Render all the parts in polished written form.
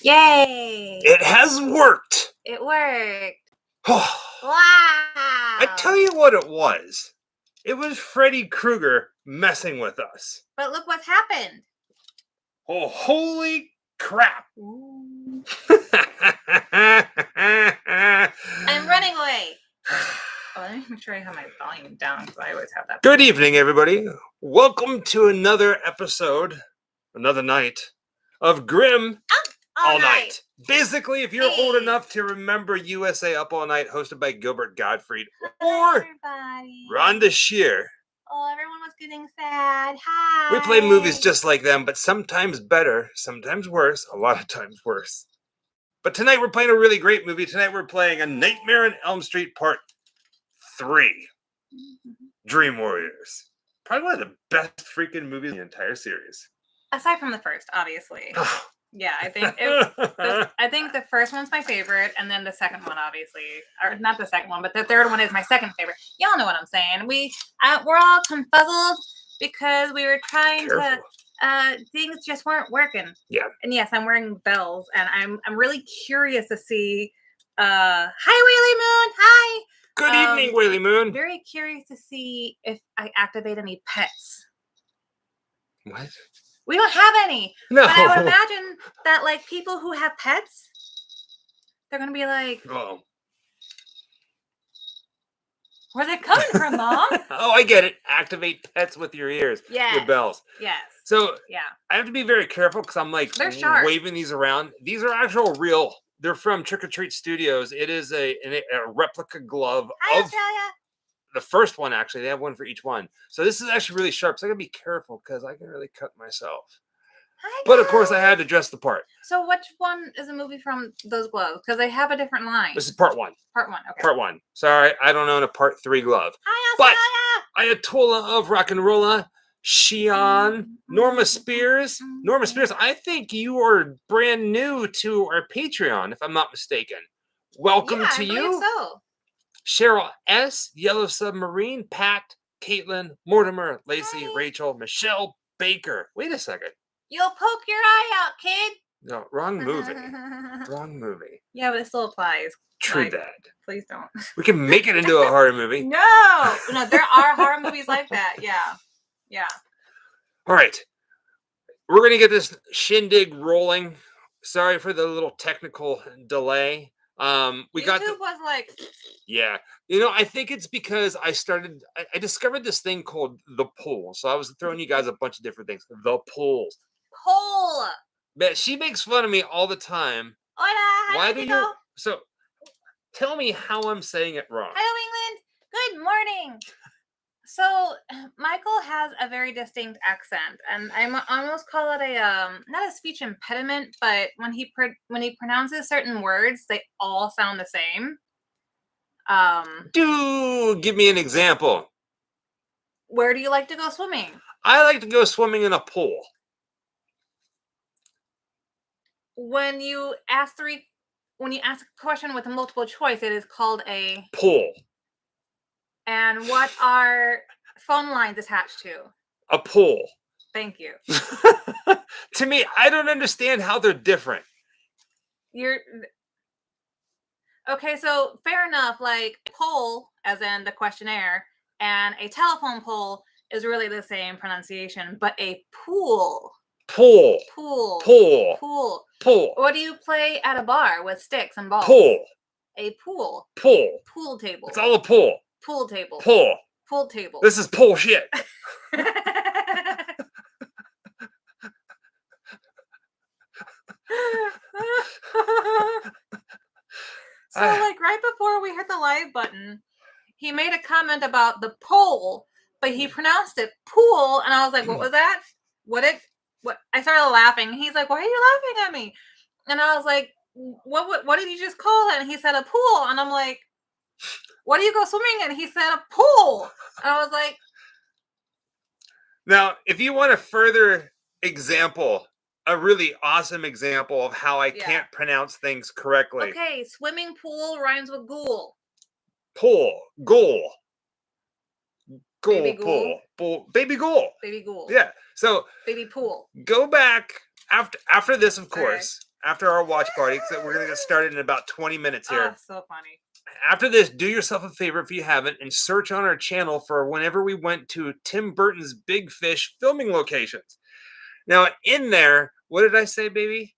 Yay! It has worked. It worked. Wow! I tell you what it was. It was Freddy Krueger messing with us. But look what's happened. Oh, holy crap! I'm running away. Oh, let me make sure I have my volume down because I always have that. Good evening, everybody. Welcome to another episode, another night of Grimm All Night. Basically, if you're old enough to remember USA Up All Night, hosted by Gilbert Gottfried or Rhonda Shear. Oh, everyone was getting sad. Hi. We play movies just like them, but sometimes better, sometimes worse, a lot of times worse. But tonight we're playing a really great movie. Tonight we're playing A Nightmare on Elm Street Part 3. Dream Warriors. Probably one of the best freaking movies in the entire series. Aside from the first, obviously. Yeah, I think the first one's my favorite, and then the second one, obviously, or not the second one, but the third one is my second favorite. Y'all know what I'm saying. We're all confuzzled because we were trying to. Things just weren't working. Yeah. And yes, I'm wearing bells, and I'm really curious to see. Hi, Whaley Moon. Hi. Good evening, Whaley Moon. Very curious to see if I activate any pets. What? We don't have any. No. But I would imagine that, like, people who have pets, they're going to be like, oh. Where's it coming from, Mom? Oh, I get it. Activate pets with your ears. Yes. With bells. Yes. So, yeah. I have to be very careful because I'm, like, waving these around. These are actual real. They're from Trick or Treat Studios. It is a replica glove of Australia. The first one, actually. They have one for each one. So this is actually really sharp. So I got to be careful because I can really cut myself. But of course, I had to dress the part. So which one is a movie from those gloves? Because they have a different line. This is part 1. Part 1, okay. Part 1. Sorry, I don't own a part 3 glove. Hi, Australia! But Ayatollah of Rock and Rolla, Shion, Norma Spears. Norma Spears, I think you are brand new to our Patreon, if I'm not mistaken. Welcome to you. I believe so. Cheryl S., Yellow Submarine, Pat, Caitlin, Mortimer, Lacey, Rachel, Michelle, Baker. Wait a second. You'll poke your eye out, kid. No, wrong movie. Wrong movie. Yeah, but it still applies. True that. Please don't. We can make it into a horror movie. No, there are horror movies like that. Yeah. All right. We're going to get this shindig rolling. Sorry for the little technical delay. YouTube was like, yeah, I think it's because I discovered this thing called the pool. So I was throwing you guys a bunch of different things. The pools. Pool. But she makes fun of me all the time. Hola, why do you? So tell me how I'm saying it wrong. Hello, England. Good morning. So Michael has a very distinct accent, and I almost call it a not a speech impediment, but when he pronounces certain words, they all sound the same. Do give me an example. Where do you like to go swimming? I like to go swimming in a pool. When you ask a question with a multiple choice, it is called a pool. And what are phone lines attached to? A pool. Thank you. To me, I don't understand how they're different. Okay, so fair enough. Like poll, as in the questionnaire, and a telephone pole is really the same pronunciation, but a pool. Pool. Pool. Pool. Pool. Pool. What do you play at a bar with sticks and balls? Pool. A pool. Pool. Pool table. It's all a pool. Pool table. Pool. Pool table. This is pool shit. So, like, right before we hit the live button, he made a comment about the pole, but he pronounced it pool, and I was like, what was that? What? I started laughing. He's like, why are you laughing at me? And I was like, what did you just call it? And he said a pool, and I'm like, what do you go swimming in? He said a pool. And I was like, now, if you want a further example, a really awesome example of how I can't pronounce things correctly. Okay, swimming pool rhymes with ghoul. Pool. Ghoul. Ghoul. Baby ghoul. Pool. Baby ghoul. Baby ghoul. Yeah. So baby pool. Go back after this, of course. after our watch party. So we're gonna get started in about 20 minutes here. Oh, so funny. After this, do yourself a favor if you haven't and search on our channel for whenever we went to Tim Burton's Big Fish filming locations. Now, in there, what did I say, baby?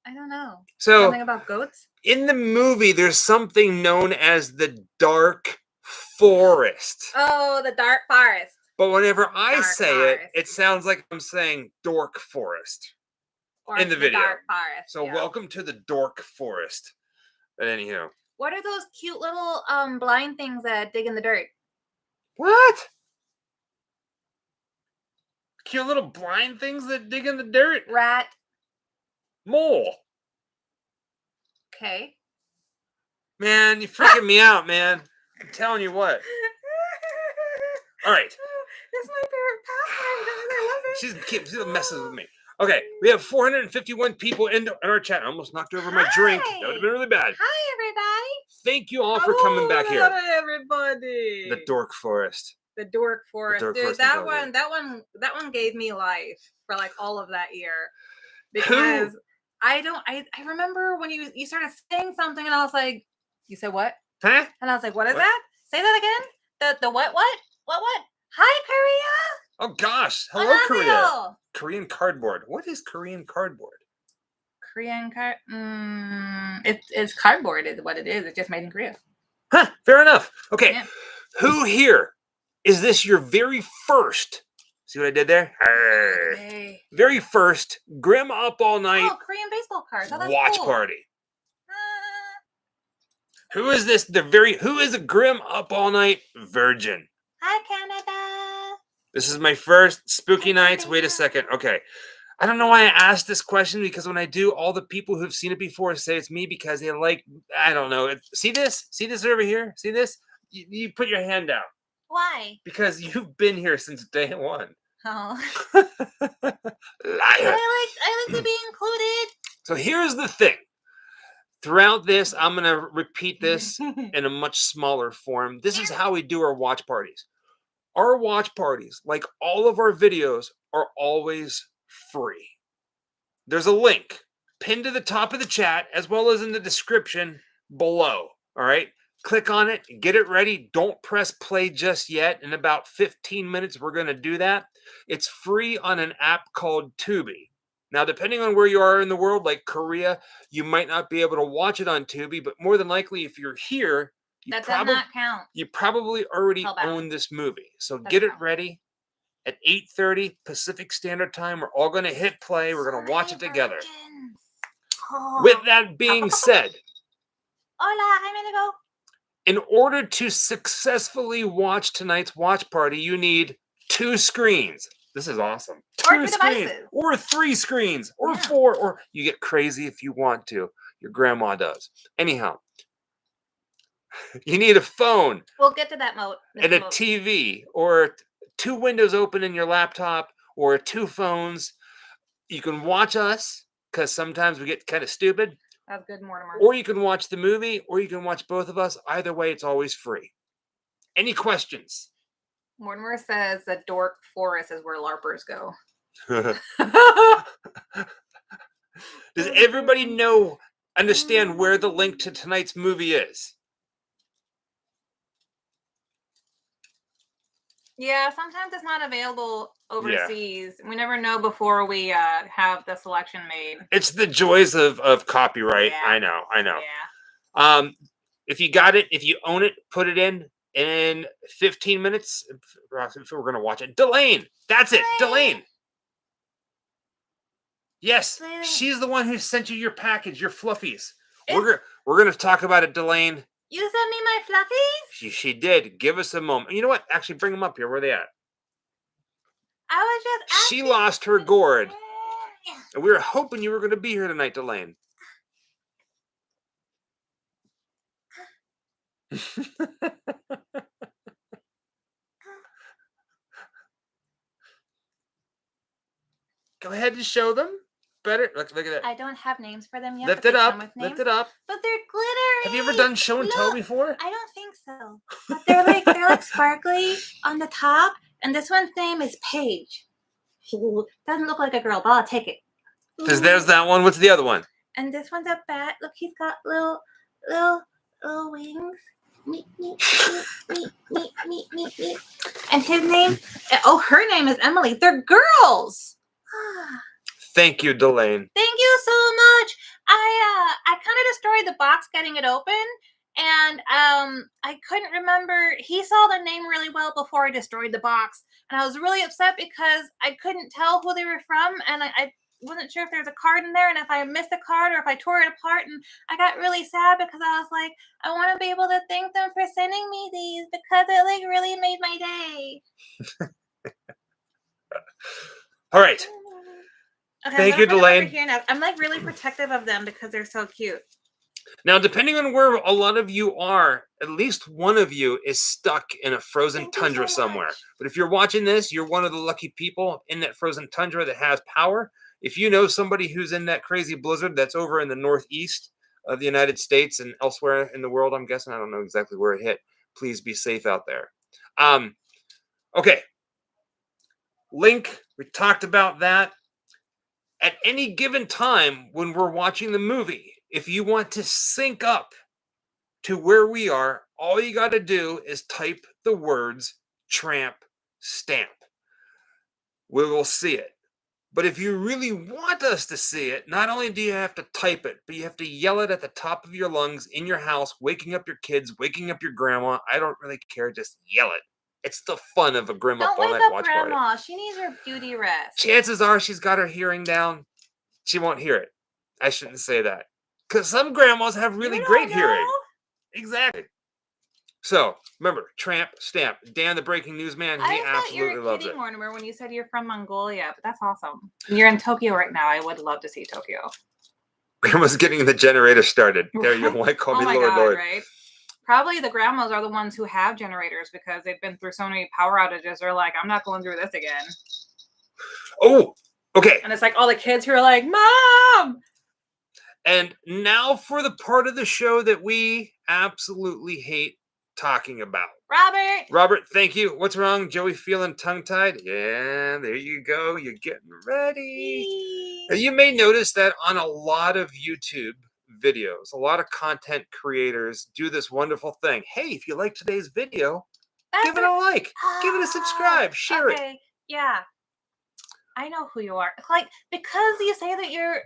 I don't know. So, something about goats? In the movie, there's something known as the Dark Forest. Oh, the Dark Forest. But whenever I Dark say forest. it sounds like I'm saying Dork Forest Or in the video. Dark Forest. So welcome to the Dork Forest. But anyhow. What are those cute little blind things that dig in the dirt? What? Cute little blind things that dig in the dirt? Rat. Mole. Okay. Man, you're freaking me out, man. I'm telling you what. All right. It's my favorite pastime, guys. I love it. She's messes with me. Okay, we have 451 people in our chat. I almost knocked over my drink. That would have been really bad. Hi, everybody. Thank you all for coming back here. Hi, everybody. The Dork Forest. The Dork Forest. Dork Dude, Forest that one gave me life for like all of that year. Because I remember when you started saying something and I was like, you said what? Huh? And I was like, what is that? Say that again? The what? What? Hi, Korea. Oh gosh. Hello, Korea. Korean cardboard. What is Korean cardboard? Korean card. It's cardboard is what it is. It's just made in Korea. Huh. Fair enough. Okay. Yeah. Who here is this your very first? See what I did there? Hey. Very first Grimm Up All Night. Oh, Korean baseball cards. Oh, that's watch cool. party. Who is this? Who is a Grimm Up All Night virgin? Hi, Canada. This is my first spooky nights. Wait a second. Okay. I don't know why I asked this question because when I do, all the people who've seen it before say it's me because they like, I don't know. See this? See this over here? See this? You put your hand out. Why? Because you've been here since day one. Oh. Liar. I like to be included. So here's the thing. Throughout this, I'm going to repeat this in a much smaller form. This is how we do our watch parties. Our watch parties, like all of our videos, are always free. There's a link pinned to the top of the chat as well as in the description below. All right. Click on it, get it ready. Don't press play just yet. In about 15 minutes, we're going to do that. It's free on an app called Tubi. Now, depending on where you are in the world, like Korea, you might not be able to watch it on Tubi, but more than likely, if you're here, that does not count. You probably already own this movie. So get it ready. At 8:30 Pacific Standard Time, we're all going to hit play. We're going to watch it together. Oh. With that being said, hola, I'm going to go. In order to successfully watch tonight's watch party, you need 2 screens. This is awesome. 2 screens, or 3 screens, or 4, or you get crazy if you want to. Your grandma does. Anyhow, you need a phone. We'll get to that mode. And a TV, or 2 windows open in your laptop, or 2 phones. You can watch us, because sometimes we get kind of stupid. That's good, Mortimer. Or you can watch the movie, or you can watch both of us. Either way, it's always free. Any questions? Mortimer says that Dork Forest is where LARPers go. Does everybody understand where the link to tonight's movie is? Yeah, sometimes it's not available overseas. Yeah. We never know before we have the selection made. It's the joys of copyright. Yeah. I know. Yeah. If you got it, if you own it, put it in 15 minutes. If we're going to watch it. Delane. That's it. Delane. Yes. She's the one who sent you your package, your fluffies. We're going to talk about it, Delane. You sent me my fluffies? She did. Give us a moment. You know what? Actually, bring them up here. Where are they at? I was just asking. She lost her gourd. And we were hoping you were going to be here tonight, Delane. Go ahead and show them. Better. Look at that. I don't have names for them yet. Lift it up. Lift it up. But they're glittery. Have you ever done show and tell before? I don't think so. But they're like sparkly on the top. And this one's name is Paige. Doesn't look like a girl, but I'll take it. There's that one. What's the other one? And this one's a bat. Look, he's got little wings. Meep, meep, meep, meep, meep, meep, meep. And his name, her name is Emily. They're girls. Thank you, Delane. Thank you so much. I kind of destroyed the box getting it open, and I couldn't remember. He saw the name really well before I destroyed the box, and I was really upset because I couldn't tell who they were from, and I wasn't sure if there was a card in there, and if I missed a card or if I tore it apart, and I got really sad because I was like, I want to be able to thank them for sending me these because it like really made my day. All right. Okay, thank you, Delane. Here now. I'm like really protective of them because they're so cute. Now, depending on where a lot of you are, at least one of you is stuck in a frozen tundra somewhere. But if you're watching this, you're one of the lucky people in that frozen tundra that has power. If you know somebody who's in that crazy blizzard that's over in the northeast of the United States and elsewhere in the world, I'm guessing, I don't know exactly where it hit, please be safe out there. Okay. Link, we talked about that. At any given time when we're watching the movie, if you want to sync up to where we are, all you got to do is type the words tramp stamp. We will see it. But if you really want us to see it, not only do you have to type it, but you have to yell it at the top of your lungs in your house, waking up your kids, waking up your grandma. I don't really care. Just yell it. It's the fun of a Grimm Up All Night watch party. Grandma. She needs her beauty rest. Chances are she's got her hearing down. She won't hear it. I shouldn't say that. Because some grandmas have really great hearing. Exactly. So, remember, tramp stamp. Dan, the breaking news man, he absolutely loves it. Mortimer, when you said you're from Mongolia, but that's awesome. You're in Tokyo right now. I would love to see Tokyo. Grandma's getting the generator started. There you go. Why call me Lord Lord? Right? Probably the grandmas are the ones who have generators because they've been through so many power outages. They're like, I'm not going through this again. Oh, okay. And it's like all the kids who are like, Mom! And now for the part of the show that we absolutely hate talking about. Robert, thank you. What's wrong? Joey feeling tongue-tied? Yeah, there you go. You're getting ready. Now, you may notice that on a lot of YouTube videos, a lot of content creators do this wonderful thing. Hey, if you like today's video, give it a like. Give it a subscribe. Share it. Yeah. I know who you are. Like, because you say that you're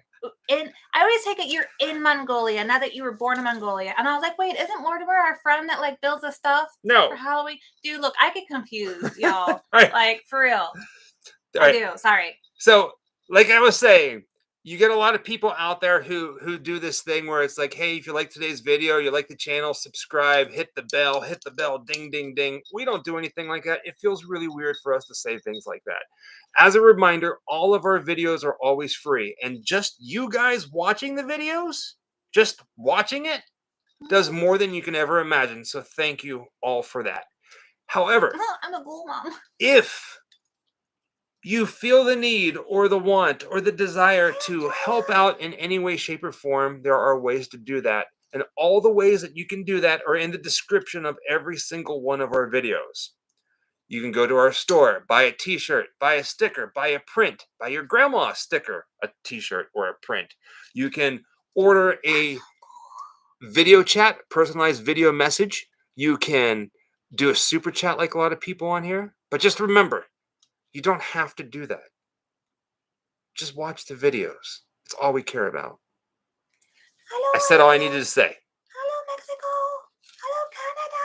in, I always take it you're in Mongolia, not that you were born in Mongolia. And I was like, wait, isn't Mortimer our friend that like builds the stuff for Halloween? Dude, look, I get confused, y'all. Right. Like, for real. I do. Sorry. So, like I was saying, you get a lot of people out there who do this thing where it's like, hey, if you like today's video, you like the channel, subscribe, hit the bell, ding, ding, ding. We don't do anything like that. It feels really weird for us to say things like that. As a reminder, all of our videos are always free. And just you guys watching the videos, just watching it, does more than you can ever imagine. So thank you all for that. However, I'm a cool mom. If you feel the need or the want or the desire to help out in any way, shape, or form, there are ways to do that. And all the ways that you can do that are in the description of every single one of our videos. You can go to our store, buy a t-shirt, buy a sticker, buy a print, buy your grandma a sticker, a t-shirt, or a print. You can order a video chat, personalized video message. You can do a super chat like a lot of people on here. But just remember, you don't have to do that. Just watch the videos. It's all we care about. Hello, I said all I needed to say. Hello, Mexico. Hello, Canada.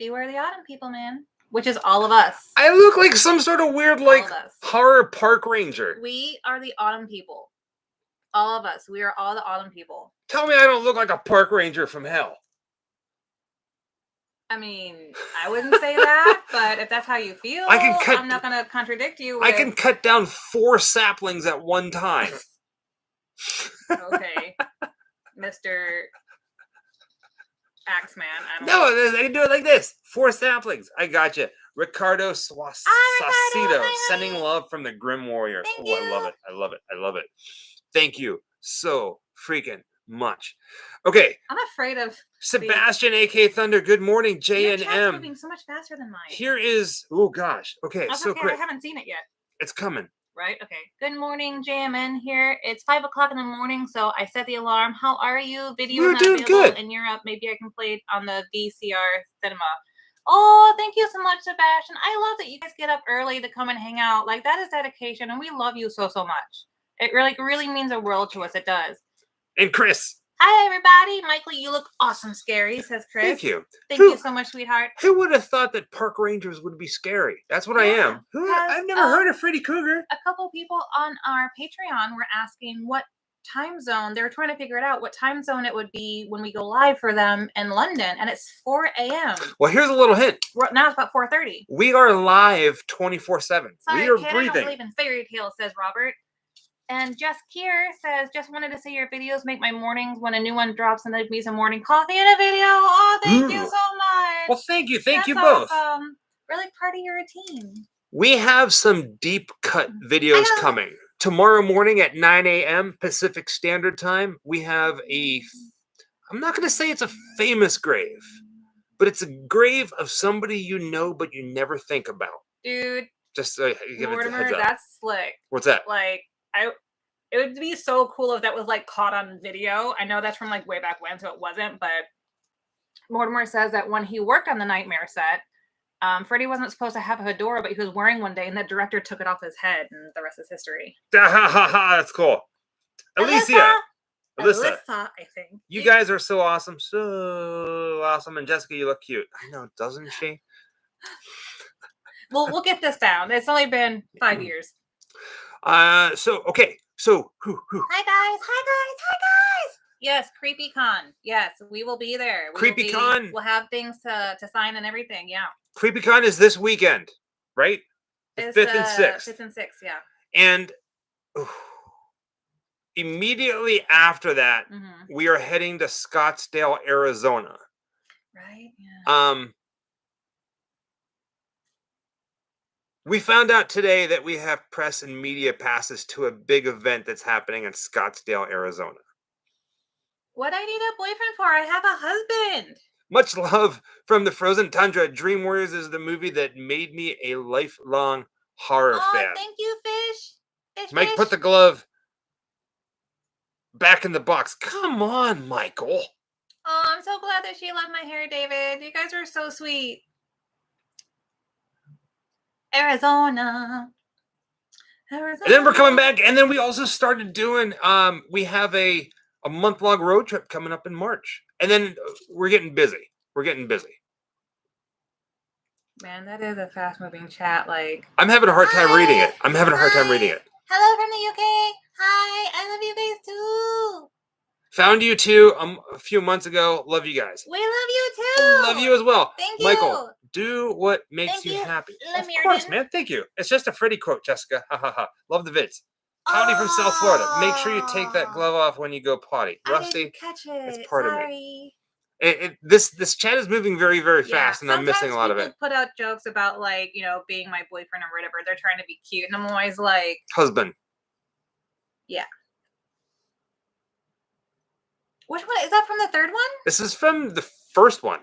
Beware the autumn people, man. Which is all of us. I look like some sort of weird, like, horror park ranger. We are the autumn people. All of us. We are all the autumn people. Tell me I don't look like a park ranger from hell. I mean, I wouldn't say that, but if that's how you feel, I'm not going to contradict you. I can cut down 4 saplings at one time. Okay. Mr. Axeman. I can do it like this. 4 saplings. I got you. Ricardo Saucedo, sending love from the Grimm Warriors. I love it. I love it. I love it. Thank you so freaking much. Okay. I'm afraid of Sebastian, AK Thunder. Good morning, JNM. Your moving so much faster than mine. Here is, oh gosh. Okay, so quick. I haven't seen it yet. It's coming. right? Okay. Good morning, JMN here. It's 5 o'clock in the morning, so I set the alarm. How are you? Video We're not doing available good. in Europe. Maybe I can play it on the VCR cinema. Oh, thank you so much, Sebastian. I love that you guys get up early to come and hang out. Like, that is dedication, and we love you so much. It really means a world to us. It does. And Chris. Hi, everybody. Michael, you look awesome scary, says Chris. Thank you. Thank you so much, sweetheart. Who would have thought that park rangers would be scary? That's what I am. I've never heard of Freddy Krueger. A couple people on our Patreon were asking what time zone. They were trying to figure it out, what time zone it would be when we go live for them in London, and it's 4 a.m. Well, here's a little hint. Now it's about 4:30. We are live 24/7. We are kid, breathing. I don't believe in fairy tales, says Robert. And Jess Kier says, just wanted to say your videos make my mornings when a new one drops and there'd be some morning coffee in a video. Oh, thank you so much. Well, thank you. Thank you That's both. awesome. Really part of your routine. We have some deep cut videos coming. Tomorrow morning at 9 a.m. Pacific Standard Time, we have I'm not going to say it's a famous grave, but it's a grave of somebody you know but you never think about. Dude. Just give it a heads up. That's slick. What's that? Like, it would be so cool if that was like caught on video. I know that's from like way back when, so it wasn't. But Mortimer says that when he worked on the Nightmare set, Freddy wasn't supposed to have a fedora, but he was wearing one day, and the director took it off his head, and the rest is history. That's cool. Alyssa, I think you guys are so awesome, and Jessica, you look cute. I know, doesn't she? We'll get this down. It's only been 5 years. Okay. So, Hi guys. Yes, CreepyCon. Yes, we will be there. CreepyCon. We'll have things to sign and everything. Yeah. CreepyCon is this weekend, right? It's 5th and 6th. 5th and 6th, yeah. And immediately after that, we are heading to Scottsdale, Arizona. Right. Yeah. We found out today that we have press and media passes to a big event that's happening in Scottsdale, Arizona. What I need a boyfriend for? I have a husband. Much love from the Frozen Tundra. Dream Warriors is the movie that made me a lifelong horror fan. Thank you, Fish. Mike, put the glove back in the box. Come on, Michael. Oh, I'm so glad that she loved my hair, David. You guys are so sweet. Arizona. And then we're coming back, and then we also started doing we have a month-long road trip coming up in March, and then we're getting busy. Man, that is a fast-moving chat. Like, I'm having a hard time reading it. Hello from the UK. Hi, I love you guys too. Found you too a few months ago. Love you guys. We love you too. Love you as well. Thank you, Michael. Do what makes you happy. Of course, man. Thank you. It's just a Freddy quote, Jessica. Ha ha ha. Love the vids. Howdy from South Florida. Make sure you take that glove off when you go potty. Rusty, I didn't catch it. It's part of me. This chat is moving very, very fast, and I'm missing a lot of it. Put out jokes about like, being my boyfriend or whatever. They're trying to be cute, and I'm always like, husband. Yeah. Which one is that from the third one? This is from the first one.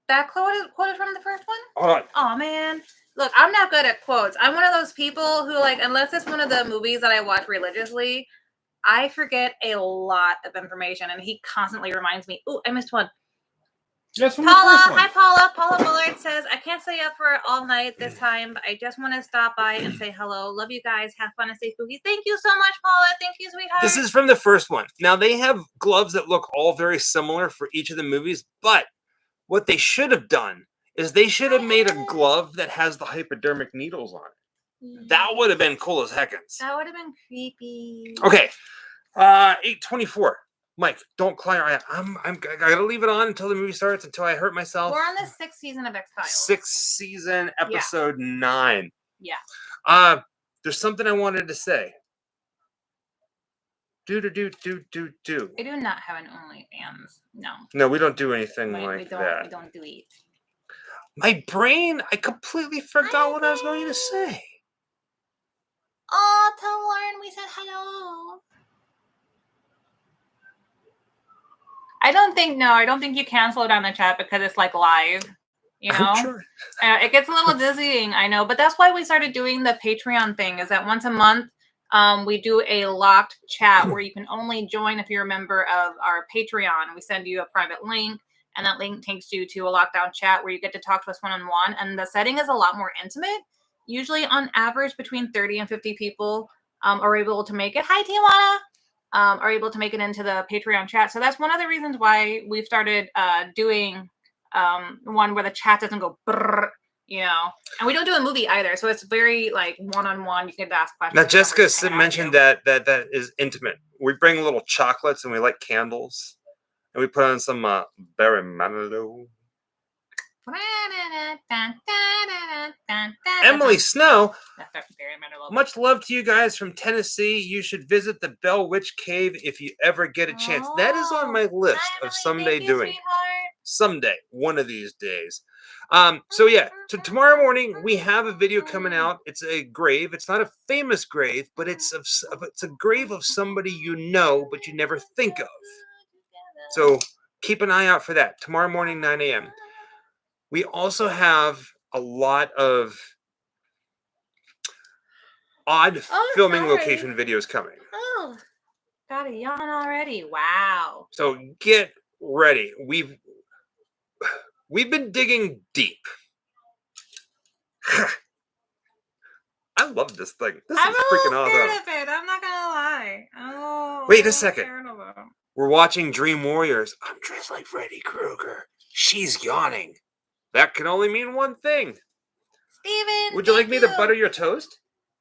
That quote is from the first one? Hold on. Oh man. Look, I'm not good at quotes. I'm one of those people who, like, unless it's one of the movies that I watch religiously, I forget a lot of information, and he constantly reminds me. Ooh, I missed one. Just from Paula, the first one. hi Paula. Paula Bullard says, I can't stay up for all night this time, but I just want to stop by and say hello. Love you guys. Have fun and stay spooky. Thank you so much, Paula. Thank you, sweetheart. This is from the first one. Now, they have gloves that look all very similar for each of the movies, but what they should have done is they should have made a glove that has the hypodermic needles on it. That would have been cool as heckins. That would have been creepy. Okay. 8:24. Mike, don't cry your eye. I gotta leave it on until the movie starts, until I hurt myself. We're on the 6th season of X-Files. 6th season, episode 9. Yeah. There's something I wanted to say. Do. I do not have an OnlyFans. No. No, we don't do anything like that. We don't do it. My brain, I completely forgot what I was going to say. Oh, tell Lauren we said hello. I don't think you cancel it on the chat because it's like live. You know, I'm sure. It gets a little dizzying, I know, but that's why we started doing the Patreon thing. Is that once a month, we do a locked chat where you can only join if you're a member of our Patreon. We send you a private link, and that link takes you to a lockdown chat where you get to talk to us one-on-one. And the setting is a lot more intimate. Usually, on average, between 30 and 50 people are able to make it. Hi, Tijuana. Are able to make it into the Patreon chat. So that's one of the reasons why we've started doing one where the chat doesn't go brrr, you know, and we don't do a movie either, so it's very like one-on-one. You can ask questions. Now Jessica mentioned that is intimate. We bring little chocolates and we light candles and we put on some berry manilow. Emily Snow, much love to you guys from Tennessee. You should visit the Bell Witch Cave if you ever get a chance. That is on my list of someday doing. Someday, one of these days. So yeah, tomorrow morning we have a video coming out. It's a grave. It's not a famous grave, but it's a grave of somebody you know, but you never think of. So keep an eye out for that. Tomorrow morning, 9 a.m. We also have a lot of odd filming location videos coming. Oh, got a yawn already. Wow. So get ready. We've been digging deep. I love this thing. This is freaking awesome. I'm scared of it. I'm not gonna lie. Oh, wait a second. We're watching Dream Warriors. I'm dressed like Freddy Krueger. She's yawning. That can only mean one thing. Steven, would you like me to butter your toast?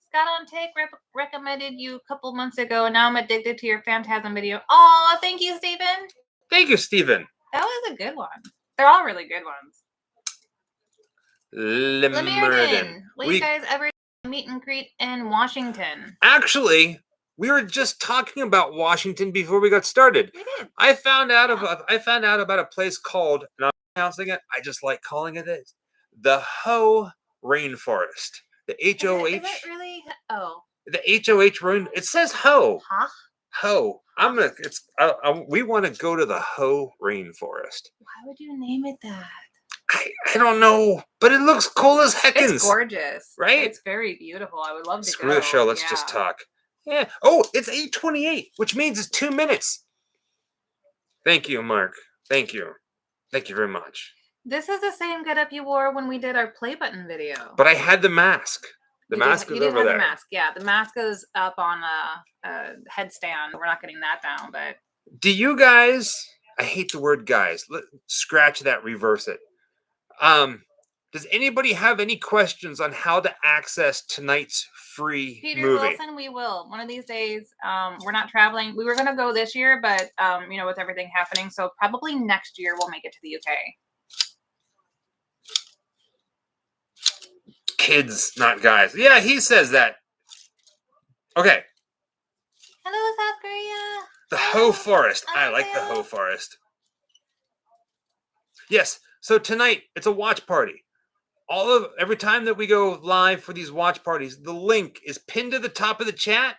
Scott on Take recommended you a couple months ago, and now I'm addicted to your Phantasm video. Oh, thank you, Steven. Thank you, Steven. That was a good one. They're all really good ones. Lemurden. Will you guys ever meet and greet in Washington? Actually, we were just talking about Washington before we got started. We did. I found out about a place called, and I'm pronouncing it, I just like calling it this, the Hoh Rainforest. The H-O-H. Is it really? Oh. The H-O-H rain. It says Hoh. Huh? Hoh. We want to go to the Hoh Rainforest. Why would you name it that? I don't know, but it looks cool as heckins. It's gorgeous, right? It's very beautiful. I would love to go. Screw the show. Let's just talk. Yeah. Oh, it's 8:28, which means it's 2 minutes. Thank you, Mark. Thank you. Thank you very much. This is the same getup you wore when we did our play button video. But I had the mask. The mask is over there. The mask. Yeah, the mask is up on a headstand. We're not getting that down, but. Do you guys? I hate the word guys. Scratch that. Reverse it. Does anybody have any questions on how to access tonight's free Peter movie? Wilson, we will. One of these days, we're not traveling. We were going to go this year, but, with everything happening. So probably next year we'll make it to the UK. Kids, not guys. Yeah, he says that. Okay. Hello, South Korea. The Hoh Forest. I like the Hoh Forest. Yes. So tonight, it's a watch party. Every time that we go live for these watch parties, the link is pinned to the top of the chat,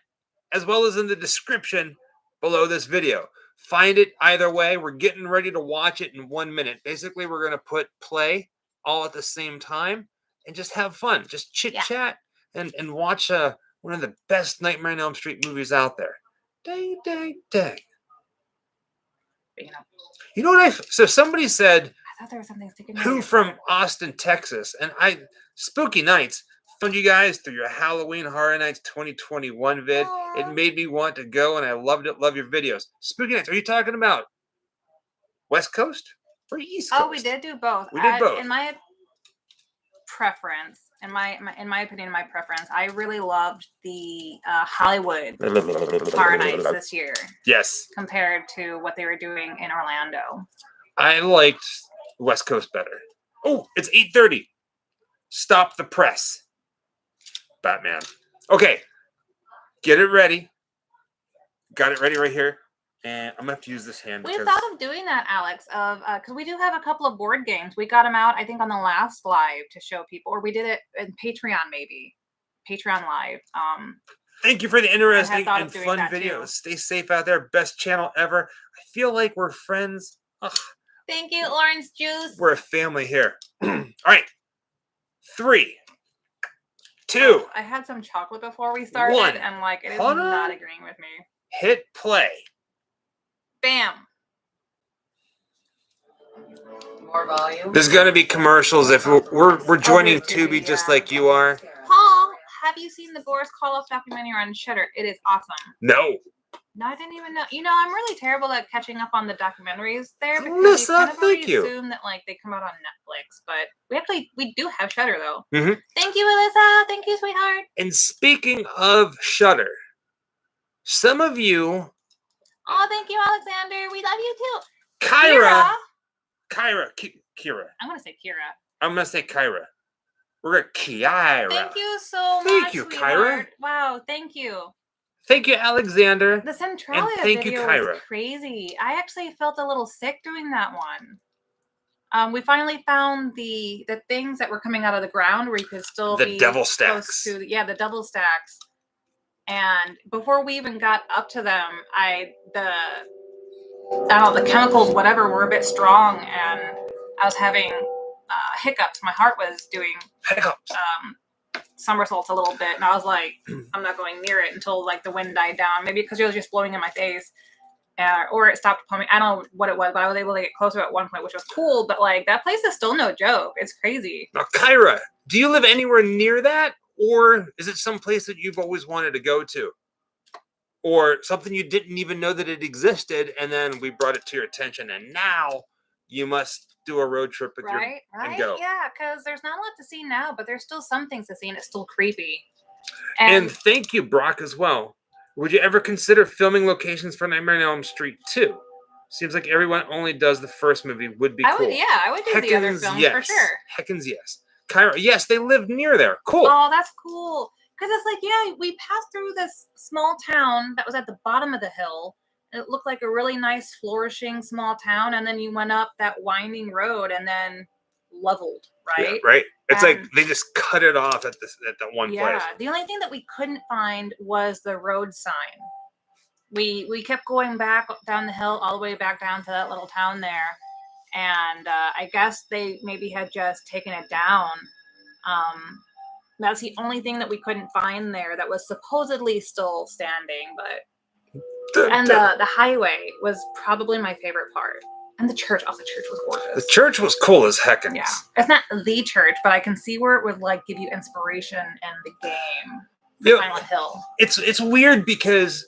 as well as in the description below this video. Find it either way. We're getting ready to watch it in 1 minute. Basically, we're going to put play all at the same time and just have fun. Just chit-chat and watch one of the best Nightmare on Elm Street movies out there. Dang, dang, dang. You know what so somebody said, I thought there was something sticking who from Austin, Texas, and Spooky Nights found you guys through your Halloween Horror Nights 2021 vid. Aww. It made me want to go, and I loved it. Love your videos. Spooky Nights, are you talking about West Coast or East Coast? Oh, we did do both. We did both. In my preference, in my opinion, I really loved the Hollywood Horror Nights this year. Yes. Compared to what they were doing in Orlando. I liked West Coast better. Oh, it's 8:30. Stop the press. Batman. Okay. Get it ready. Got it ready right here. And I'm going to have to use this hand. We thought of doing that, Alex, because we do have a couple of board games. We got them out, I think, on the last live to show people. Or we did it in Patreon, maybe. Patreon Live. Thank you for the interesting and fun videos. Stay safe out there. Best channel ever. I feel like we're friends. Ugh. Thank you, orange juice. We're a family here. All right. 3, 2. Oh, I had some chocolate before we started, 1. and like it is Hold not on. agreeing with me. Hit play. Bam. More volume. There's gonna be commercials if we're joining Tubi just like you are. Paul, have you seen the Boris Karloff documentary on Shudder? It is awesome. No. No, I didn't even know. You know, I'm really terrible at catching up on the documentaries there because Alyssa, we kind of already thank you. assume that like they come out on Netflix, but we do have Shudder though. Mhm. Thank you, Alyssa. Thank you, sweetheart. And speaking of Shudder, some of you, Oh, thank you, Alexander. We love you too. Kira. I'm gonna say Kira. I'm gonna say Kyra. We're gonna Kyra. Thank you so much. Thank you, sweetheart. Kyra. Wow, thank you. Thank you, Alexander. The Centralia And thank you, video Kyra. was crazy. I actually felt a little sick doing that one. We finally found the things that were coming out of the ground where you could still The be devil close stacks. to the devil stacks. And before we even got up to them, the chemicals, whatever, were a bit strong, and I was having hiccups. My heart was doing Hiccups. somersaults a little bit, and I was like, I'm not going near it until like the wind died down. Maybe because it was just blowing in my face, or it stopped pumping. I don't know what it was, but I was able to get closer at one point, which was cool. But like that place is still no joke. It's crazy. Now, Kyra, do you live anywhere near that, or is it some place that you've always wanted to go to, or something you didn't even know that it existed, and then we brought it to your attention, and now you must do a road trip with Right? and go. Yeah, because there's not a lot to see now, but there's still some things to see, and it's still creepy. And thank you, Brock, as well. Would you ever consider filming locations for Nightmare on Elm Street 2? Seems like everyone only does the first movie. Would be cool. I would do the other films for sure. Heckins, yes. Kyra, yes, they live near there. Cool. Oh, that's cool. Because it's like, yeah, we passed through this small town that was at the bottom of the hill. It looked like a really nice, flourishing small town. And then you went up that winding road and then leveled, right? Yeah, right. It's like they just cut it off at that one place. Yeah. The only thing that we couldn't find was the road sign. We kept going back down the hill all the way back down to that little town there. And I guess they maybe had just taken it down. That's the only thing that we couldn't find there that was supposedly still standing, and the highway was probably my favorite part. And the church was gorgeous. The church was cool as heckins. Yeah. It's not the church, but I can see where it would like give you inspiration in the game. Silent Hill. It's weird because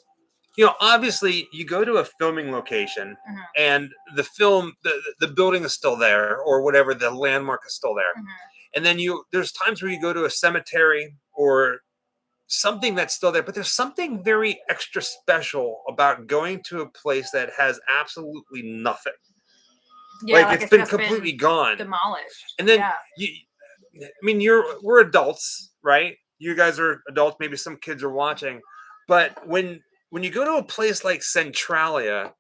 obviously you go to a filming location and the building is still there, or whatever, the landmark is still there. And then there's times where you go to a cemetery or something that's still there, but there's something very extra special about going to a place that has absolutely nothing. Yeah, like it's been completely gone, demolished. And then we're adults, right? You guys are adults. Maybe some kids are watching, but when you go to a place like Centralia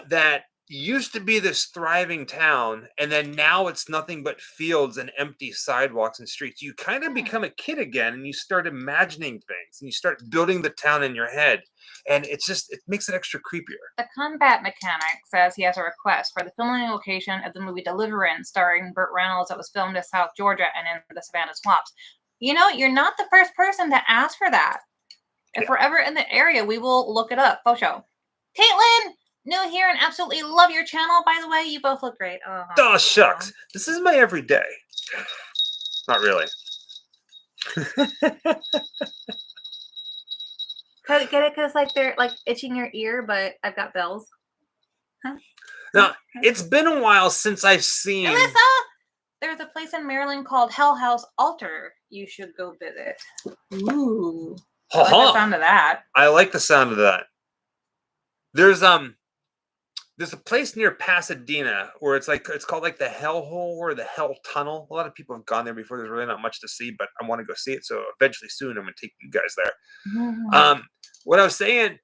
that used to be this thriving town, and then now it's nothing but fields and empty sidewalks and streets, you kind of become a kid again, and you start imagining things, and you start building the town in your head, and it makes it extra creepier. The Combat Mechanic says he has a request for the filming location of the movie Deliverance, starring Burt Reynolds, that was filmed in South Georgia and in the Savannah Swamps. You're not the first person to ask for that. If we're ever in the area, we will look it up. Photo. Caitlin! New here and absolutely love your channel. By the way, you both look great. Oh, shucks. This is my everyday. Not really. Get it? Because like they're like itching your ear, but I've got bells. Huh? Now, it's been a while since I've seen... Alyssa! There's a place in Maryland called Hell House Altar. You should go visit. Ooh. I like the sound of that. I like the sound of that. There's a place near Pasadena where it's called like the Hell Hole or the Hell Tunnel. A lot of people have gone there before. There's really not much to see, but I want to go see it. So eventually soon I'm going to take you guys there. What I was saying,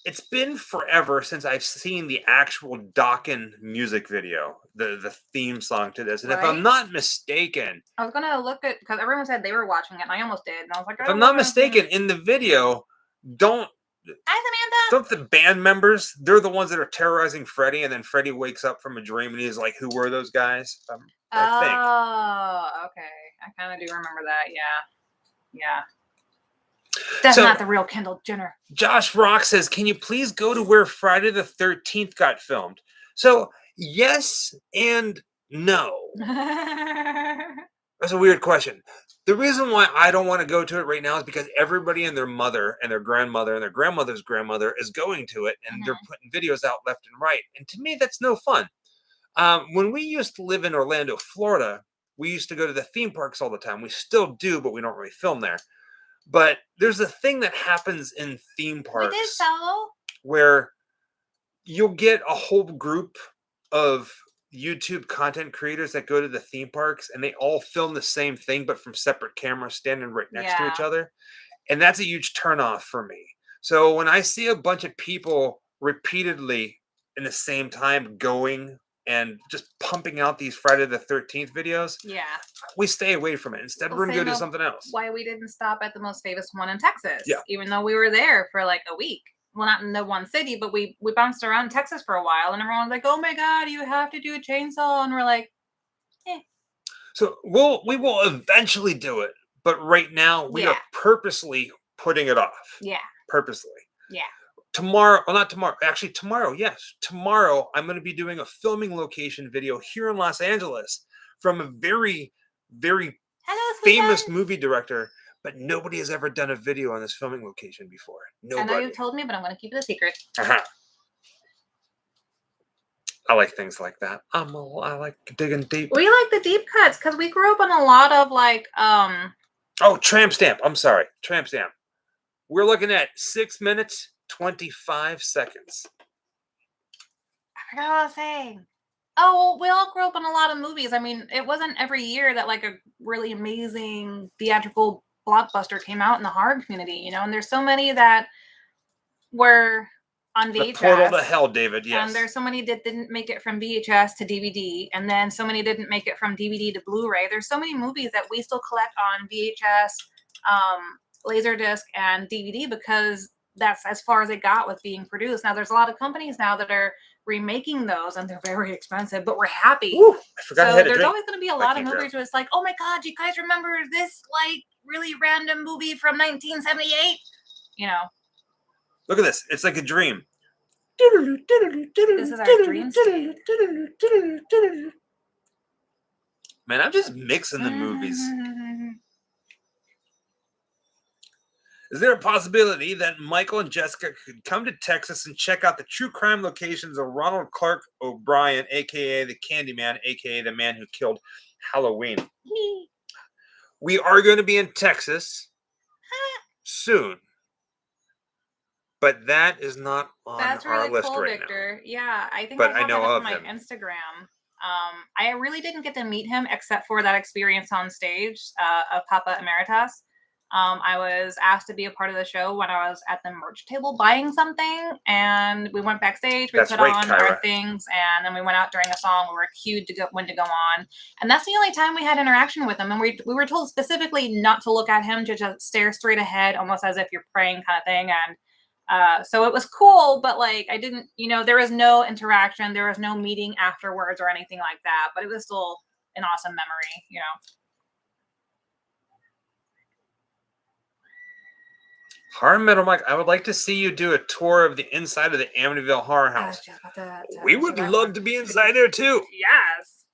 it's been forever since I've seen the actual Dokken music video, the theme song to this. And if I'm not mistaken, I was going to look because everyone said they were watching it and I almost did. And I was like, if I'm not mistaken, in the video, don't Hi, Samantha. Don't the band members? They're the ones that are terrorizing Freddy, and then Freddy wakes up from a dream and he's like, "Who were those guys?" I think. Oh, okay. I kind of do remember that. Yeah. That's not the real Kendall Jenner. Josh Rock says, "Can you please go to where Friday the 13th got filmed?" So yes and no. That's a weird question. The reason why I don't want to go to it right now is because everybody and their mother and their grandmother and their grandmother's grandmother is going to it, and they're putting videos out left and right. And to me, that's no fun. When we used to live in Orlando, Florida, we used to go to the theme parks all the time. We still do, but we don't really film there. But there's a thing that happens in theme parks. We did, so. Where you'll get a whole group of YouTube content creators that go to the theme parks and they all film the same thing, but from separate cameras standing right next to each other. And that's a huge turnoff for me. So when I see a bunch of people repeatedly in the same time going and just pumping out these Friday the 13th videos, we stay away from it. Instead, we're going to go do something else. Why we didn't stop at the most famous one in Texas, even though we were there for like a week. Well, not in the one city, but we bounced around Texas for a while, and everyone was like, "Oh my God, you have to do a chainsaw," and we're like, "Eh." So we will eventually do it, but right now we are purposely putting it off. Purposely. Tomorrow, well, not tomorrow. Actually, tomorrow. Yes, tomorrow I'm going to be doing a filming location video here in Los Angeles from a very, very famous movie director. But nobody has ever done a video on this filming location before. Nobody. I know you've told me, but I'm going to keep it a secret. I like things like that. I like digging deep. We like the deep cuts because we grew up on a lot of like. Oh, tramp stamp. I'm sorry, tramp stamp. We're looking at 6 minutes 25 seconds. I forgot what I was saying. Oh, well, we all grew up on a lot of movies. I mean, it wasn't every year that like a really amazing theatrical blockbuster came out in the horror community, and there's so many that were on VHS. The portal to hell, David, yes. And there's so many that didn't make it from VHS to DVD, and then so many didn't make it from DVD to Blu-ray. There's so many movies that we still collect on VHS, Laserdisc, and DVD because that's as far as it got with being produced. Now, there's a lot of companies now that are remaking those, and they're very expensive, but we're happy. Ooh, I forgot so there's always going to be a lot of movies where it's like, oh my God, you guys remember this like really random movie from 1978? Look at this. It's like a dream. This is our dream state. Man, I'm just mixing the movies. Is there a possibility that Michael and Jessica could come to Texas and check out the true crime locations of Ronald Clark O'Brien, a.k.a. the Candyman, a.k.a. the man who killed Halloween? We are going to be in Texas soon. But that is not on our list right Victor. Now. Yeah, I think but I know that of my him. Instagram. I really didn't get to meet him except for that experience on stage of Papa Emeritus. I was asked to be a part of the show when I was at the merch table buying something, and we went backstage. We put on our things, and then we went out during a song. We were cued to go when to go on, and that's the only time we had interaction with him. And we were told specifically not to look at him, to just stare straight ahead, almost as if you're praying, kind of thing. And so it was cool, but like I didn't, there was no interaction, there was no meeting afterwards or anything like that. But it was still an awesome memory, Horror Metal Mike, I would like to see you do a tour of the inside of the Amityville Horror House. We would love to be inside there too. Yes.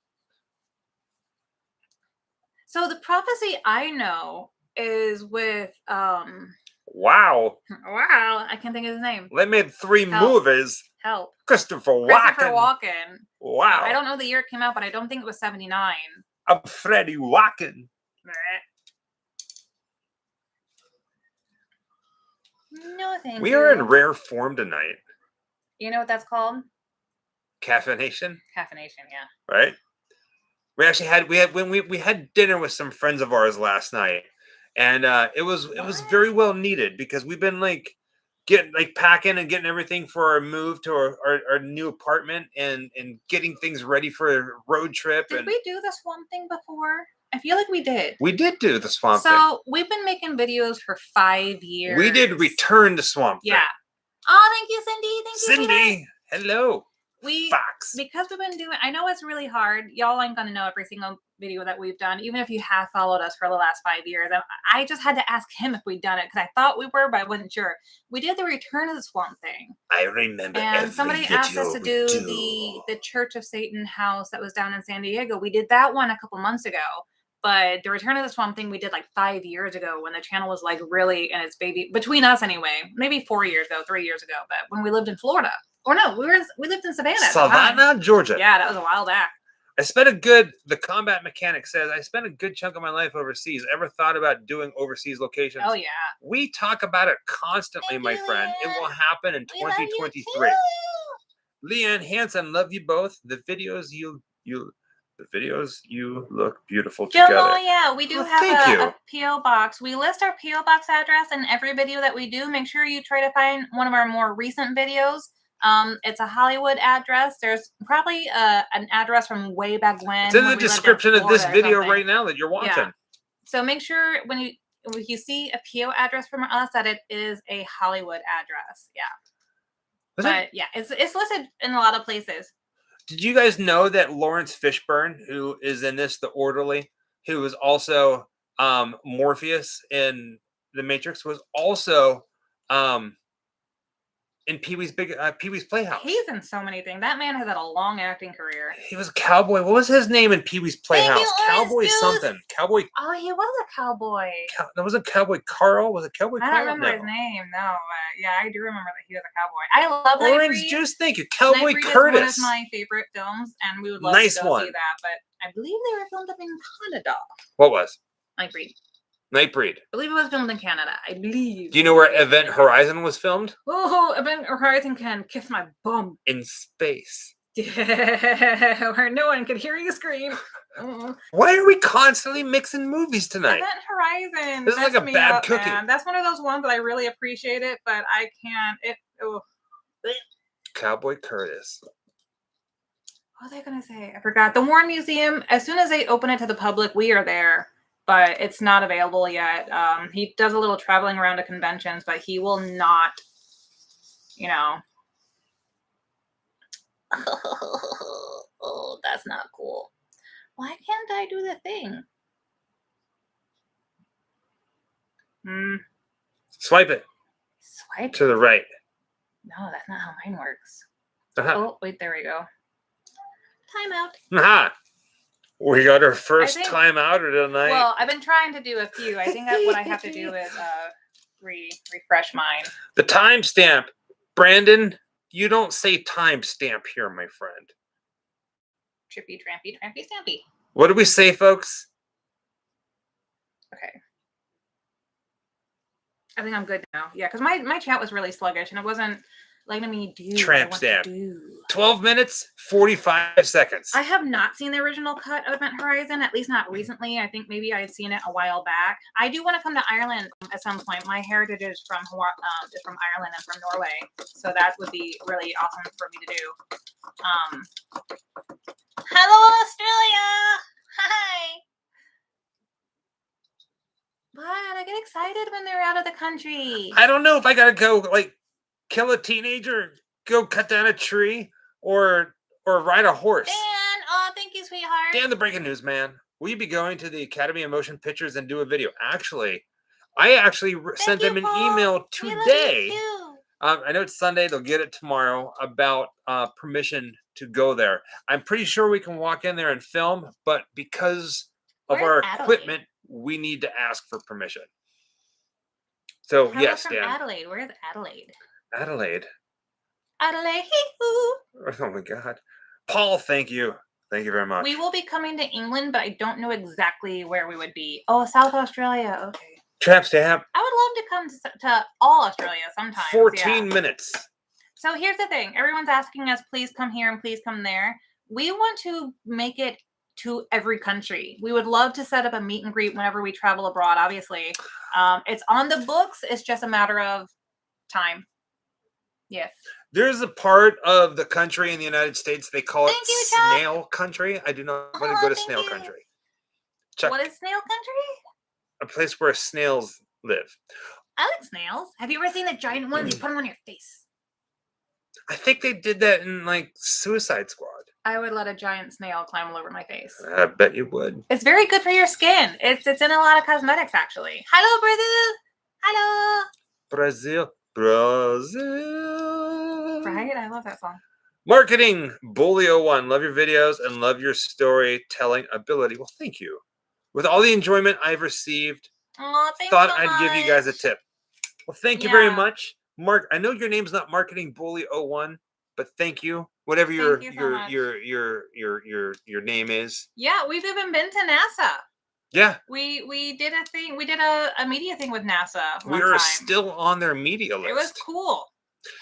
So the prophecy I know is with Wow. I can't think of his name. They made 3 movies. Help. Christopher Walken. Wow. I don't know the year it came out, but I don't think it was 79. I'm Freddie Walken. No, thank you. We are in rare form tonight. You know what that's called? Caffeination. Caffeination, yeah. Right. We actually had we had dinner with some friends of ours last night, and it was very well needed because we've been packing and getting everything for our move to our new apartment and getting things ready for a road trip. Did we do this one thing before? I feel like we did. We did do the Swamp Thing. So we've been making videos for 5 years. We did return to Swamp Thing. Yeah. Oh, thank you, Cindy. Thank you, Cindy. Hello. We Fox. Because we've been doing. I know it's really hard. Y'all ain't gonna know every single video that we've done, even if you have followed us for the last 5 years. I just had to ask him if we'd done it because I thought we were, but I wasn't sure. We did the Return of the Swamp Thing. I remember. And somebody asked us to do the Church of Satan house that was down in San Diego. We did that one a couple months ago. But the Return of the Swamp Thing we did like 5 years ago when the channel was like really in its baby, between us anyway, maybe 4 years ago, 3 years ago, but when we lived in Florida. Or no, we lived in Savannah. Savannah, Georgia. Yeah, that was a while back. I spent the combat mechanic says, I spent a good chunk of my life overseas. Ever thought about doing overseas locations? Oh, yeah. We talk about it constantly, my friend. It will happen in 2023. Leanne Hansen, love you both. The videos you look beautiful together. Oh, yeah, we do have a P.O. box. We list our P.O. box address in every video that we do. Make sure you try to find one of our more recent videos. It's a Hollywood address. There's probably an address from way back when. It's in the description of this video right now that you're watching. Yeah. So make sure when you see a PO address from us that it is a Hollywood address. Yeah. Yeah, it's listed in a lot of places. Did you guys know that Lawrence Fishburne, who is in this, the orderly, who was also Morpheus in The Matrix, was also in Pee-wee's Playhouse? He's in so many things. That man has had a long acting career. He was a cowboy. What was his name in Pee-wee's Playhouse? Cowboy something. Cowboy. Oh, he was a cowboy. That wasn't Cowboy Carl. Was it Cowboy Carl? I don't remember his name. No, yeah, I do remember that he was a cowboy. I love Orange Juice. Thank you, Cowboy Curtis. Is one of my favorite films, and we would love to go see that. But I believe they were filmed up in Canada. What was? Nightbreed. Nightbreed. I believe it was filmed in Canada. I believe. Do you know where Event Horizon was filmed? Oh, Event Horizon can kiss my bum. In space. Yeah, where no one could hear you scream. Why are we constantly mixing movies tonight? Event Horizon. This is like a bad cookie. Man. That's one of those ones that I really appreciate it, but I can't. Cowboy Curtis. What was I going to say? I forgot. The Warren Museum, as soon as they open it to the public, we are there. But it's not available yet. He does a little traveling around to conventions, but he will not, Oh, that's not cool. Why can't I do the thing? Swipe it. Swipe to the right. No, that's not how mine works. Uh-huh. Oh, wait, there we go. Timeout. Aha. We got our first timeout of the night. Well, I've been trying to do a few. I think that what I have to do is refresh mine. The timestamp. Brandon, you don't say timestamp here, my friend. Trippy, trampy, trampy, stampy. What do we say, folks? Okay. I think I'm good now. Yeah, because my chat was really sluggish and it wasn't letting me do tramp stamp. 12 minutes, 45 seconds. I have not seen the original cut of Event Horizon, at least not recently. I think maybe I had seen it a while back. I do want to come to Ireland at some point. My heritage is from Ireland and from Norway, so that would be really awesome for me to do. Hello, Australia! Hi! But I get excited when they're out of the country. I don't know if I gotta go kill a teenager, go cut down a tree, or ride a horse. Dan, oh, thank you, sweetheart. Dan, the breaking news man. Will you be going to the Academy of Motion Pictures and do a video? I sent them an email today. I know it's Sunday. They'll get it tomorrow about permission to go there. I'm pretty sure we can walk in there and film, but because of our equipment, we need to ask for permission. So yes, Dan. Adelaide. Where's Adelaide? Adelaide. Adelaide. Oh my God. Paul, thank you. Thank you very much. We will be coming to England, but I don't know exactly where we would be. Oh, South Australia. Okay. Tramp stamp. I would love to come to all Australia sometime. 14 minutes. So here's the thing. Everyone's asking us, please come here and please come there. We want to make it to every country. We would love to set up a meet and greet whenever we travel abroad, obviously. It's on the books. It's just a matter of time. Yes. There's a part of the country in the United States, they call it snail country. I do not want to go to snail country. Chuck, What is snail country? a place where snails live. I like snails. Have you ever seen the giant ones? You put them on your face. I think they did that in like Suicide Squad. I would let a giant snail climb all over my face. I bet you would. It's very good for your skin. It's in a lot of cosmetics, actually. Hello, Brazil. Hello. Brazil. Brazil. Right? I love that song. Marketing. Bully01. Love your videos and love your storytelling ability. Well, thank you. With all the enjoyment I've received, Oh, thanks thought so I'd give you guys a much. tip. Well, thank you very Yeah. much. Mark, I know your name's not Marketing Bully01, but thank you. Whatever Thank you so much. your name is. Yeah, we've even been to NASA. Yeah. We did a thing. We did a media thing with NASA. We are still on their media list. It was cool.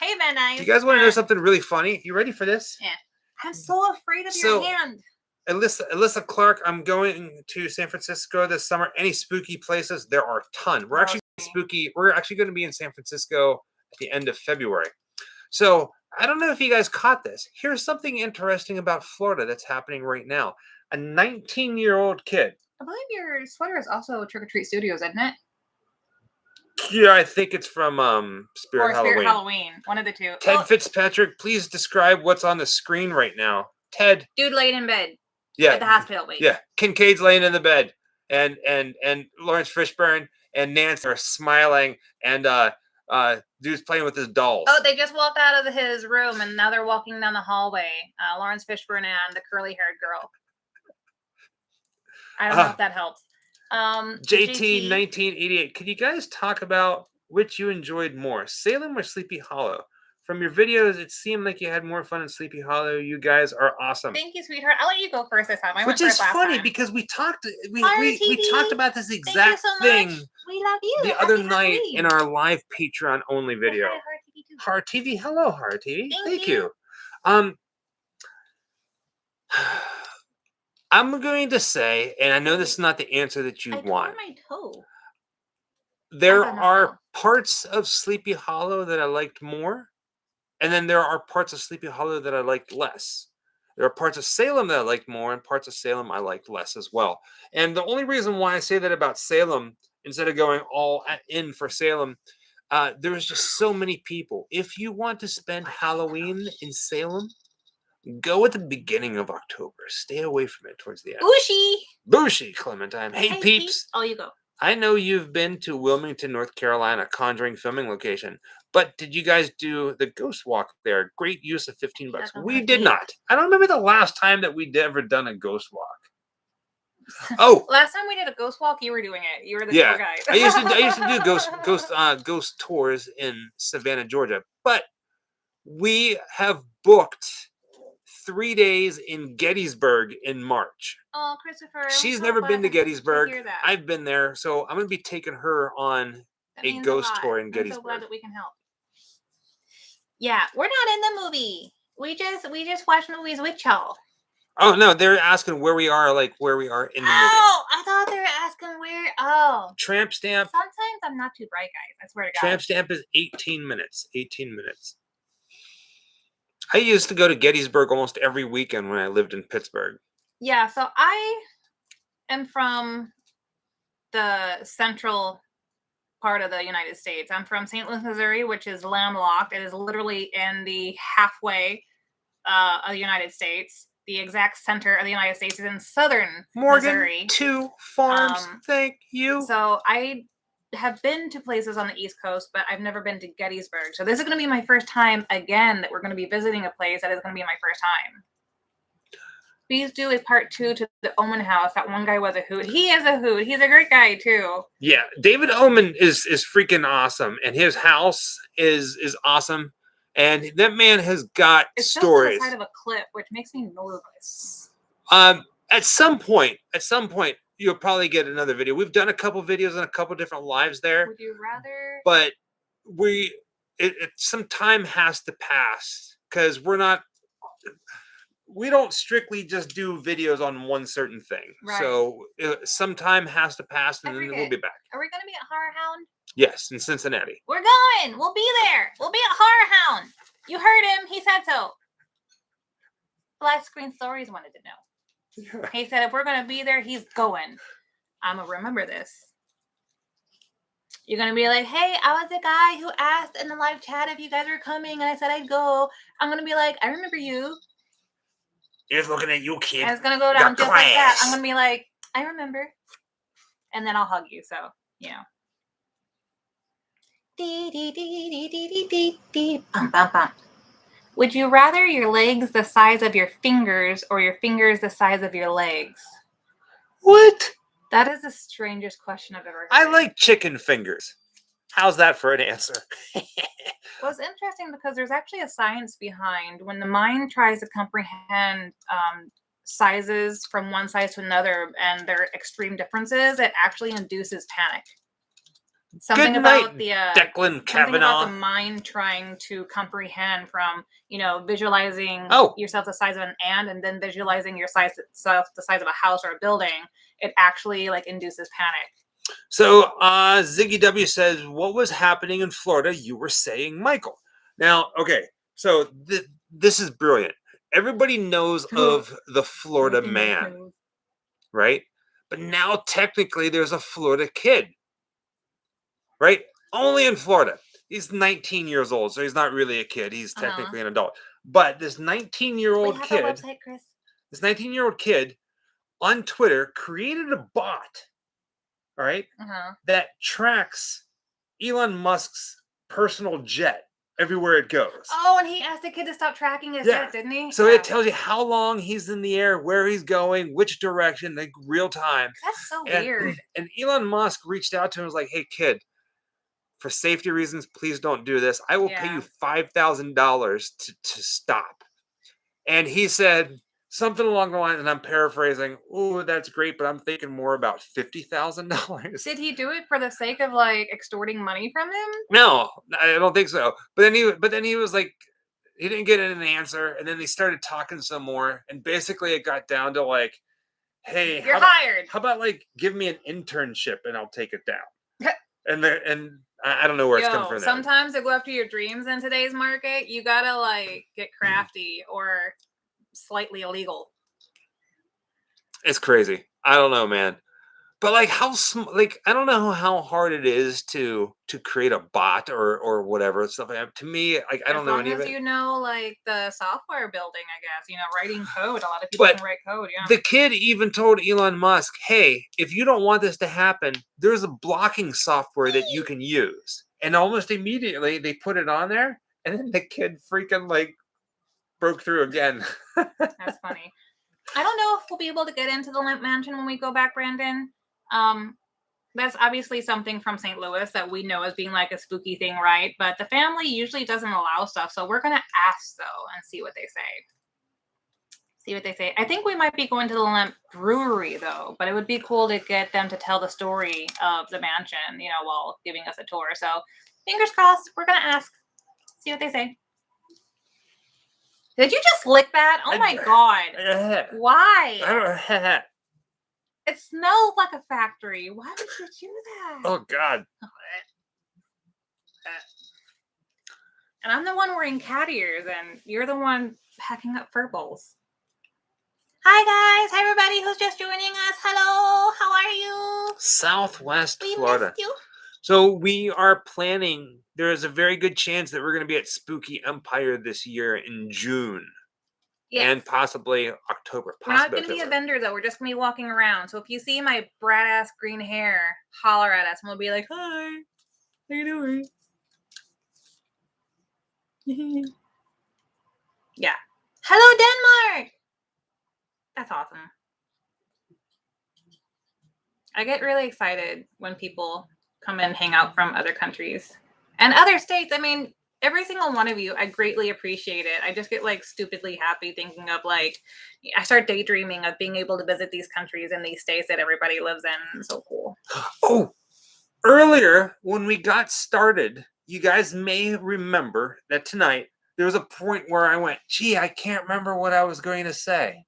Hey, Van Nuys. Do you guys want to know something really funny? You ready for this? Yeah. I'm so afraid of your hand. Alyssa Clark, I'm going to San Francisco this summer. Any spooky places? There are a ton. We're actually spooky. We're actually going to be in San Francisco at the end of February. So I don't know if you guys caught this. Here's something interesting about Florida that's happening right now. A 19-year-old kid. I believe your sweater is also Trick or Treat Studios, isn't it? Yeah, I think it's from Spirit Halloween. Spirit Halloween. One of the two. Ted Fitzpatrick, please describe what's on the screen right now. Ted. Dude laid in bed. Yeah. At the hospital. Wait. Yeah. Kincaid's laying in the bed. And Lawrence Fishburne and Nancy are smiling. And dude's playing with his dolls. Oh, they just walked out of his room and now they're walking down the hallway. Lawrence Fishburne and the curly-haired girl. I don't know if that helps. JT 1988. Could you guys talk about which you enjoyed more, Salem or Sleepy Hollow? From your videos, it seemed like you had more fun in Sleepy Hollow. You guys are awesome. Thank you, sweetheart. I'll let you go first this time. Which is funny because we talked about this exact thing. We love you. The other night in our live Patreon only video. Heart TV. Hello, Heart TV. Thank you. I'm going to say, and I know this is not the answer that you want. I tore my toe. There are parts of Sleepy Hollow that I liked more, and then there are parts of Sleepy Hollow that I liked less. There are parts of Salem that I liked more, and parts of Salem I liked less as well. And the only reason why I say that about Salem, instead of going all in for Salem, there's just so many people. If you want to spend Halloween in Salem, go at the beginning of October. Stay away from it towards the end. Bushy, Clementine. Hey, peeps. Oh, you go. I know you've been to Wilmington, North Carolina, Conjuring filming location, but did you guys do the ghost walk there? Great use of $15. We did not. I don't remember the last time that we'd ever done a ghost walk. Oh, last time we did a ghost walk, you were doing it. You were the tour guide. I used to do ghost tours in Savannah, Georgia, but we have booked 3 days in Gettysburg in March. Oh, Christopher. She's never been to Gettysburg. I've been there, so I'm going to be taking her on a ghost tour in Gettysburg. I'm so glad that we can help. Yeah, we're not in the movie. We just watch movies with y'all. Oh, no, they're asking where we are, like where we are in the movie. Oh, I thought they were asking where. Oh. Tramp Stamp. Sometimes I'm not too bright, guys. I swear to God. Tramp Stamp is 18 minutes. 18 minutes. I used to go to Gettysburg almost every weekend when I lived in Pittsburgh. Yeah, so I am from the central part of the United States. I'm from St. Louis, Missouri, which is landlocked. It is literally in the halfway of the United States. The exact center of the United States is in southern Missouri. 2 farms. Thank you. So I have been to places on the East Coast, but I've never been to Gettysburg. So this is going to be my first time again that we're going to be visiting a place that is going to be my first time. Please do a part 2 to the Omen house. That one guy was a hoot. He is a hoot. He's a great guy too. Yeah, David Omen is freaking awesome, and his house is awesome, and that man has got stories. It's on the side of a cliff, which makes me nervous. At some point, you'll probably get another video. We've done a couple videos and a couple different lives there. Would you rather? But some time has to pass because we don't strictly just do videos on one certain thing. Right. So some time has to pass and then we'll be back. Are we going to be at Horror Hound? Yes, in Cincinnati. We're going. We'll be there. We'll be at Horror Hound. You heard him. He said so. Black Screen Stories wanted to know. He said if we're going to be there, he's going. I'm gonna remember this. You're gonna be like, hey, I was the guy who asked in the live chat if you guys were coming, and I said I'd go. I'm gonna be like, I remember you. Here's looking at you, kid. And it's gonna go down just like that. I'm gonna be like, I remember. And then I'll hug you, so, you know. Dee, dee, dee, dee, dee, dee, dee, dee. Bum, bum, bum. Would you rather your legs the size of your fingers or your fingers the size of your legs? What? That is the strangest question I've ever heard. I like chicken fingers. How's that for an answer? Well, it's interesting because there's actually a science behind when the mind tries to comprehend sizes from one size to another and their extreme differences, it actually induces panic. Something Good about night, the Declan Kavanaugh. something about the mind trying to comprehend from, you know, visualizing yourself the size of an ant and then visualizing yourself the size of a house or a building. It actually like induces panic. So Ziggy W says, what was happening in Florida? You were saying Michael. Now, okay, so this is brilliant. Everybody knows of the Florida man, right? But now technically there's a Florida kid, right? Only in Florida. He's 19 years old, so he's not really a kid. He's technically an adult. But this 19-year-old kid, a website, Chris? This 19-year-old kid on Twitter created a bot, all right, that tracks Elon Musk's personal jet everywhere it goes. Oh, and he asked the kid to stop tracking his jet, didn't he? So it tells you how long he's in the air, where he's going, which direction, like real time. That's so weird. And Elon Musk reached out to him and was like, hey, kid, for safety reasons, please don't do this. I will pay you $5,000 to stop. And he said something along the lines, and I'm paraphrasing, oh, that's great, but I'm thinking more about $50,000. Did he do it for the sake of like extorting money from him? No, I don't think so. But then he was like, he didn't get an answer, and then they started talking some more, and basically it got down to like, hey, you're hired. How about like give me an internship and I'll take it down. and I don't know where it's coming from. Sometimes to go after your dreams in today's market, you gotta like get crafty or slightly illegal. It's crazy. I don't know, man. But like I don't know how hard it is to create a bot or whatever stuff like that. To me, like I don't know any of it. As long as you know like the software building, I guess, you know, writing code. A lot of people can write code, yeah. The kid even told Elon Musk, hey, if you don't want this to happen, there's a blocking software that you can use. And almost immediately they put it on there, and then the kid freaking like broke through again. That's funny. I don't know if we'll be able to get into the Limp Mansion when we go back, Brandon. That's obviously something from St. Louis that we know as being like a spooky thing, right? But the family usually doesn't allow stuff, so we're gonna ask though and see what they say. I think we might be going to the Limp Brewery though, but it would be cool to get them to tell the story of the mansion, you know, while giving us a tour. So fingers crossed, we're gonna ask, see what they say. Did you just lick that? Oh my god! Why? It smells like a factory. Why would you do that? Oh, God. And I'm the one wearing cat ears, and you're the one packing up fur balls. Hi, guys. Hi, everybody who's just joining us. Hello. How are you? Southwest Florida. Missed you. So we are planning. There is a very good chance that we're going to be at Spooky Empire this year in June. Yes. And possibly October. We're not going to be a vendor, though. We're just going to be walking around. So if you see my brat-ass green hair, holler at us, and we'll be like, hi, how you doing? Yeah. Hello, Denmark! That's awesome. I get really excited when people come and hang out from other countries. And other states, I mean... Every single one of you, I greatly appreciate it. I just get like stupidly happy thinking of like, I start daydreaming of being able to visit these countries and these states that everybody lives in. So cool. Oh, earlier when we got started, you guys may remember that tonight there was a point where I went, gee, I can't remember what I was going to say.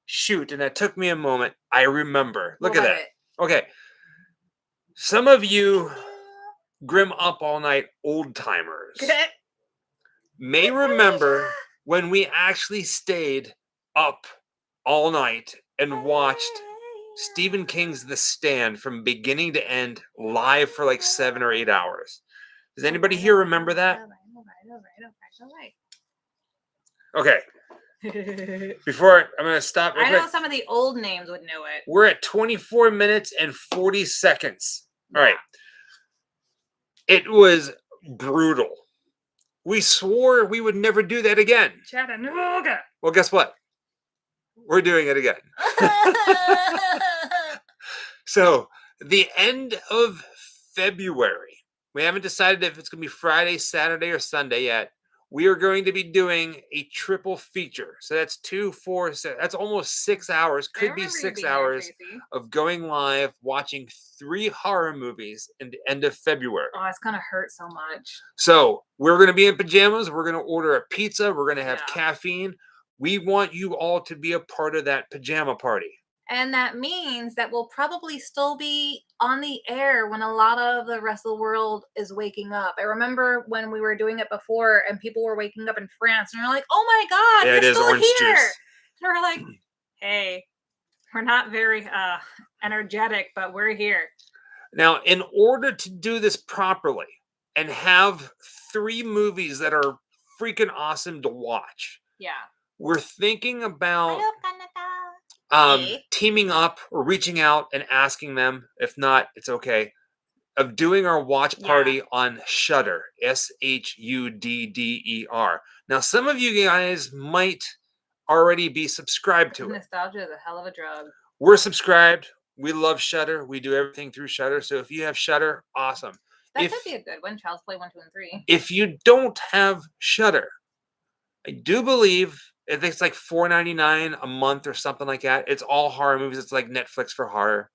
Shoot. And it took me a moment. I remember. Look at that. Okay. Some of you... Grimm Up All Night old timers may remember when we actually stayed up all night and watched Stephen King's The Stand from beginning to end, live for like 7 or 8 hours. Does anybody here remember that? Okay. Before I'm going to stop. I know some of the old names would know it. We're at 24 minutes and 40 seconds. All right. It was brutal. We swore we would never do that again. Chattanooga. Well, guess what? We're doing it again. So, the end of February. We haven't decided if it's going to be Friday, Saturday, or Sunday yet. We are going to be doing a triple feature. So that's 2, 4, 6. That's almost 6 hours. Could be 6 hours of going live, watching 3 horror movies in the end of February. Oh, it's going to hurt so much. So we're going to be in pajamas. We're going to order a pizza. We're going to have caffeine. We want you all to be a part of that pajama party. And that means that we'll probably still be on the air when a lot of the rest of the world is waking up. I remember when we were doing it before and people were waking up in France and they're like, oh my God, you're still here. Juice. And we're like, hey, we're not very energetic, but we're here. Now, in order to do this properly and have 3 movies that are freaking awesome to watch, we're thinking about teaming up or reaching out and asking them, if not, it's okay, of doing our watch party on Shudder, Shudder. Now, some of you guys might already be subscribed to it. Nostalgia is a hell of a drug. We're subscribed. We love Shudder. We do everything through Shudder. So if you have Shudder, awesome. That could be a good one. Child's Play 1, 2, and 3. If you don't have Shudder, I do believe I think it's like $4.99 a month or something like that. It's all horror movies. It's like Netflix for horror.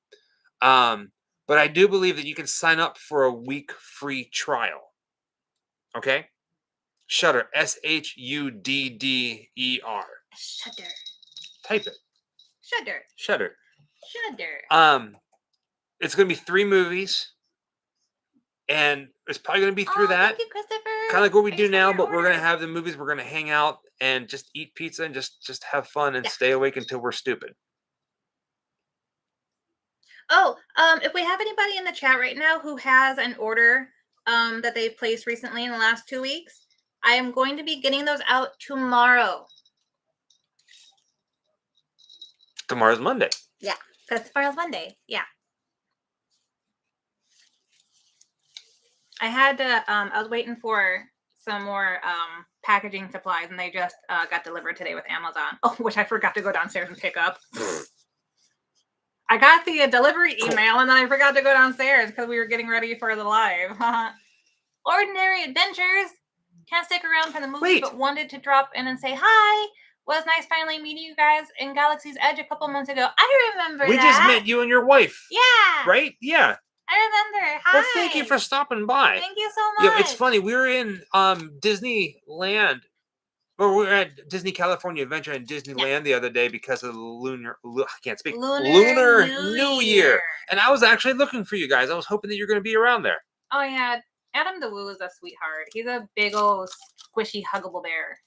But I do believe that you can sign up for a week free trial. Okay? Shudder. Shudder. Shudder. Type it. Shudder. Shudder. Shudder. It's going to be 3 movies. And it's probably going to be through that. Thank you, Christopher. Kind of like what we do now, but we're going to have the movies. We're going to hang out and just eat pizza and just have fun and stay awake until we're stupid. Oh, if we have anybody in the chat right now who has an order that they've placed recently in the last 2 weeks, I am going to be getting those out tomorrow. Tomorrow's Monday. Yeah, that's tomorrow's Monday. Yeah. I had to, I was waiting for some more packaging supplies, and they just got delivered today with Amazon. Oh, which I forgot to go downstairs and pick up. I got the delivery email, and then I forgot to go downstairs because we were getting ready for the live. Ordinary Adventures. Can't stick around for the movie, but wanted to drop in and say hi. Was nice finally meeting you guys in Galaxy's Edge a couple months ago. I remember We just met you and your wife. Yeah. Right? Yeah. I remember. Hi. Well, thank you for stopping by. Thank you so much. Yeah, it's funny. We were in Disneyland. Well, we were at Disney California Adventure in Disneyland the other day because of the Lunar New Year. And I was actually looking for you guys. I was hoping that you're going to be around there. Oh, yeah. Adam DeWoo is a sweetheart. He's a big old squishy huggable bear.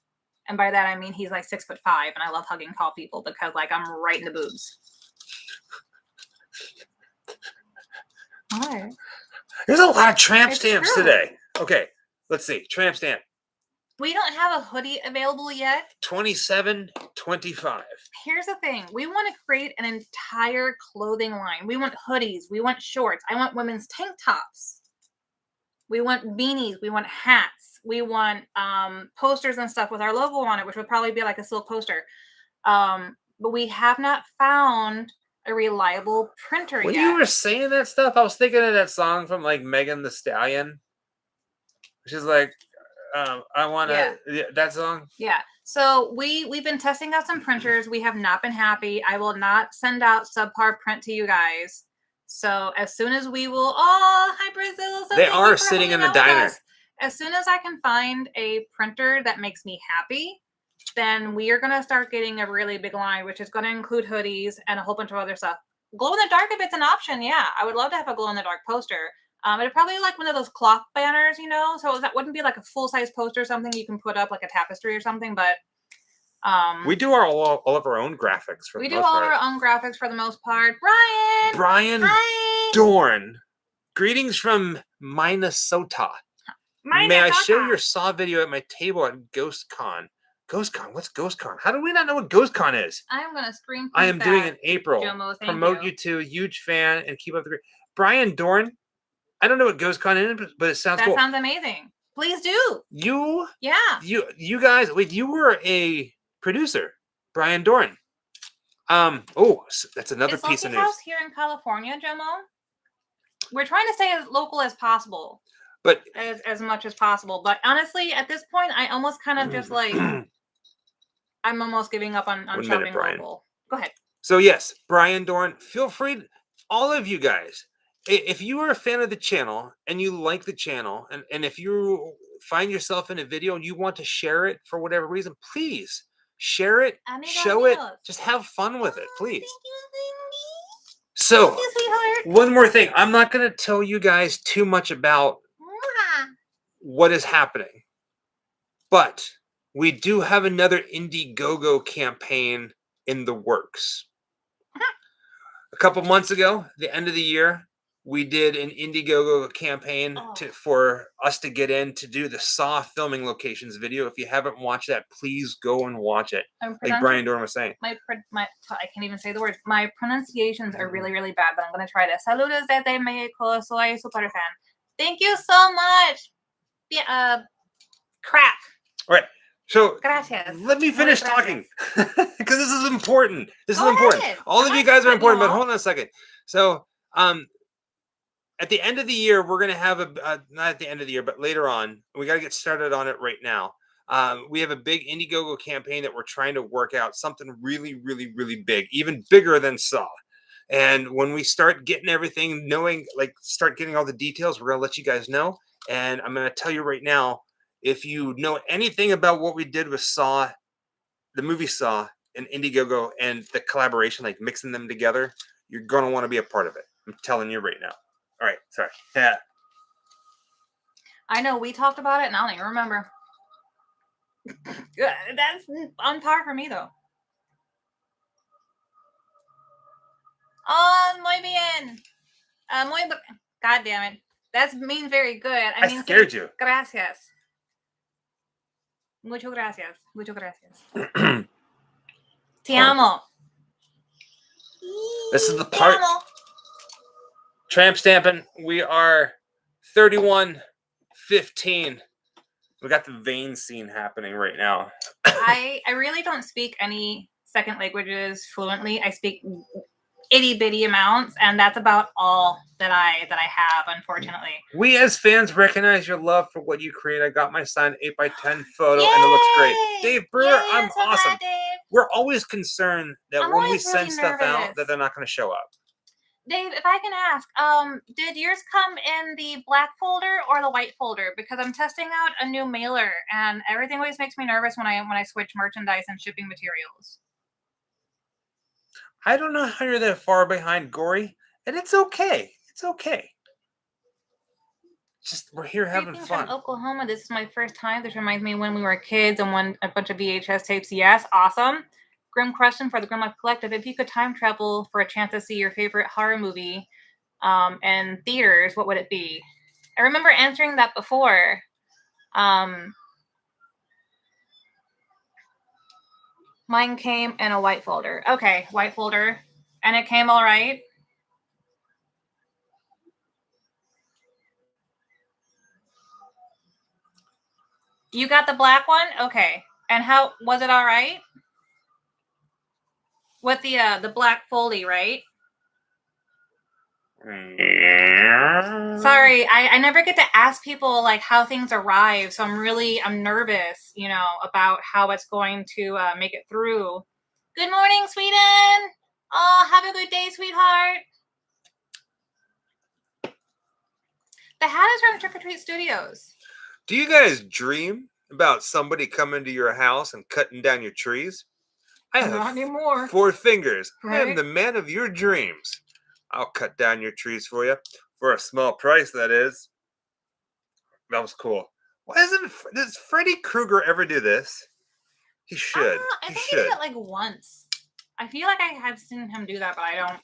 And by that, I mean he's like 6'5", and I love hugging tall people because like I'm right in the boobs. What? There's a lot of tramp stamps today. Okay, let's see. Tramp stamp. We don't have a hoodie available yet. $27.25. Here's the thing. We want to create an entire clothing line. We want hoodies. We want shorts. I want women's tank tops. We want beanies. We want hats. We want posters and stuff with our logo on it, which would probably be like a silk poster. But we have not found a reliable printer yet. When you were saying that stuff, I was thinking of that song from like Megan Thee Stallion. She's like, I want to, that song. Yeah. So we've been testing out some printers. We have not been happy. I will not send out subpar print to you guys. So as soon as we will, hi Brazil. So they are sitting in the diner. As soon as I can find a printer that makes me happy, then we are going to start getting a really big line, which is going to include hoodies and a whole bunch of other stuff. Glow in the dark, if it's an option, yeah. I would love to have a glow in the dark poster. It'd probably like one of those cloth banners, you know, so that wouldn't be like a full-size poster or something you can put up like a tapestry or something, but We do all of our own graphics for We the do most all part. our own graphics for the most part. Brian! Brian Hi! Dorn. Greetings from Minnesota. May I share your Saw video at my table at GhostCon? GhostCon? What's GhostCon? How do we not know what GhostCon is? I'm going to screen I am doing that, in April. Jomo, thank Promote you to huge fan and keep up the great. Brian Dorn. I don't know what GhostCon is, but it sounds cool. That sounds amazing. Please do. You guys, wait, you were a producer, Brian Dorn. Oh, that's another Is piece of Lucky news. House here in California, Jomo? We're trying to stay as local as possible, but as much as possible. But honestly, at this point, I almost kind of just like I'm almost giving up on shopping local. Go ahead. So yes, Brian Dorn, feel free, all of you guys, if you are a fan of the channel and you like the channel, and if you find yourself in a video and you want to share it for whatever reason, please share it, show it, just have fun with it, please. So, one more thing. I'm not going to tell you guys too much about what is happening, but we do have another Indiegogo campaign in the works. A couple months ago, the end of the year, we did an Indiegogo campaign for us to get in to do the Saw filming locations video. If you haven't watched that, please go and watch it. Like Brian Dorn was saying. I can't even say the words. My pronunciations are really, really bad, but I'm going to try this. Saludos desde Mexico. Soy super fan. Thank you so much. Crap. All right. So gracias. Let me finish talking because this is important. This is important. All of you guys are important, but hold on a second. So, at the end of the year, we're going to have not at the end of the year, but later on, we got to get started on it right now. We have a big Indiegogo campaign that we're trying to work out, something really, really, really big, even bigger than Saw. And when we start getting everything, start getting all the details, we're going to let you guys know. And I'm going to tell you right now, if you know anything about what we did with Saw, the movie Saw, and Indiegogo, and the collaboration, like mixing them together, you're going to want to be a part of it. I'm telling you right now. All right, sorry. Yeah. I know we talked about it, and I don't even remember. That's on par for me, though. Oh, muy bien. God damn it. That means very good. I mean, scared you. Gracias. Mucho gracias. Mucho gracias. Te amo. This is the part. Tramp stamping. We are 31:15. We got the vein scene happening right now. I really don't speak any second languages fluently. I speak itty bitty amounts, and that's about all that I have, unfortunately. We as fans recognize your love for what you create. I got my signed 8x10 photo, and it looks great. Dave Brewer, I'm so awesome. Glad, Dave. We're always concerned that when we send stuff out, that they're not going to show up. Dave, if I can ask, did yours come in the black folder or the white folder? Because I'm testing out a new mailer, and everything always makes me nervous when I switch merchandise and shipping materials. I don't know how you're that far behind, Gory, and it's okay. It's okay. Just we're here having fun. From Oklahoma, this is my first time. This reminds me of when we were kids and won a bunch of VHS tapes. Yes, awesome. Grimm question for the Grimm Life Collective: if you could time travel for a chance to see your favorite horror movie in theaters, what would it be? I remember answering that before. Mine came in a white folder. Okay, white folder. And it came all right. You got the black one? Okay. And how was it all right? With the black foley, right? Sorry, I never get to ask people like how things arrive, so I'm nervous, about how it's going to make it through. Good morning, Sweden. Oh, have a good day, sweetheart. The hat is from Trick or Treat Studios. Do you guys dream about somebody coming to your house and cutting down your trees? I have not anymore. 4 fingers. Right? I am the man of your dreams. I'll cut down your trees for you. For a small price, that is. That was cool. Does Freddy Krueger ever do this? He should. I think he did it like once. I feel like I have seen him do that, but I don't.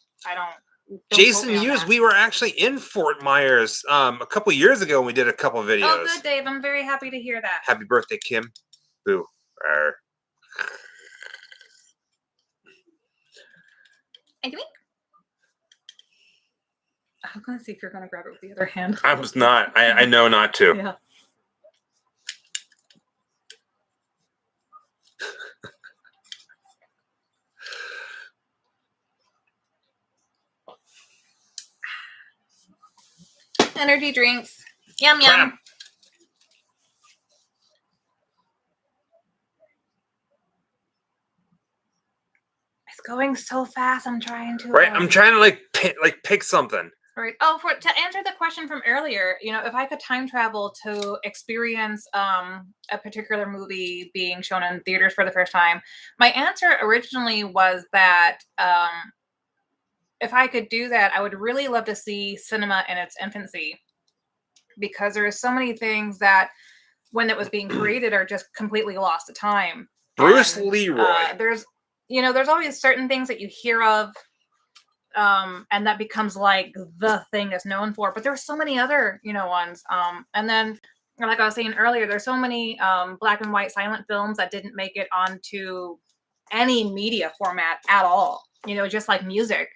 Don't Jason quote me on Hughes, that. we were actually in Fort Myers a couple years ago when we did a couple videos. Oh, good, Dave. I'm very happy to hear that. Happy birthday, Kim. Boo. I think. I'm gonna see if you're gonna grab it with the other hand. I was not. I know not to. Yeah. Energy drinks. Yum yum. Crap. It's going so fast. I'm trying to. Right. I'm trying to pick something. Right. Oh, to answer the question from earlier, if I could time travel to experience a particular movie being shown in theaters for the first time, my answer originally was that if I could do that, I would really love to see cinema in its infancy, because there are so many things that when it was being created are just completely lost to time. Bruce Leroy. There's always certain things that you hear of, and that becomes like the thing it's known for. But there's so many other, ones. And then, like I was saying earlier, there's so many black and white silent films that didn't make it onto any media format at all. Just like music.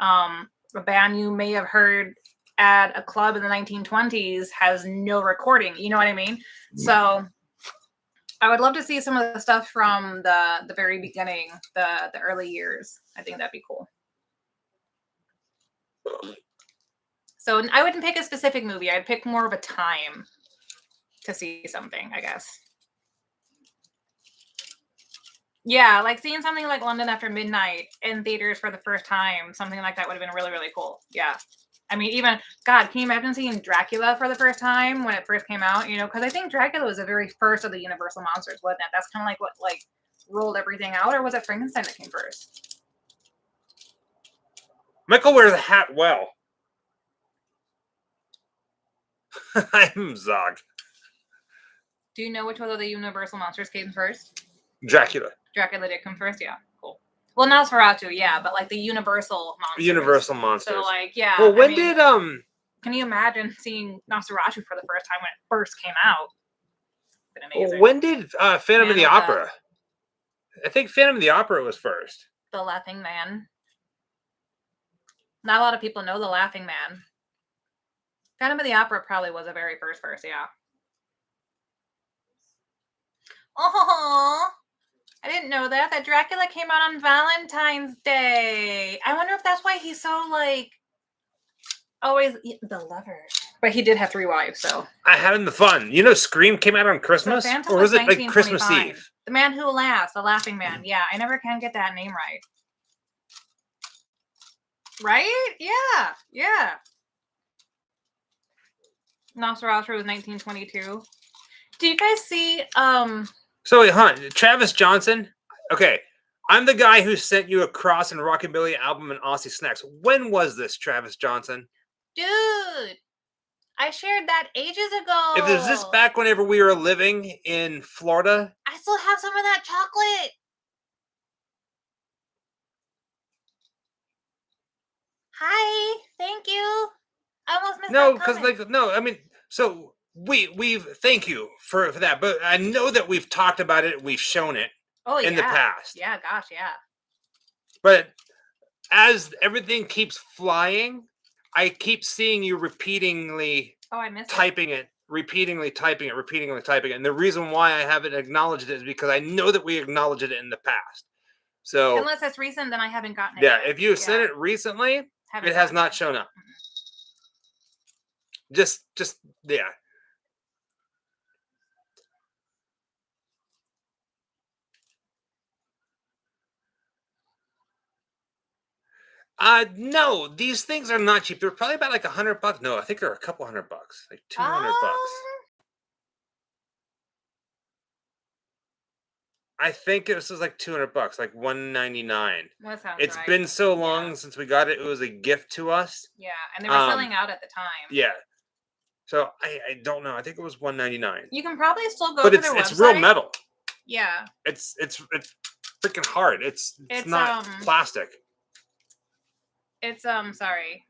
A band you may have heard at a club in the 1920s has no recording. You know what I mean? So I would love to see some of the stuff from the very beginning, the early years. I think that'd be cool. So I wouldn't pick a specific movie. I'd pick more of a time to see something, I guess. Yeah, like seeing something like London After Midnight in theaters for the first time, something like that would have been really, really cool. Yeah. I mean, even, God, can you imagine seeing Dracula for the first time when it first came out? Because I think Dracula was the very first of the Universal monsters, wasn't it? That's kind of like what, rolled everything out, or was it Frankenstein that came first? Michael wears a hat well. I'm zogged. Do you know which one of the Universal monsters came first? Dracula. Dracula did come first? Yeah, cool. Well, Nosferatu, yeah, but the Universal monsters. Universal monsters. So, yeah. Well, when did Can you imagine seeing Nosferatu for the first time when it first came out? Been amazing. Well, when did Phantom of the Opera? I think Phantom of the Opera was first. The Laughing Man. Not a lot of people know The Laughing Man. Phantom of the Opera probably was the very first, yeah. Oh, I didn't know that Dracula came out on Valentine's Day. I wonder if that's why he's so always the lover. But he did have 3 wives, so. I having the fun. Scream came out on Christmas, so or was it like Christmas Eve? The Man Who Laughs, The Laughing Man. Yeah, I never can get that name right. Right? Yeah. Nosferatu was 1922. Do you guys see So wait, Travis Johnson. Okay, I'm the guy who sent you a Cross and Rockabilly album and Aussie Snacks. When was this, Travis Johnson? Dude, I shared that ages ago. If is this back whenever we were living in Florida? I still have some of that chocolate. Hi, thank you. I almost missed No, that because so we've thank you for that, but I know that we've talked about it, we've shown it in the past. Yeah, gosh, yeah. But as everything keeps flying, I keep seeing you repeatedly typing it, repeatedly typing it. And the reason why I haven't acknowledged it is because I know that we acknowledged it in the past. So unless it's recent, then I haven't gotten it. Yeah, yet. if you sent it recently, it has not shown up. Just yeah. No, these things are not cheap. They're probably about like $100. No, I think they're a couple $100, like $200. I think this was like $200, like $199. That sounds It's right. been so long since we got it. It was a gift to us. Yeah, and they were selling out at the time. Yeah. So I don't know. I think it was $199. You can probably still go to their website. It's real metal. Yeah. It's freaking hard. It's not plastic. It's sorry.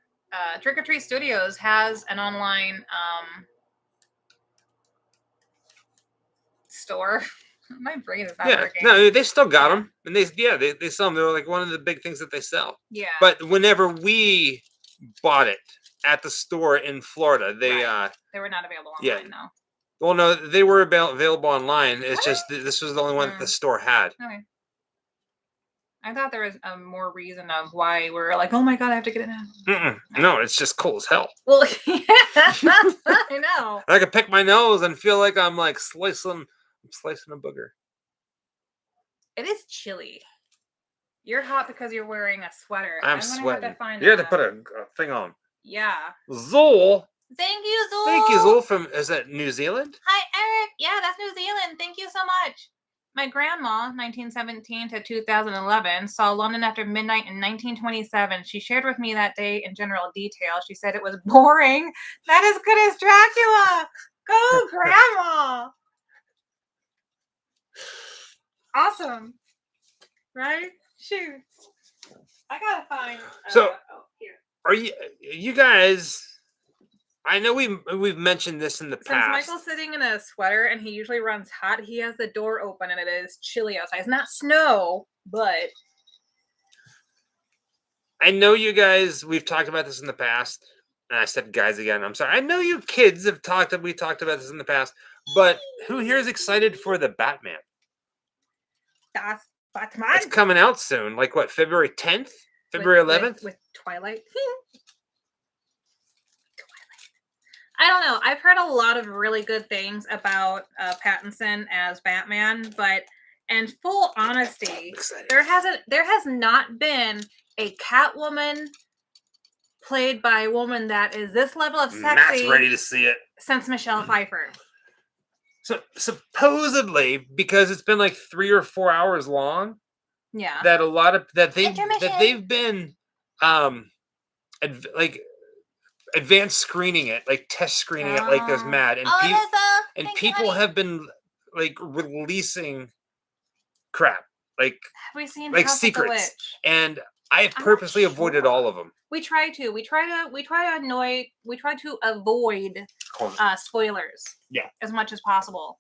Trick or Treat Studios has an online store. My brain is not working. No, they still got them, and they sell them. They're like one of the big things that they sell. Yeah. But whenever we bought it at the store in Florida, they were not available online though. Well, no, they were available online. It's just this was the only one that the store had. Okay. I thought there was a more reason of why we're like, oh my god, I have to get it now. No, it's just cool as hell. Well, yeah, I know. I could pick my nose and feel like I'm like slicing a booger. It is chilly. You're hot because you're wearing a sweater. I'm sweating. Have to find you have to put a thing on. Yeah. Zool. Thank you, Zool. Thank you, Zool. Is that New Zealand? Hi, Eric. Yeah, that's New Zealand. Thank you so much. My grandma, 1917 to 2011, saw London After Midnight in 1927. She shared with me that day in general detail. She said it was boring. Not as good as Dracula. Go, Grandma. Awesome. Right? Shoot. I gotta find. Here. Are you guys? I know we've mentioned this in the past. Since Michael's sitting in a sweater and he usually runs hot, he has the door open and it is chilly outside. It's not snow, but I know you guys. We've talked about this in the past, and I said guys again. I'm sorry. I know you kids have talked. We talked about this in the past, but who here is excited for the Batman? That's Batman. It's coming out soon. Like what? February 10th, February 11th with Twilight. I don't know. I've heard a lot of really good things about Pattinson as Batman, but in full honesty, there has not been a Catwoman played by a woman that is this level of sexy. Matt's ready to see it since Michelle Pfeiffer. So supposedly, because it's been like 3 or 4 hours long, that a lot of they've been advanced screening it, like test screening it, like goes mad, and people have been like releasing crap, like have we seen like secrets, and I've purposely avoided all of them. We try to avoid spoilers. Yeah, as much as possible.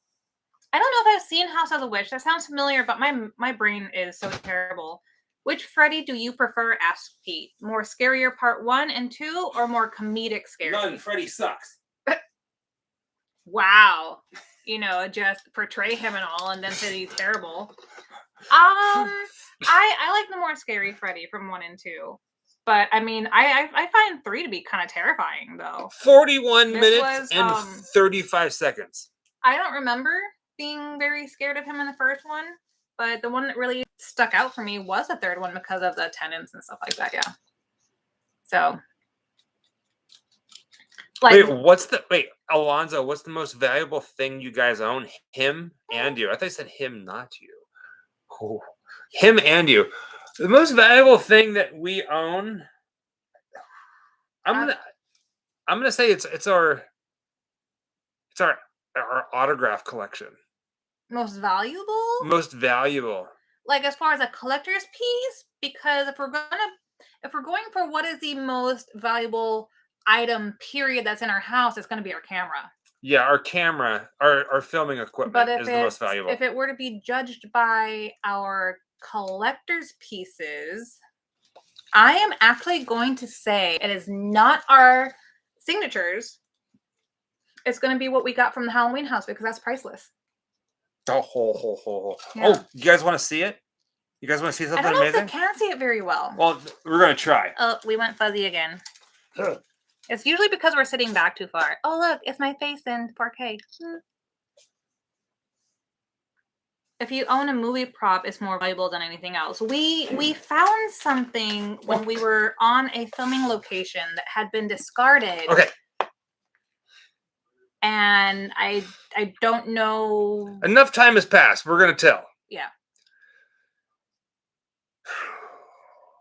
I don't know if I've seen House of the Witch. That sounds familiar, but my brain is so terrible. Which Freddy do you prefer? Asked Pete. More scarier part 1 and 2, or more comedic scary? None. Freddy sucks. Wow. Just portray him and all, and then say he's terrible. I like the more scary Freddy from 1 and 2. But I mean, I find 3 to be kind of terrifying, though. 41 minutes and 35 seconds. I don't remember being very scared of him in the first one, but the one that really stuck out for me was the third one because of the tenants and stuff like that. Yeah. So, like, Alonzo? What's the most valuable thing you guys own? Him and you. I thought you said him, not you. Oh, him and you. The most valuable thing that we own. I'm gonna say it's our autograph collection. Most valuable? Most valuable. Like as far as a collector's piece, because if we're going for what is the most valuable item period that's in our house, it's going to be our camera. Yeah, our camera, our filming equipment is the most valuable. If it were to be judged by our collector's pieces, I am actually going to say it is not our signatures. It's going to be what we got from the Halloween house because that's priceless. Oh, you guys want to see it? You guys want to see something amazing? I don't know if they can see it very well. Well, we're going to try. Oh, we went fuzzy again. It's usually because we're sitting back too far. Oh, look, it's my face in 4K. If you own a movie prop, it's more valuable than anything else. We found something when we were on a filming location that had been discarded. Okay. And I don't know. Enough time has passed. We're going to tell. Yeah.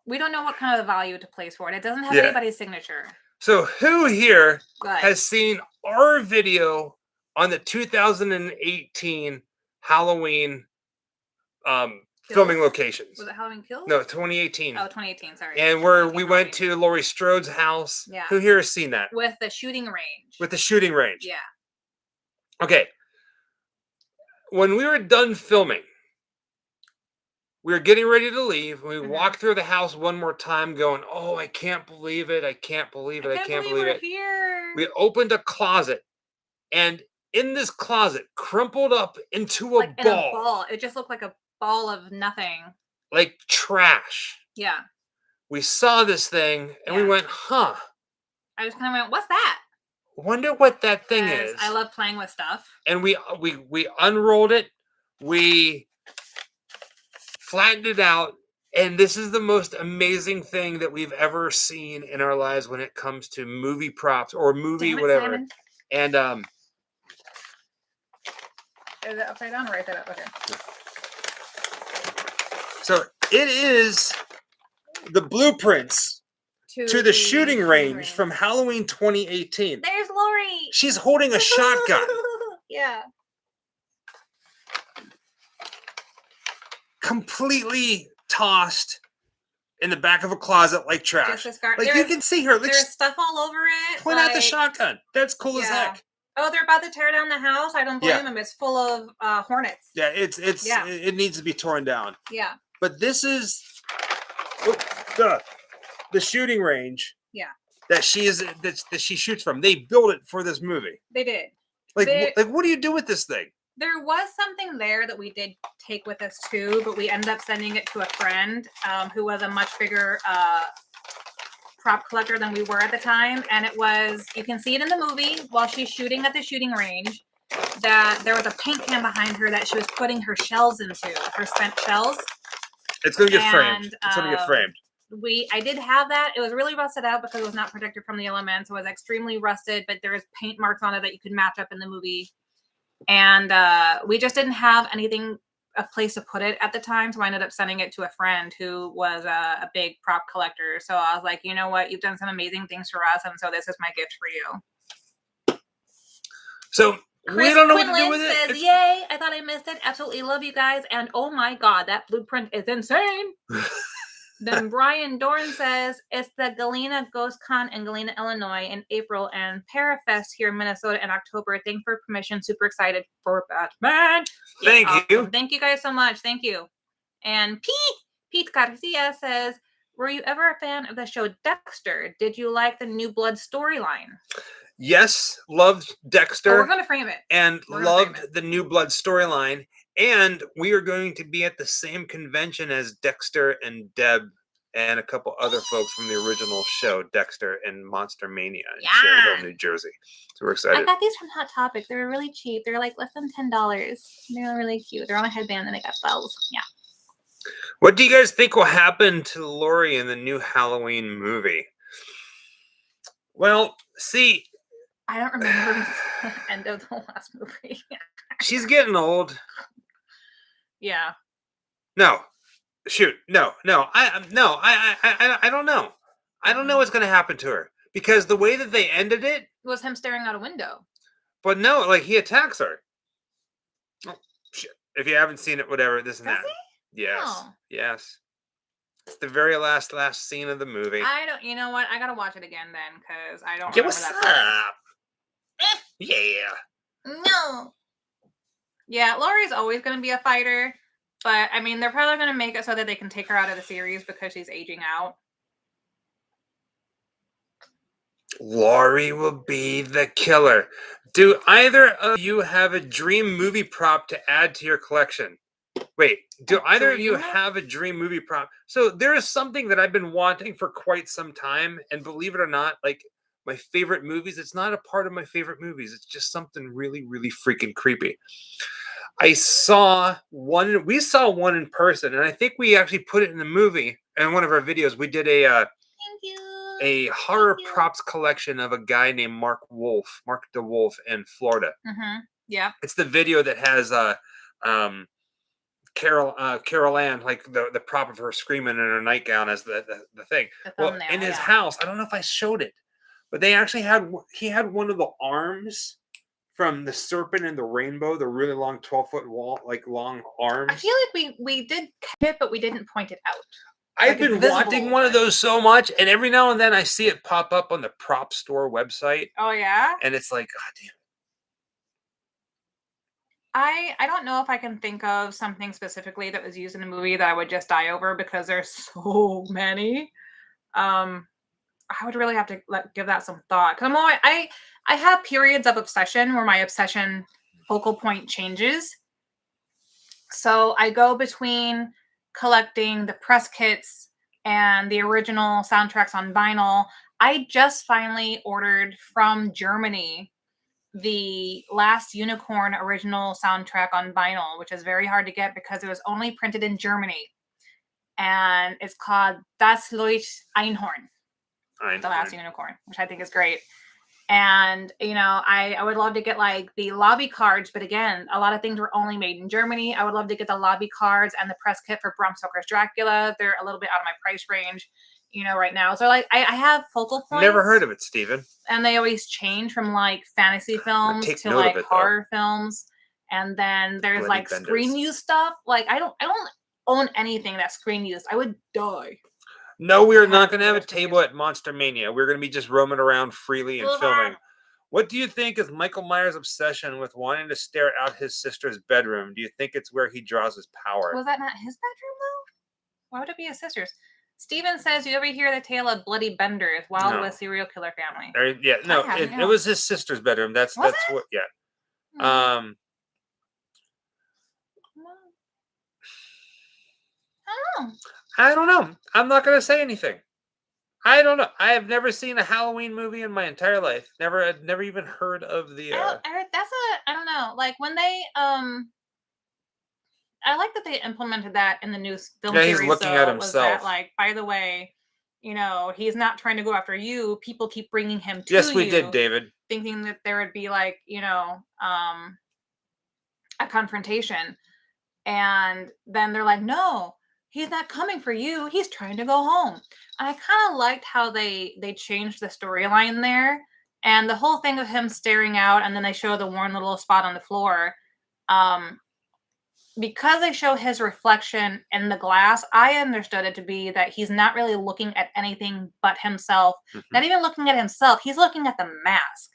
We don't know what kind of value to place for it. It doesn't have anybody's signature. So who here has seen our video on the 2018 Halloween filming locations. Was it Halloween Kills? No, 2018. Oh, 2018, sorry. And we went to Laurie Strode's house. Yeah. Who here has seen that? With the shooting range. With the shooting range. Yeah. Okay. When we were done filming, we were getting ready to leave. We walked through the house one more time going, oh, I can't believe it. I can't believe it. I can't believe it. Here. We opened a closet. And in this closet, crumpled up into a ball. It just looked like a ball of nothing. Like trash. Yeah. We saw this thing and we went, huh. I just kind of went, what's that? Wonder what that thing is. I love playing with stuff. And we unrolled it. We flattened it out. And this is the most amazing thing that we've ever seen in our lives when it comes to movie props or movie whatever. Simon. And is it upside down or right side up? Okay. So it is the blueprints to the shooting range from Halloween 2018. There's Lori. She's holding a shotgun. Yeah. Completely tossed in the back of a closet like trash. Like you can see her. There's stuff all over it. Point out the shotgun. That's cool as heck. Oh, they're about to tear down the house. I don't blame them. It's full of hornets. Yeah, it needs to be torn down. Yeah. But this is the shooting range. Yeah. That she shoots from. They built it for this movie. They did. Like what do you do with this thing? There was something there that we did take with us too, but we ended up sending it to a friend who was a much bigger prop collector than we were at the time. And it was, you can see it in the movie while she's shooting at the shooting range, that there was a paint can behind her that she was putting her shells into, her spent shells. It's going to get framed. It's going to get framed. I did have that. It was really rusted out because it was not protected from the elements. It was extremely rusted, but there was paint marks on it that you could match up in the movie. And we just didn't have a place to put it at the time. So I ended up sending it to a friend who was a big prop collector. So I was like, you know what? You've done some amazing things for us. And so this is my gift for you. So we don't know what to do with it. Says, yay. I thought I missed it. Absolutely love you guys. And oh my God, that blueprint is insane. Then Brian Dorn says, it's the Galena Ghost Con in Galena, Illinois in April and Parafest here in Minnesota in October. Thank you for permission. Super excited for Batman. Thank you. Thank you guys so much. Thank you. And Pete Garcia says, were you ever a fan of the show Dexter? Did you like the New Blood storyline? Yes, loved Dexter. Oh, we're going to frame it. And loved the New Blood storyline. And we are going to be at the same convention as Dexter and Deb and a couple other folks from the original show, Dexter and Monster Mania in Cherry Hill, New Jersey. So we're excited. I got these from Hot Topic. They were really cheap. They were like less than $10. They're really cute. They're on a headband and they got bells. Yeah. What do you guys think will happen to Laurie in the new Halloween movie? Well, see, I don't remember the end of the last movie. She's getting old. Yeah. No. Shoot. No. I don't know. I don't know what's going to happen to her because the way that they ended it was him staring out a window. But no, like he attacks her. Oh, shit. If you haven't seen it, whatever, this and Does that. He? Yes. Oh. Yes. It's the very last scene of the movie. I don't. You know what? I gotta watch it again then because I don't. Yeah, what's up? Yeah. No. Yeah, Laurie's always going to be a fighter, but I mean, they're probably going to make it so that they can take her out of the series because she's aging out. Laurie will be the killer. Do either of you have a dream movie prop to add to your collection? Wait, do either of you have a dream movie prop? So there is something that I've been wanting for quite some time, and believe it or not, like my favorite movies, it's not a part of my favorite movies. It's just something really, really freaking creepy. We saw one in person, and I think we actually put it in the movie in one of our videos. We did a horror props collection of a guy named Mark DeWolf in Florida. Mm-hmm. Yeah. It's the video that has Carol Ann, like the prop of her screaming in her nightgown as the thing. Well, in his house, I don't know if I showed it, but they actually he had one of the arms from the Serpent and the Rainbow, the really long 12-foot wall, like long arms. I feel like we did catch it, but we didn't point it out. I've been wanting one of those so much, and every now and then I see it pop up on the prop store website. Oh yeah? And it's like, God damn. I don't know if I can think of something specifically that was used in the movie that I would just die over because there's so many. I would really have to give that some thought. Cause I have periods of obsession where my obsession focal point changes. So I go between collecting the press kits and the original soundtracks on vinyl. I just finally ordered from Germany the Last Unicorn original soundtrack on vinyl, which is very hard to get because it was only printed in Germany. And it's called Das Leucht Einhorn, The Last Unicorn, which I think is great. And, you know, I would love to get like the lobby cards, but again, a lot of things were only made in Germany. I would love to get the lobby cards and the press kit for Bram Stoker's Dracula. They're a little bit out of my price range, you know, right now. So like I have focal points. Never heard of it, Steven. And they always change from like fantasy films to like horror films. And then there's like screen use stuff. Like I don't own anything that's screen used. I would die. No, we are not going to have a table at Monster Mania. We're going to be just roaming around freely and filming. What do you think is Michael Myers' obsession with wanting to stare out his sister's bedroom? Do you think it's where he draws his power? Was that not his bedroom, though? Why would it be his sister's? Steven says, you ever hear the tale of Bloody Benders, Wild West serial killer family? It was his sister's bedroom. That's what, yeah. I don't know. I don't know. I'm not going to say anything. I don't know. I have never seen a Halloween movie in my entire life. I've never even heard of the. I don't know. Like when they I like that they implemented that in the new film series. He's looking at himself. Like, by the way, you know, he's not trying to go after you. People keep bringing him to Yes, we did, David. Thinking that there would be like, you know, a confrontation, and then they're like, no. He's not coming for you. He's trying to go home. And I kind of liked how they changed the storyline there. And the whole thing of him staring out and then they show the worn little spot on the floor. Because they show his reflection in the glass, I understood it to be that he's not really looking at anything but himself. Mm-hmm. Not even looking at himself. He's looking at the mask.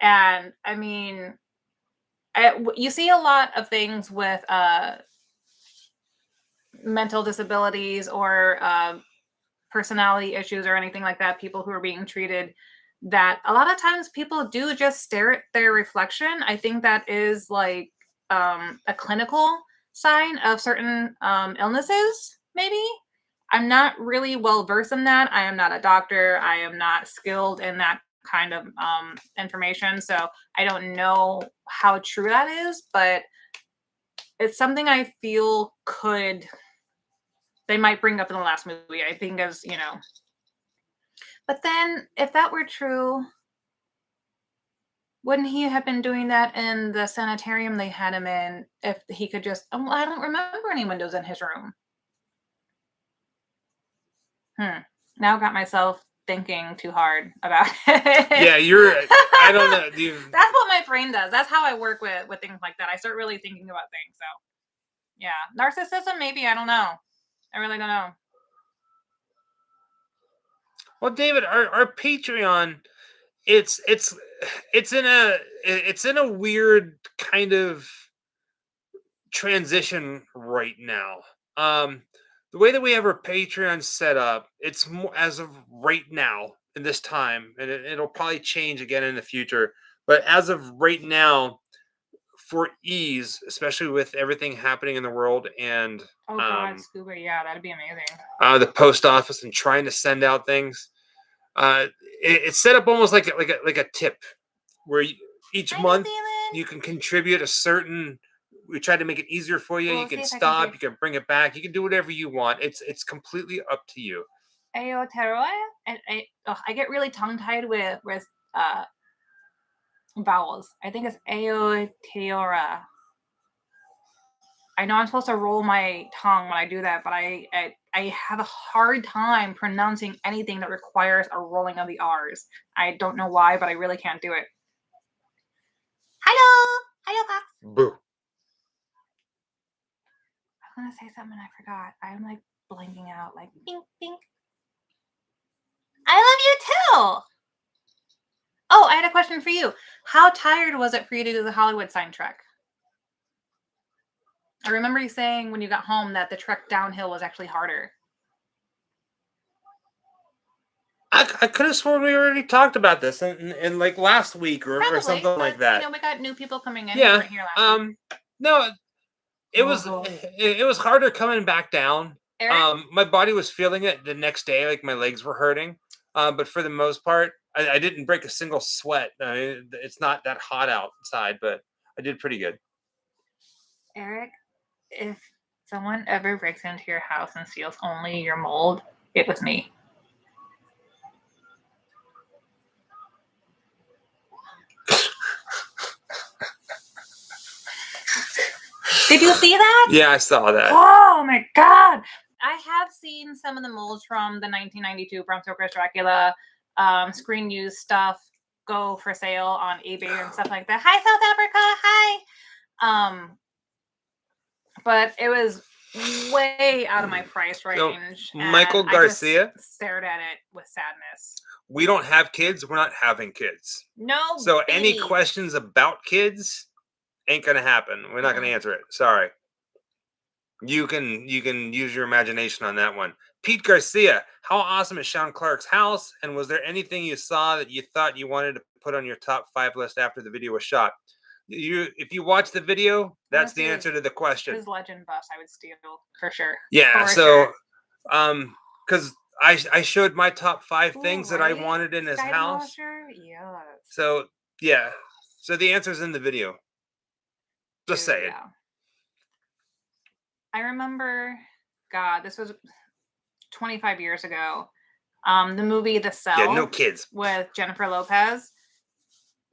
And, I mean, you see a lot of things with... mental disabilities or personality issues or anything like that, people who are being treated, that a lot of times people do just stare at their reflection. I think that is like a clinical sign of certain illnesses, maybe. I'm not really well versed in that. I am not a doctor. I am not skilled in that kind of information. So I don't know how true that is, but it's something I feel they might bring up in the last movie, I think, as, you know. But then, if that were true, wouldn't he have been doing that in the sanitarium they had him in if he could just... Oh, I don't remember any windows in his room. Now got myself thinking too hard about it. Yeah, I don't know. That's what my brain does. That's how I work with things like that. I start really thinking about things, so... Yeah. Narcissism, maybe, I don't know. I really don't know. Well, David, our Patreon, it's in a weird kind of transition right now. The way that we have our Patreon set up, it's more as of right now in this time, and it'll probably change again in the future. But as of right now, for ease, especially with everything happening in the world and scuba, yeah, that'd be amazing. The post office and trying to send out things, it's set up almost like a tip, where each month you can contribute a certain. We try to make it easier for you. You can stop. You can bring it back. You can do whatever you want. It's completely up to you. Aotearoa, and I get really tongue tied with vowels. I think it's Aotearoa. I know I'm supposed to roll my tongue when I do that, but I have a hard time pronouncing anything that requires a rolling of the R's. I don't know why, but I really can't do it. Hello. Hello, Fox. Boo. I was gonna say something and I forgot. I'm like blanking out, like bink, bink. I love you too. Oh, I had a question for you. How tired was it for you to do the Hollywood sign trek? I remember you saying when you got home that the trek downhill was actually harder. I could have sworn we already talked about this in like last week or something like that. You know, we got new people coming in. Yeah. Who weren't here last week. No, it was harder coming back down. Eric? My body was feeling it the next day, like my legs were hurting. But for the most part, I didn't break a single sweat. It's not that hot outside, but I did pretty good. Eric, if someone ever breaks into your house and steals only your mold, it was me. Did you see that? Yeah, I saw that. Oh my god! I have seen some of the molds from the 1992 Bram Stoker's Dracula screen use stuff go for sale on eBay and stuff like that. Hi, South Africa! Hi! But it was way out of my price range. So, Michael Garcia? I just stared at it with sadness. We don't have kids. We're not having kids. No. So babies. any questions about kids ain't gonna happen. We're not gonna answer it. Sorry. You can use your imagination on that one. Pete Garcia, how awesome is Sean Clark's house? And was there anything you saw that you thought you wanted to put on your top 5 list after the video was shot? If you watch the video, that's the answer to the question. His legend bus I would steal for sure. Yeah, so because I showed my top 5 things that I wanted in his house. Yes. So yeah. So the answer's in the video. Just say it. I remember, God, this was 25 years ago. The movie The Cell. Yeah, no kids. With Jennifer Lopez.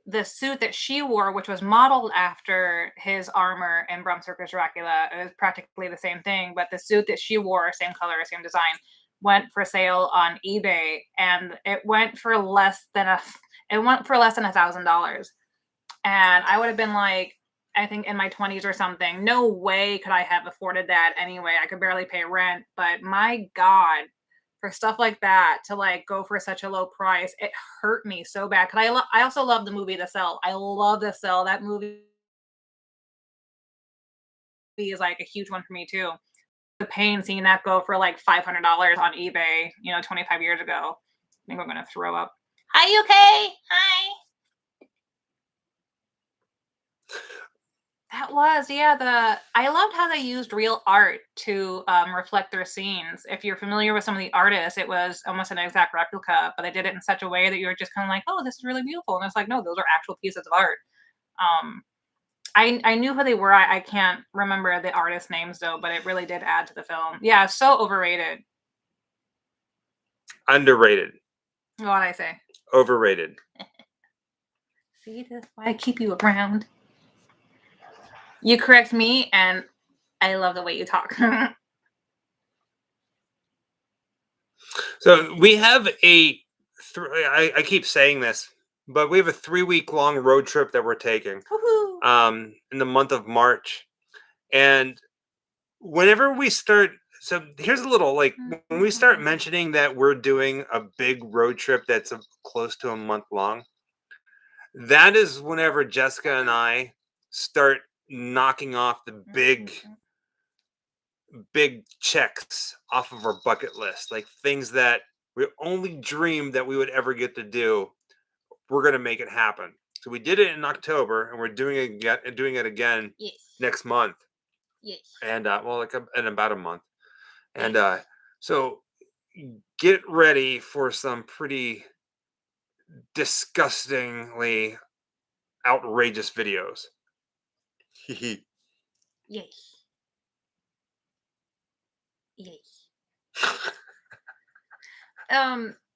The suit that she wore, which was modeled after his armor in Bram Stoker's Dracula, it was practically the same thing, but the suit that she wore, same color, same design, went for sale on eBay, and it went for less than $1,000. And I would have been like, I think in my 20s or something. No way could I have afforded that anyway. I could barely pay rent, but my God, for stuff like that to like go for such a low price, it hurt me so bad. Cause I also love the movie The Cell. I love The Cell. That movie is like a huge one for me too. The pain seeing that go for like $500 on eBay, 25 years ago. I think I'm gonna throw up. Hi, UK. Hi. That was, yeah. I loved how they used real art to reflect their scenes. If you're familiar with some of the artists, it was almost an exact replica, but they did it in such a way that you were just kind of like, oh, this is really beautiful. And it's like, no, those are actual pieces of art. I knew who they were. I can't remember the artist names though, but it really did add to the film. Yeah, so overrated. Underrated. What did I say? Overrated. See, that's why I keep you around. You correct me, and I love the way you talk. So we have I keep saying this, but we have a 3-week-long road trip that we're taking in the month of March. And whenever we start, so here's a little, like, when we start mentioning that we're doing a big road trip that's close to a month long, that is whenever Jessica and I start knocking off the big checks off of our bucket list, like things that we only dreamed that we would ever get to do. We're going to make it happen. So we did it in October, and we're doing it again next month. Yes. And in about a month. And so get ready for some pretty disgustingly outrageous videos. Yes.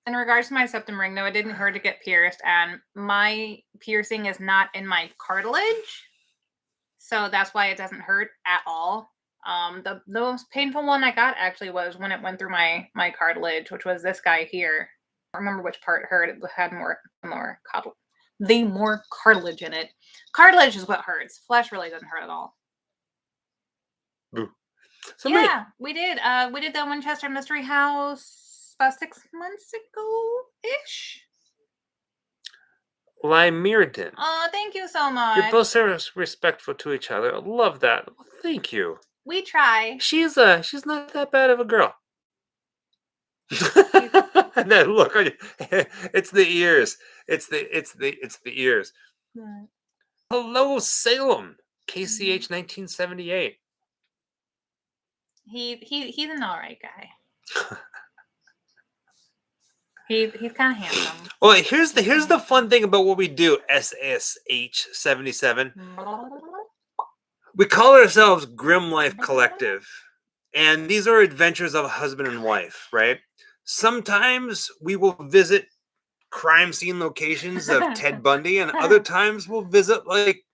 In regards to my septum ring, no, it didn't hurt to get pierced, and my piercing is not in my cartilage, so that's why it doesn't hurt at all. The most painful one I got actually was when it went through my cartilage, which was this guy here. I don't remember which part hurt. It had more the more cartilage in it. Cartilage is what hurts. Flesh really doesn't hurt at all. Boo. Yeah, we did. We did the Winchester Mystery House about 6 months ago-ish. Well, I mirrored it. Oh, thank you so much. You're both so respectful to each other. I love that. Well, thank you. We try. She's not that bad of a girl. And then look on you. It's the ears. It's the ears. What? Hello, Salem. KCH 1978. He's an alright guy. He's kind of handsome. Well, here's the fun thing about what we do. SSH 77. We call ourselves Grimm Life Collective, and these are adventures of a husband and wife, right? Sometimes we will visit crime scene locations of Ted Bundy, and other times we'll visit like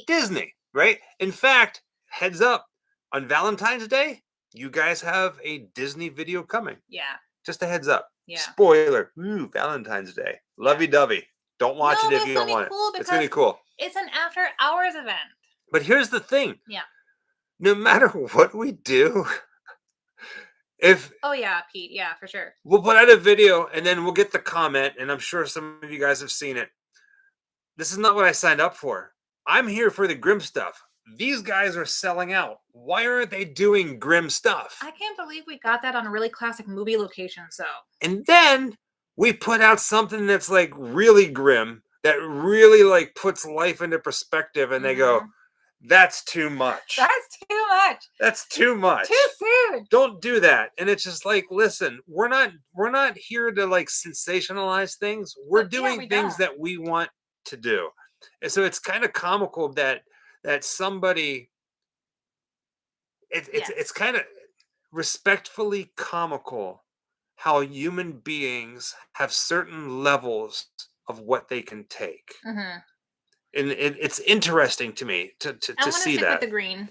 Disney, right? In fact, heads up, on Valentine's Day, you guys have a Disney video coming. Yeah. Just a heads up. Yeah. Spoiler. Ooh, Valentine's Day. Lovey-dovey. Don't watch it if you don't want it. It's going to be cool. It's an after-hours event. But here's the thing. Yeah. No matter what we do, Oh, yeah, Pete. Yeah, for sure. we'll put out a video and then we'll get the comment, and I'm sure some of you guys have seen it. This is not what I signed up for. I'm here for the Grimm stuff. These guys are selling out. Why aren't they doing Grimm stuff? I can't believe we got that on a really classic movie location, so. And then we put out something that's like really grim, that really like puts life into perspective, and they go, that's too much. That's too much. That's too much. Too soon. Don't do that. And it's just like, listen, we're not here to like sensationalize things. We're doing things that we want to do. And so it's kind of comical that somebody it's kind of respectfully comical how human beings have certain levels of what they can take. Mm-hmm. And it's interesting to me to see that. With the green.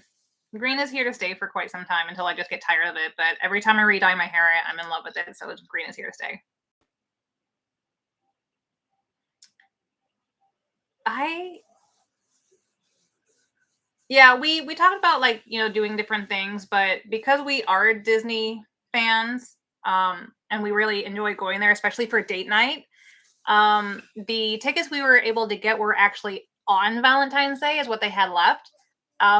Green is here to stay for quite some time until I just get tired of it. But every time I re-dye my hair, I'm in love with it. So green is here to stay. We talked about like, doing different things, but because we are Disney fans, and we really enjoy going there, especially for date night, the tickets we were able to get were actually on Valentine's Day is what they had left.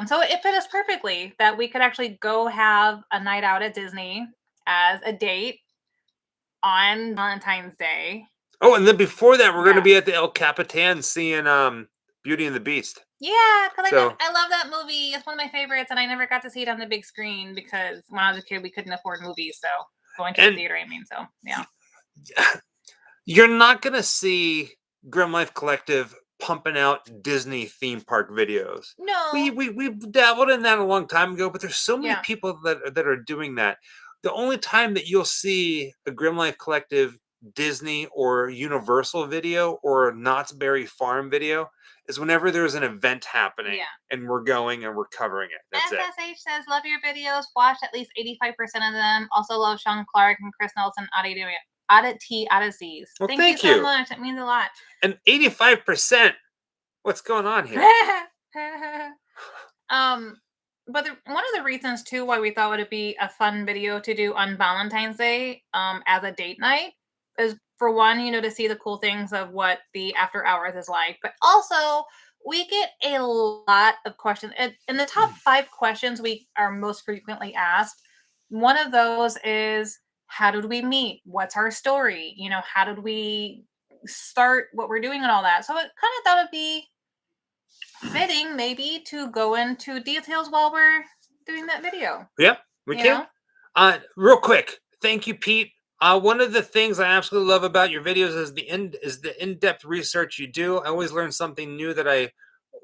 So it fit us perfectly that we could actually go have a night out at Disney as a date on Valentine's Day. Oh, and then before that, we're going to be at the El Capitan seeing Beauty and the Beast. Yeah, because I love that movie. It's one of my favorites, and I never got to see it on the big screen because when I was a kid, we couldn't afford movies. So going to the theater, so yeah. You're not going to see Grimm Life Collective pumping out Disney theme park videos. No. We dabbled in that a long time ago, but there's so many people that are doing that. The only time that you'll see a Grimm Life Collective Disney or Universal video or Knott's Berry Farm video is whenever there's an event happening and we're going and we're covering it. That's SSH says, love your videos. Watched at least 85% of them. Also love Sean Clark and Chris Nelson Odysseys. Well, thank you so much. It means a lot. And 85%. What's going on here? But one of the reasons too why we thought it would be a fun video to do on Valentine's Day as a date night is, for one, to see the cool things of what the after hours is like, but also we get a lot of questions. In the top 5 questions we are most frequently asked, one of those is, how did we meet? What's our story? How did we start what we're doing and all that? So it kind of thought it'd be fitting maybe to go into details while we're doing that video. Yep, we can. Real quick, thank you, Pete. One of the things I absolutely love about your videos is the in-depth research you do. I always learn something new that I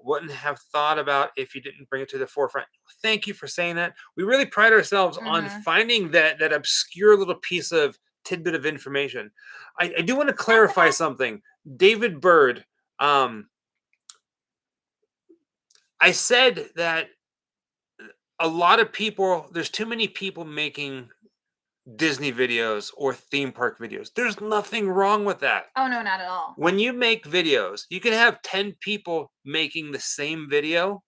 wouldn't have thought about if you didn't bring it to the forefront. Thank you for saying that. We really pride ourselves on finding that obscure little piece of tidbit of information. I do want to clarify something. David Bird, I said that a lot of people, there's too many people making Disney videos or theme park videos. There's nothing wrong with that. Oh no, not at all. When you make videos, you can have 10 people making the same video,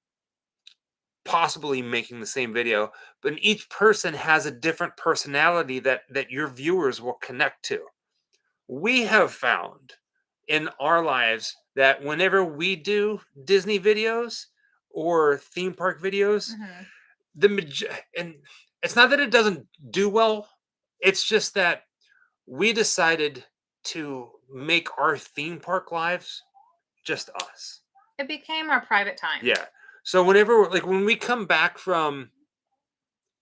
possibly making the same video, but each person has a different personality that your viewers will connect to. We have found in our lives that whenever we do Disney videos or theme park videos, and it's not that it doesn't do well, it's just that we decided to make our theme park lives just us. It became our private time. Yeah. So whenever, like, when we come back from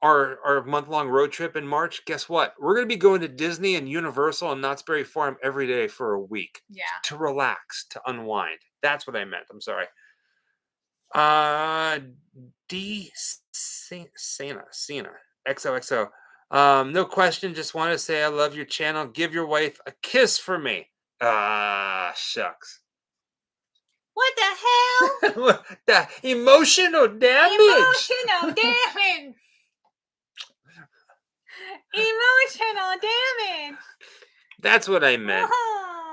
our month-long road trip in March, guess what? We're going to be going to Disney and Universal and Knott's Berry Farm every day for a week. Yeah. To relax, to unwind. That's what I meant. I'm sorry. Cena, XOXO. No question. Just want to say I love your channel. Give your wife a kiss for me. Shucks. What the hell? What the emotional damage? Emotional damage. Emotional damage. That's what I meant.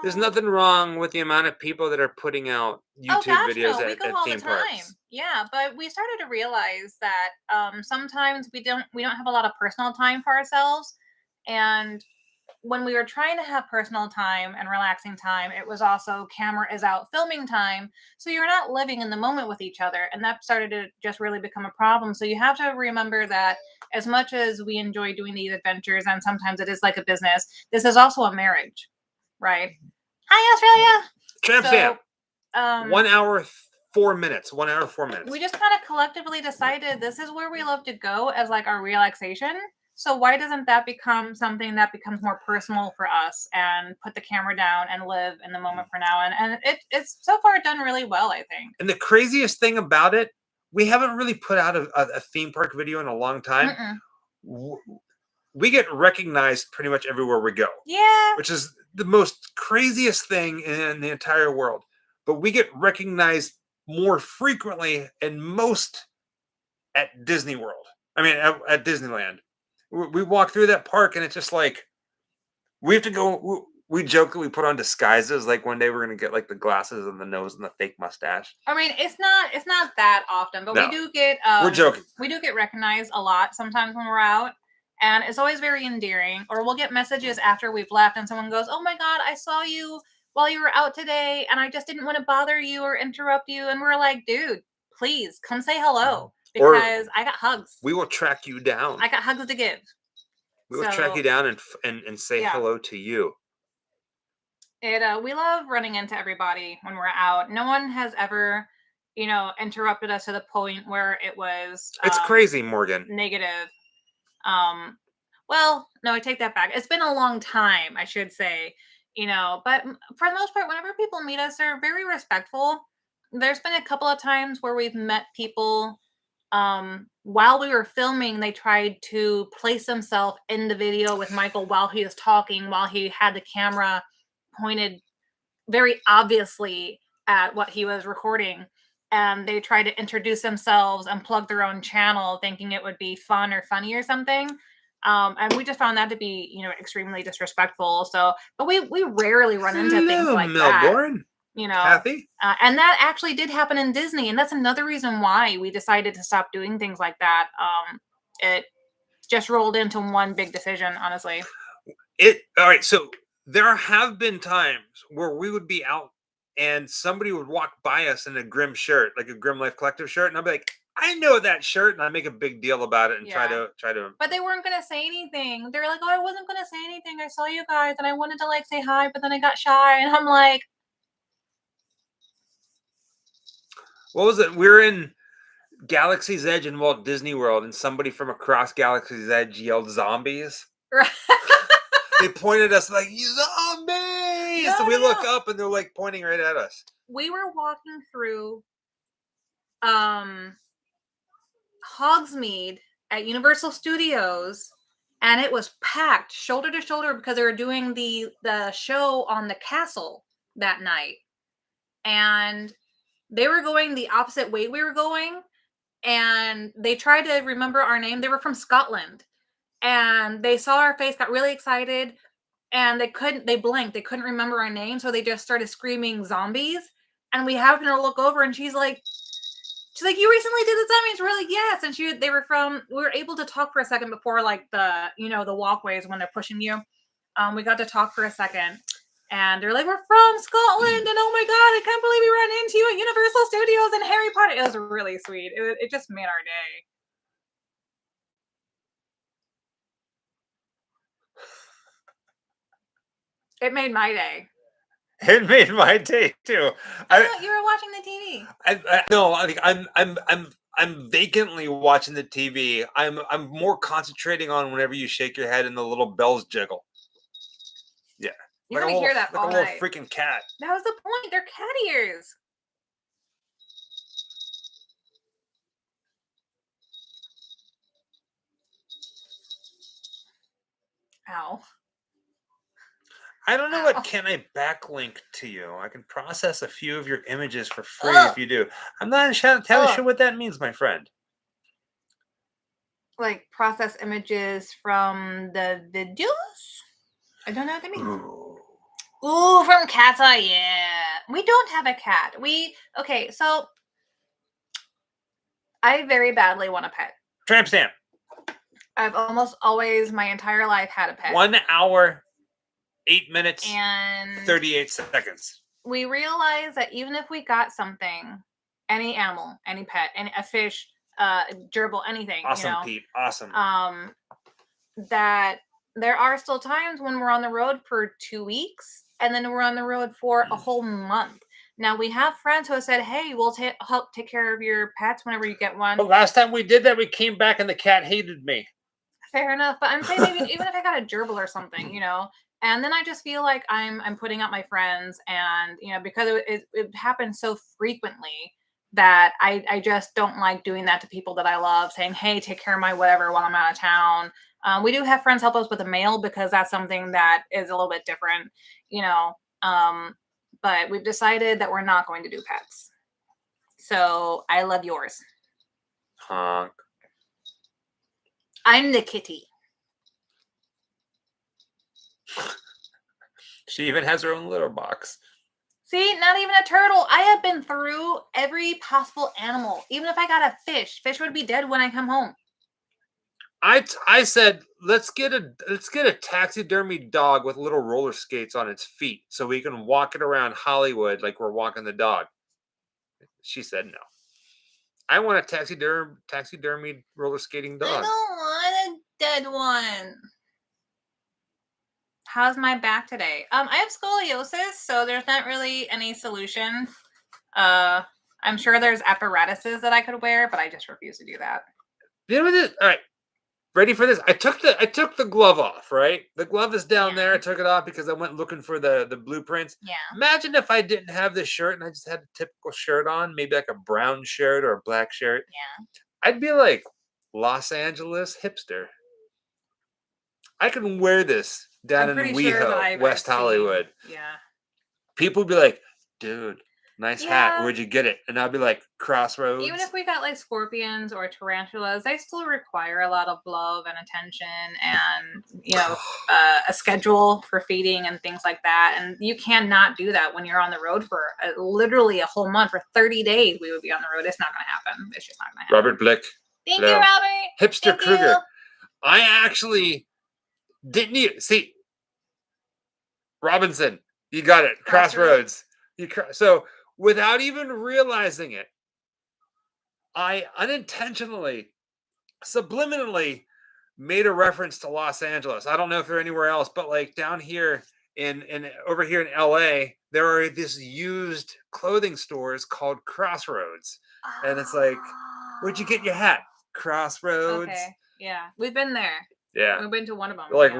There's nothing wrong with the amount of people that are putting out YouTube videos we at go all theme the time. parks. Yeah, but we started to realize that sometimes we don't have a lot of personal time for ourselves, and when we were trying to have personal time and relaxing time, it was also camera is out filming time. So you're not living in the moment with each other. And that started to just really become a problem. So you have to remember that as much as we enjoy doing these adventures, and sometimes it is like a business, this is also a marriage, right? Hi, Australia. Tramp stamp. 1 hour, 4 minutes. 1 hour, 4 minutes. We just kind of collectively decided this is where we love to go as like our relaxation. So why doesn't that become something that becomes more personal for us and put the camera down and live in the moment for now? And it's so far done really well, I think. And the craziest thing about it, we haven't really put out a theme park video in a long time. We get recognized pretty much everywhere we go. Yeah. Which is the most craziest thing in the entire world. But we get recognized more frequently and most at Disney World. I mean, at Disneyland. We walk through that park and it's just like we have to go. We joke that we put on disguises. Like one day we're gonna get like the glasses and the nose and the fake mustache. I mean, it's not that often, but No, we do get we're joking. We do get recognized a lot sometimes when we're out, and it's always very endearing. Or we'll get messages after we've left, and someone goes, "Oh my God, I saw you while you were out today, and I just didn't want to bother you or interrupt you." And we're like, "Dude, please come say hello." Because I got hugs. We will track you down. I got hugs to give. We will track you down and say hello to you. We love running into everybody when we're out. No one has ever, interrupted us to the point where it was. It's crazy, Morgan. Negative. Well, no, I take that back. It's been a long time, I should say. But for the most part, whenever people meet us, they're very respectful. There's been a couple of times where we've met people. While we were filming, they tried to place themselves in the video with Michael while he was talking, while he had the camera pointed very obviously at what he was recording. And they tried to introduce themselves and plug their own channel, thinking it would be fun or funny or something. And we just found that to be, extremely disrespectful. So, but we rarely run into things like Melbourne. that. Kathy? And that actually did happen in Disney, and that's another reason why we decided to stop doing things like that. It just rolled into one big decision, honestly. All right, so there have been times where we would be out and somebody would walk by us in a Grimm shirt, like a Grimm Life Collective shirt, and I'd be like, I know that shirt, and I make a big deal about it and try to. But they weren't gonna say anything. They were like, "Oh, I wasn't gonna say anything. I saw you guys, and I wanted to say hi, but then I got shy." And I'm like, what was it? We were in Galaxy's Edge in Walt Disney World, and somebody from across Galaxy's Edge yelled "zombies." They pointed at us like "zombies," so we look up, and they're like pointing right at us. We were walking through Hogsmeade at Universal Studios, and it was packed shoulder to shoulder because they were doing the show on the castle that night, and they were going the opposite way we were going, and they tried to remember our name. They were from Scotland, and they saw our face, got really excited, and they blinked. They couldn't remember our name, so they just started screaming zombies. And we happened to look over, and she's like, you recently did the zombies? We're like, yes. And we were able to talk for a second before, like, the walkways when they're pushing you. We got to talk for a second. And they're like, we're from Scotland, and oh my god, I can't believe we ran into you at Universal Studios and Harry Potter. It was really sweet. It just made our day. It made my day. It made my day too. I thought you were watching the TV. No, I'm vacantly watching the TV. I'm more concentrating on whenever you shake your head and the little bells jiggle. Yeah. You're gonna hear that all like a little night. freaking cat. That was the point. They're cat ears. Ow. I don't know what can I backlink to you. I can process a few of your images for free if you do. I'm not entirely sure what that means, my friend. Like process images from the videos? I don't know what that means. Ooh, from cats, yeah. We don't have a cat. Okay, so I very badly want a pet. Tramp stamp. I've almost always, my entire life, had a pet. 1 hour, 8 minutes, and 38 seconds. We realized that even if we got something, any animal, any pet, a fish, gerbil, anything, awesome, Pete. Awesome. That there are still times when we're on the road for 2 weeks, and then we're on the road for a whole month. Now, we have friends who have said, hey, we'll help take care of your pets whenever you get one. But last time we did that, we came back and the cat hated me. Fair enough. But I'm saying even if I got a gerbil or something, and then I just feel like I'm putting out my friends, and, because it happens so frequently that I just don't like doing that to people that I love, saying, hey, take care of my whatever while I'm out of town. We do have friends help us with the mail because that's something that is a little bit different, but we've decided that we're not going to do pets. So I love yours. Honk. I'm the kitty. She even has her own litter box. See, not even a turtle. I have been through every possible animal. Even if I got a fish would be dead when I come home. I said, let's get a taxidermy dog with little roller skates on its feet so we can walk it around Hollywood like we're walking the dog. She said no. I want a taxidermy roller skating dog. I don't want a dead one. How's my back today? I have scoliosis, so there's not really any solution. I'm sure there's apparatuses that I could wear, but I just refuse to do that. You know what this? All right. Ready for this? I took the glove off, right? The glove is down there. I took it off because I went looking for the blueprints. Yeah. Imagine if I didn't have this shirt and I just had a typical shirt on, maybe like a brown shirt or a black shirt. Yeah. I'd be like Los Angeles hipster. I can wear this down in WeHo, West Hollywood. Yeah. People would be like, dude, nice hat. Where'd you get it? And I'd be like, Crossroads. Even if we got like scorpions or tarantulas, they still require a lot of love and attention and, a schedule for feeding and things like that. And you cannot do that when you're on the road for literally a whole month. For 30 days, we would be on the road. It's not going to happen. It's just not going to happen. Robert Blick. Thank you, Robert. Hipster Kruger. I actually didn't see Robinson. You got it. Crossroads. So without even realizing it, I unintentionally, subliminally made a reference to Los Angeles. I don't know if they're anywhere else, but like down here over here in LA, there are these used clothing stores called Crossroads. And it's like, where'd you get your hat? Crossroads. Okay. Yeah. We've been there. Yeah. We've been to one of them. Like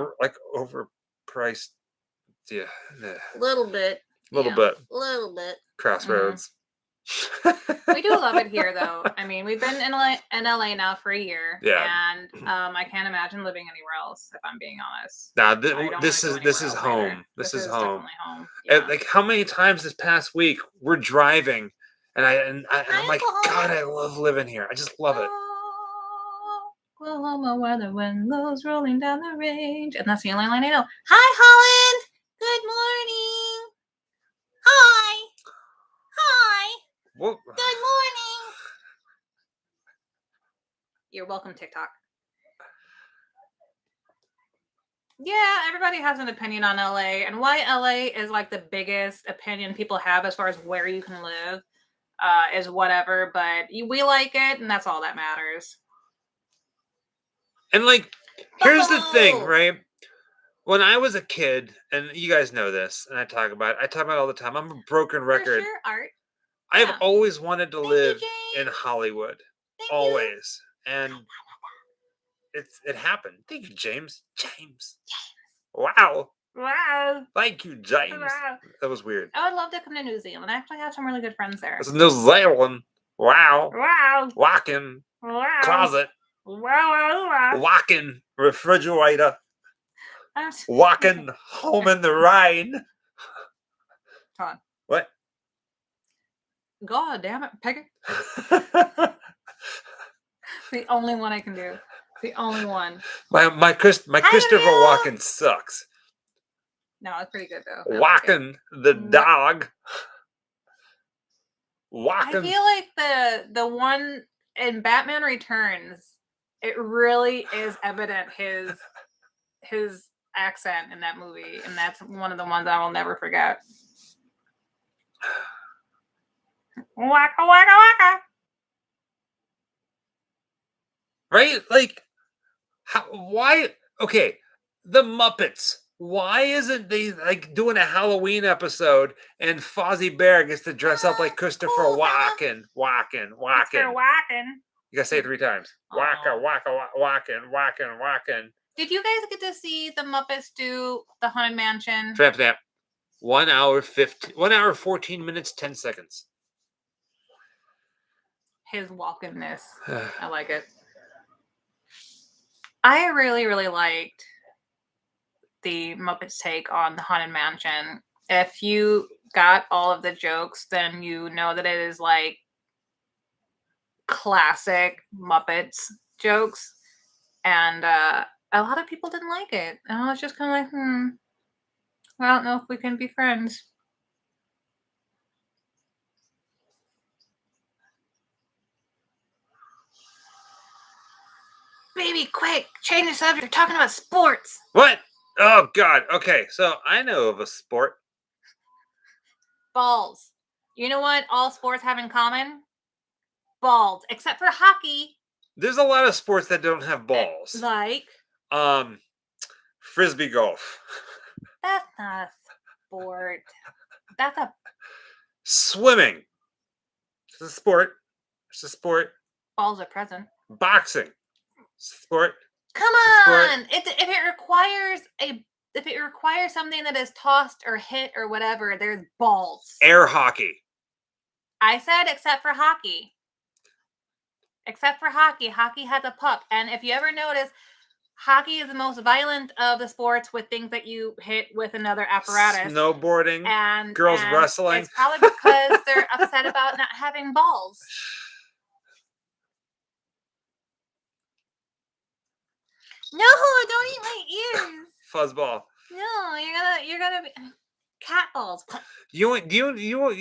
overpriced. Yeah. Little bit. Little bit. Crossroads. We do love it here, though. I mean, we've been in LA now for a year. Yeah. And I can't imagine living anywhere else, if I'm being honest. Nah, this is home. This is home. Definitely home. Yeah. And like, how many times this past week we're driving, and I'm like, God, I love living here. I just love it. Oklahoma, where the wind blows rolling down the range. And that's the only line I know. Hi, Holland. Good morning. Hi. Hi. What? Good morning. You're welcome, TikTok. Yeah, everybody has an opinion on LA, and why LA is like the biggest opinion people have as far as where you can live is whatever, but we like it, and that's all that matters. And like, here's the thing, Buffalo! right? When I was a kid, and you guys know this, and I talk about it all the time. I'm a broken For record. sure, Art. I've Yeah. always wanted to Thank live you, in James. Hollywood. Thank you. Always. And it happened. Thank you, James. James. Wow. Wow. Thank you, James. Wow. That was weird. I would love to come to New Zealand. I actually have some really good friends there. It's New Zealand. Wow. Wow. Walking Wow. closet. Wow. Walking refrigerator. Walking home in the rain. Hold on. What? God damn it, Peggy. The only one I can do. The only one. My Christopher Walken sucks. No, it's pretty good though. Walking the dog. Walking. I feel like the one in Batman Returns, it really is evident his accent in that movie, and that's one of the ones I will never forget. Waka waka waka. Right? Like, why? Okay, the Muppets. Why isn't they like doing a Halloween episode and Fozzie Bear gets to dress up like Christopher Walken? Mr. Walken. You gotta say it 3 times. Waka, waka, walking, walking, walking. Did you guys get to see the Muppets do the Haunted Mansion? Tramp stamp. 1 hour 14 minutes 10 seconds. His walkenness. I like it. I really, really liked the Muppets take on the Haunted Mansion. If you got all of the jokes, then you know that it is like classic Muppets jokes. And a lot of people didn't like it. And I was just kind of like, I don't know if we can be friends. Baby, quick, change the subject. We're talking about sports. What? Oh, God. Okay, so I know of a sport. Balls. You know what all sports have in common? Balls, except for hockey. There's a lot of sports that don't have balls. Like? Frisbee golf. That's not a sport. That's a... Swimming. It's a sport. It's a sport. Balls are present. Boxing. Sport. Come on! If it requires something that is tossed or hit or whatever, there's balls. Air hockey. I said except for hockey. Except for hockey. Hockey has a puck. And if you ever notice, hockey is the most violent of the sports with things that you hit with another apparatus. Snowboarding. And girls wrestling. It's probably because they're upset about not having balls. No, don't eat my ears. Fuzzball. No, you're gonna be cat balls. You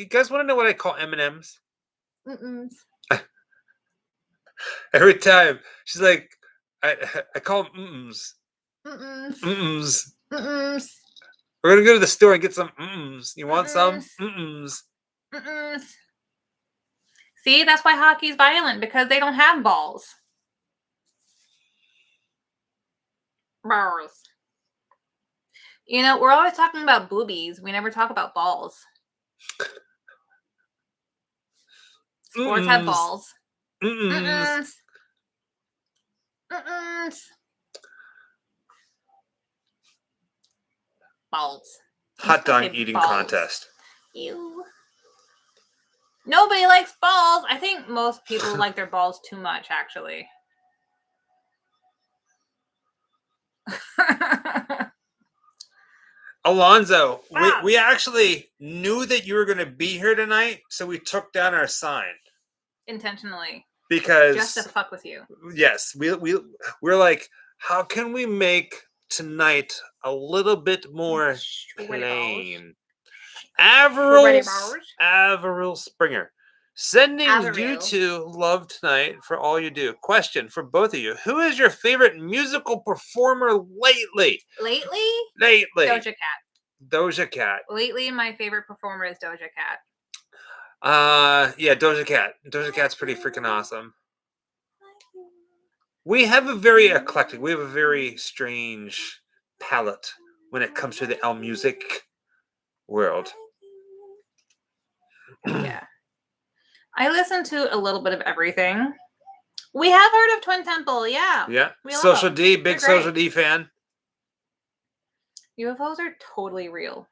guys want to know what I call M&Ms? Mm-mm. Every time she's like, I call them mm-ms. Mm-mm. Mm-ms. Mm-mm. We're gonna go to the store and get some mm-ms. You want some? Mm-mm. Mm-mm. See, that's why hockey's violent, because they don't have balls. Balls. You know, we're always talking about boobies. We never talk about balls. Sports have balls. Mm-ms. Mm-mm. Balls. Hot dog eating balls. contest. Ew. Nobody likes balls. I think most people like their balls too much, actually. Alonzo, we actually knew that you were going to be here tonight, so we took down our sign. Intentionally. because Just to fuck with you. yes, we're like, how can we make tonight a little bit more plain? Avril Springer. Sending you Avril. to love tonight for all you do. Question for both of you. Who is your favorite musical performer lately? Lately? Lately. Doja Cat. Doja Cat. Lately, my favorite performer is Doja Cat. Yeah, Doja Cat. Doja Cat's pretty freaking awesome. We have a very eclectic, we have a very strange palette when it comes to the L music world. Yeah. I listen to a little bit of everything. We have heard of Twin Temple, yeah. Yeah. We Social love. D, big They're Social great. D fan. UFOs are totally real.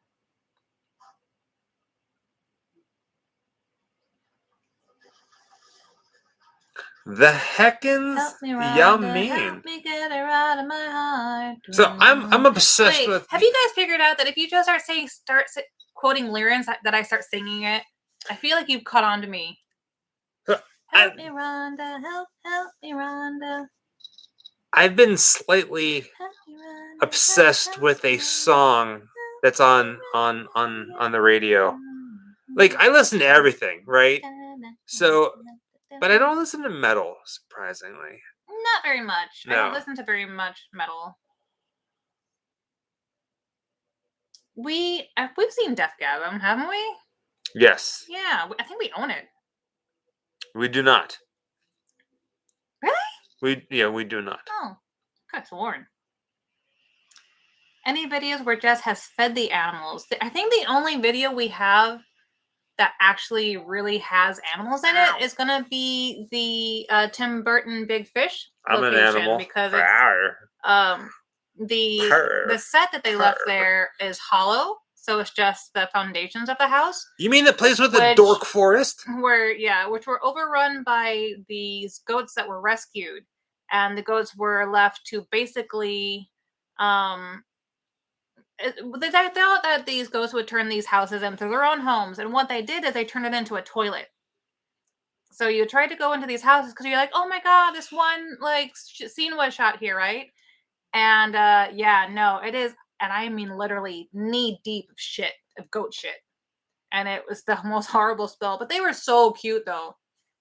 The heckins Help me, ya Rhonda, mean? help me get her out of my heart. So I'm obsessed Wait, with. have you guys figured out that if you just start quoting lyrics that I start singing it, I feel like you've caught on to me. Help me, Rhonda, help me, Rhonda. I've been slightly obsessed with a song that's on the radio. Like, I listen to everything, right? So, but I don't listen to metal, surprisingly. Not very much. No. I don't listen to very much metal. We've seen Deathgasm, haven't we? Yes. Yeah, I think we own it. We do not. Really? We do not. Oh, could have sworn. Any videos where Jess has fed the animals? I think the only video we have that actually really has animals in it is gonna be the Tim Burton Big Fish location. I'm an animal. Because it's the set that they left there is hollow, so it's just the foundations of the house. You mean the place with the dork forest? Which were overrun by these goats that were rescued, and the goats were left to basically they thought that these ghosts would turn these houses into their own homes, and what they did is they turned it into a toilet. So you try to go into these houses because you're like, oh my god, this one scene was shot here, right? And no, it is, and I mean literally knee deep of goat shit, and it was the most horrible smell. But they were so cute though,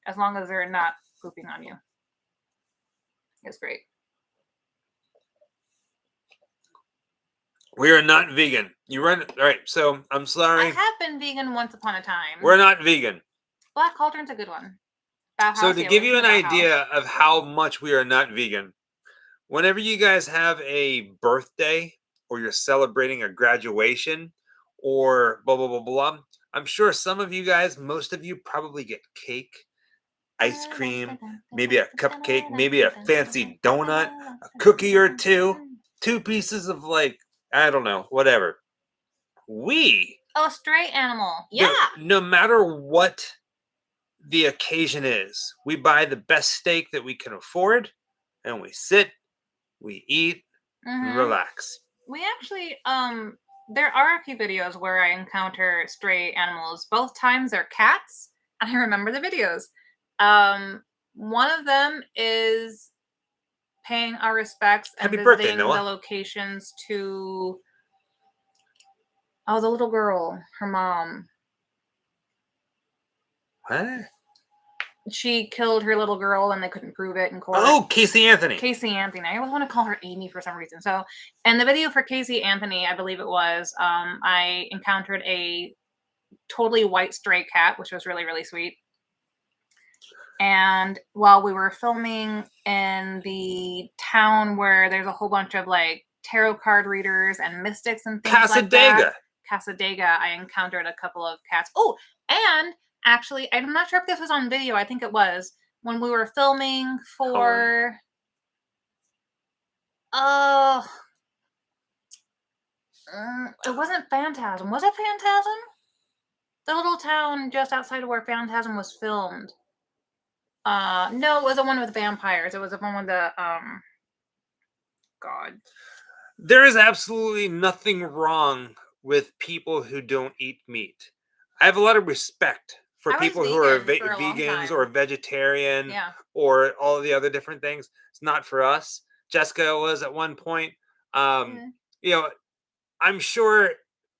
as long as they're not pooping on you. It's great. We are not vegan. You run all right. So I'm sorry. I have been vegan once upon a time. We're not vegan. Black Cauldron's a good one. So to give you an idea of how much we are not vegan, whenever you guys have a birthday or you're celebrating a graduation or blah blah blah blah, I'm sure some of you guys, most of you, probably get cake, ice cream, maybe a cupcake, maybe a fancy donut, a cookie or two pieces of I don't know, whatever. Stray animal. Yeah. No matter what the occasion is, we buy the best steak that we can afford, and we sit, we eat, and relax. We actually, there are a few videos where I encounter stray animals. Both times they're cats, and I remember the videos. One of them is paying our respects and visiting the locations to the little girl, her mom. What? She killed her little girl and they couldn't prove it in court. Oh, Casey Anthony. I always want to call her Amy for some reason. So in the video for Casey Anthony, I believe it was, I encountered a totally white stray cat, which was really, really sweet. And while we were filming in the town where there's a whole bunch of tarot card readers and mystics and things like that. Casadega, I encountered a couple of cats. Oh, and actually, I'm not sure if this was on video. I think it was when we were filming for. It wasn't Phantasm. Was it Phantasm? The little town just outside of where Phantasm was filmed. No, it was the one with vampires. It was the one with the God. There is absolutely nothing wrong with people who don't eat meat. I have a lot of respect for I was people who are vegan for a long vegans time. or vegetarian Yeah. or all of the other different things. It's not for us. Jessica was at one point. Mhm. You know, I'm sure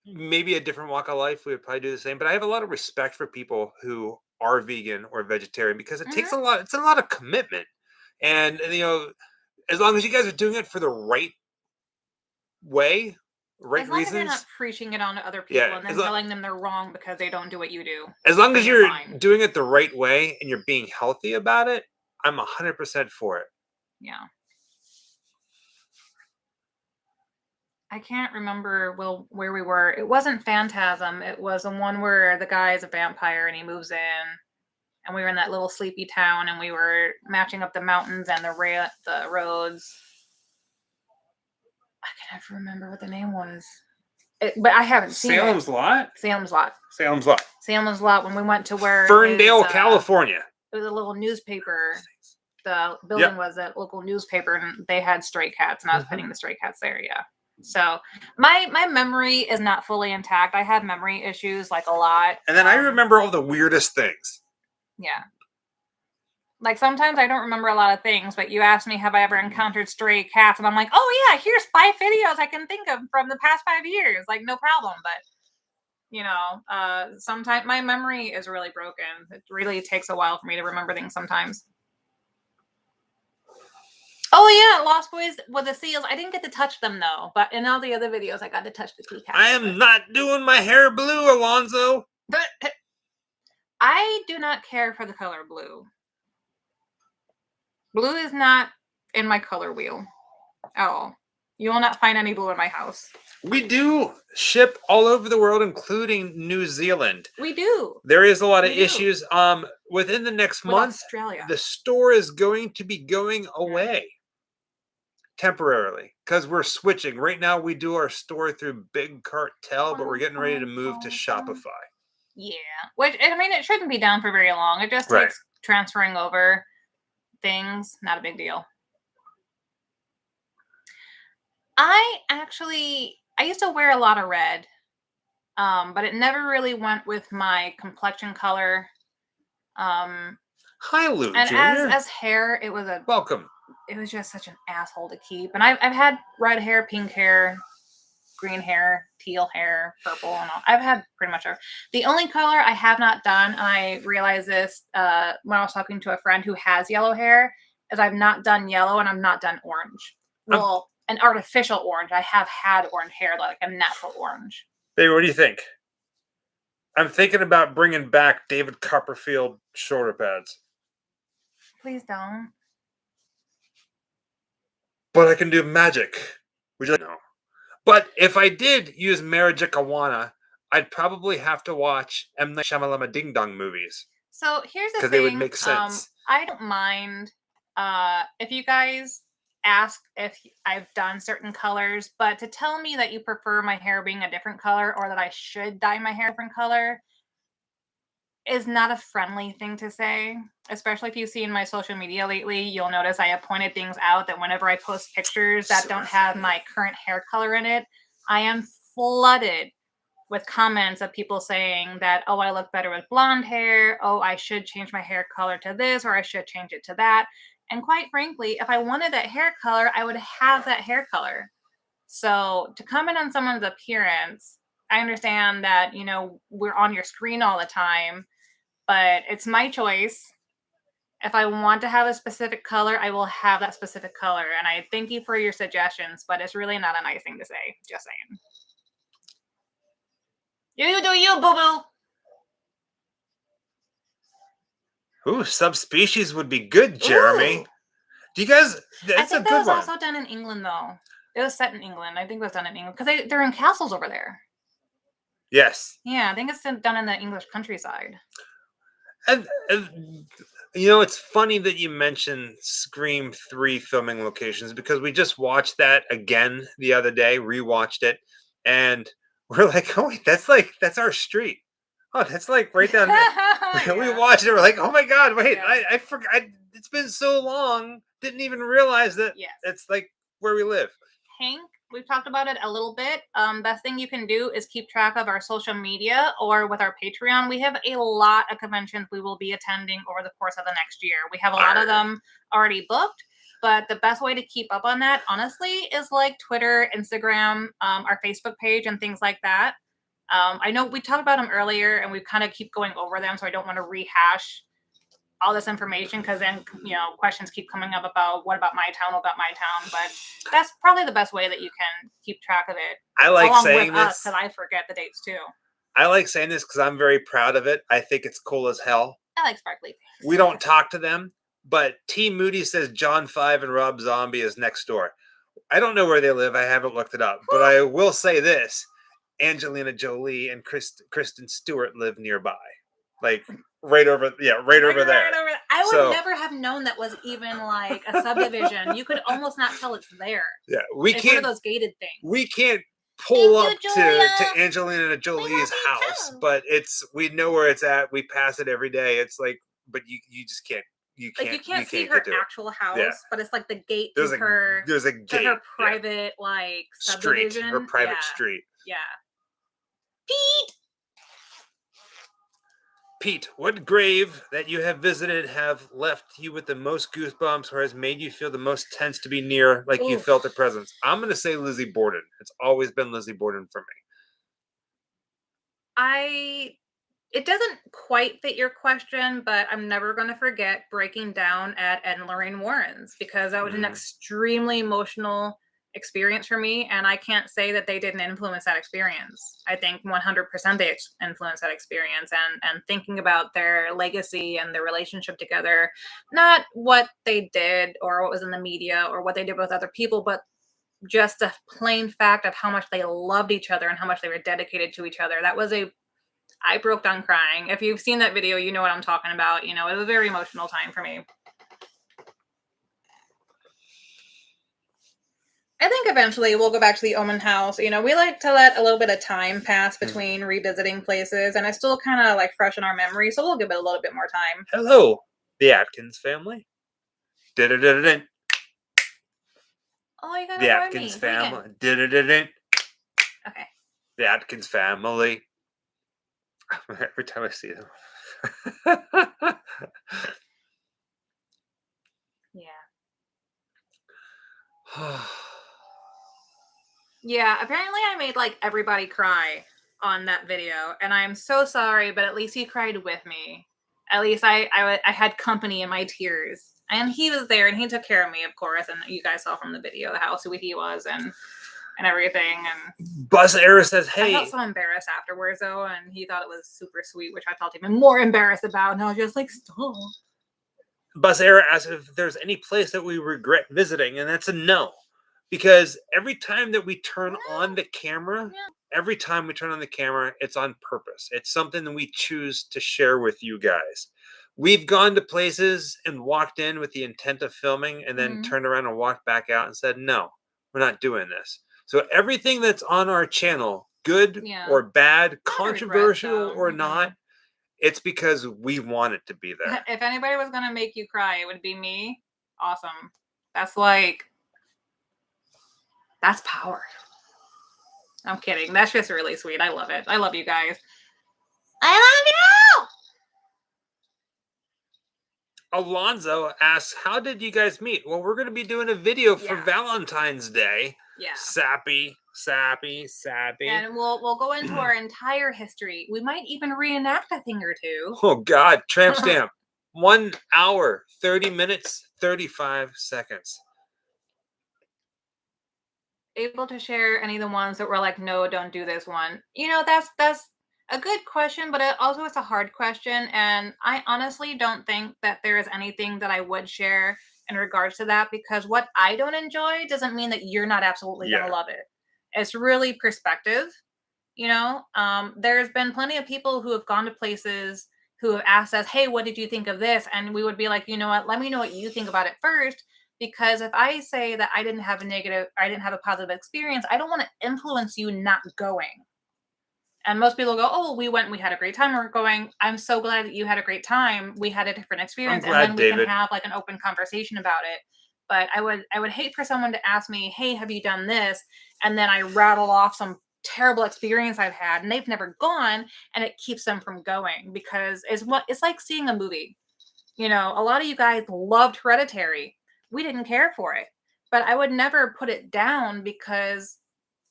maybe a different walk of life we would probably do the same, but I have a lot of respect for people who are vegan or vegetarian because it takes a lot. It's a lot of commitment, and you know, as long as you guys are doing it for the right way, right As long as you're reasons. not preaching it on to other people Yeah, and then telling them they're wrong because they don't do what you do. as long then as you're you're fine. doing it the right way and you're being healthy about it, I'm 100% for it. Yeah. I can't remember where we were. It wasn't Phantasm. It was the one where the guy is a vampire and he moves in, and we were in that little sleepy town, and we were matching up the mountains and the roads. I can't remember what the name was. But I haven't seen Salem's it. Lot? Salem's Lot. Salem's Lot. Salem's Lot, when we went to where Ferndale, California. It was a little newspaper. The building was a local newspaper, and they had stray cats, and I was petting the stray cats there. Yeah. So my memory is not fully intact. I had memory issues, like a lot. And then I remember all the weirdest things. Yeah. Like sometimes I don't remember a lot of things, but you asked me, have I ever encountered stray cats? And I'm like, oh yeah, here's 5 videos I can think of from the past 5 years. Like, no problem. But you know, sometimes my memory is really broken. It really takes a while for me to remember things sometimes. Oh yeah, Lost Boys with the seals. I didn't get to touch them though, but in all the other videos, I got to touch the two cats. I am not doing my hair blue, Alonzo. But I do not care for the color blue. Blue is not in my color wheel at all. You will not find any blue in my house. We do ship all over the world, including New Zealand. We do. There is a lot of issues. Within the next month, Australia. The store is going to be going away temporarily because we're switching. Right now, we do our store through Big Cartel, but we're getting ready to move to Shopify. Yeah, which I mean, it shouldn't be down for very long. It just takes transferring over things. Not a big deal. I used to wear a lot of red, but it never really went with my complexion color. Hi, Lou and Jr. as hair, it was welcome. It was just such an asshole to keep. And I've had red hair, pink hair, green hair, teal hair, purple, and all. I've had pretty much everything. The only color I have not done, and I realized this when I was talking to a friend who has yellow hair, is I've not done yellow and I've not done orange. Well, an artificial orange. I have had orange hair, like a natural orange. Hey, what do you think? I'm thinking about bringing back David Copperfield shoulder pads. Please don't. But I can do magic. Would you like to know? But if I did use Marijuana, I'd probably have to watch M. Night Shyamalan Ding Dong movies. So here's the thing. Because they would make sense. I don't mind if you guys ask if I've done certain colors, but to tell me that you prefer my hair being a different color or that I should dye my hair a different color is not a friendly thing to say. Especially if you see in my social media lately, you'll notice I have pointed things out that whenever I post pictures that don't have my current hair color in it, I am flooded with comments of people saying that, oh, I look better with blonde hair. Oh, I should change my hair color to this, or I should change it to that. And quite frankly, if I wanted that hair color, I would have that hair color. So to comment on someone's appearance, I understand that, you know, we're on your screen all the time, but it's my choice. If I want to have a specific color, I will have that specific color. And I thank you for your suggestions, but it's really not a nice thing to say. Just saying. You do you, boo-boo. Ooh, subspecies would be good, Jeremy. Ooh. Do you guys... That's a good one. I think that was also done in England, though. It was set in England. I think it was done in England. Because they're in castles over there. Yes. Yeah, I think it's done in the English countryside. And you know, it's funny that you mentioned Scream 3 filming locations because we just watched that again the other day, rewatched it, and we're like, oh, wait, that's our street. Oh, that's like right down there. Yeah. We watched it, we're like, oh my God, wait, yeah. I forgot. It's been so long, didn't even realize that it's like where we live. Hank We've talked about it a little bit. Best thing you can do is keep track of our social media or with our Patreon. We have a lot of conventions we will be attending over the course of the next year. We have a lot of them already booked, but the best way to keep up on that, honestly, is like Twitter, Instagram, our Facebook page, and things like that. I know we talked about them earlier, and we kind of keep going over them, so I don't want to rehash all this information because then questions keep coming up about what about my town, but that's probably the best way that you can keep track of it. I like along saying with this because I forget the dates too. I like saying this because I'm very proud of it. I think it's cool as hell. I like sparkly things. We don't talk to them, but T Moody says John 5 and Rob Zombie is next door. I don't know where they live. I haven't looked it up, but I will say this: Angelina Jolie and Kristen Stewart live nearby, like right over there. I would never have known that was even like a subdivision. You could almost not tell it's there. Yeah, it's one of those gated things. We can't pull up to Angelina Jolie's house, but we know where it's at. We pass it every day. It's like, but you just can't. You can't see her actual house, but it's like the gate to her. There's a gate. To her private like subdivision. Street. Her private street. Yeah. Pete, what grave that you have visited have left you with the most goosebumps or has made you feel the most tense to be near, like you felt a presence? I'm going to say Lizzie Borden. It's always been Lizzie Borden for me. It doesn't quite fit your question, but I'm never going to forget breaking down at Ed and Lorraine Warren's because that was an extremely emotional experience for me, and I can't say that they didn't influence that experience. I think 100% they influenced that experience, and thinking about their legacy and their relationship together, not what they did or what was in the media or what they did with other people, but just the plain fact of how much they loved each other and how much they were dedicated to each other. I broke down crying. If you've seen that video, you know what I'm talking about. It was a very emotional time for me. I think eventually we'll go back to the Omen house. We like to let a little bit of time pass between revisiting places, and it's still kind of like fresh in our memory, so we'll give it a little bit more time. Hello, the Atkins family. Da-da-da-da-da. Oh, you gotta The Atkins family. Da-da-da-da. Okay. The Atkins family. Every time I see them. Yeah. Yeah, apparently I made like everybody cry on that video, and I'm so sorry, but at least he cried with me. At least I had company in my tears, and he was there, and he took care of me, of course. And you guys saw from the video how sweet he was, and everything. And Buzz Era says, "Hey." I felt so embarrassed afterwards, though, and he thought it was super sweet, which I felt even more embarrassed about. And I was just like, "Stop." Buzz Era asked if there's any place that we regret visiting, and that's a no. Because every time that we turn on the camera, it's on purpose. It's something that we choose to share with you guys. We've gone to places and walked in with the intent of filming and then turned around and walked back out and said, no, we're not doing this. So everything that's on our channel, good or bad, controversial or not, it's because we want it to be there. If anybody was going to make you cry, it would be me. Awesome. That's power. I'm kidding. That's just really sweet. I love it. I love you guys. I love you! Alonzo asks, how did you guys meet? Well, we're going to be doing a video for Valentine's Day. Yeah. Sappy. And we'll go into our entire history. We might even reenact a thing or two. Oh, God. Tramp stamp. 1 hour, 30 minutes, 35 seconds. Able to share any of the ones that were like, no, don't do this one? That's a good question, but it's a hard question, and I honestly don't think that there is anything that I would share in regards to that, because what I don't enjoy doesn't mean that you're not absolutely gonna love it. It's really perspective. There's been plenty of people who have gone to places who have asked us, hey, what did you think of this? And we would be like, you know what, let me know what you think about it first. Because if I say that I didn't have a positive experience, I don't want to influence you not going. And most people go, oh, we went, we had a great time. We're going, I'm so glad that you had a great time. We had a different experience. And then we can have like an open conversation about it. But I would hate for someone to ask me, hey, have you done this? and then I rattle off some terrible experience I've had, and they've never gone, and it keeps them from going because it's like seeing a movie. You know, a lot of you guys loved Hereditary. We didn't care for it, but I would never put it down because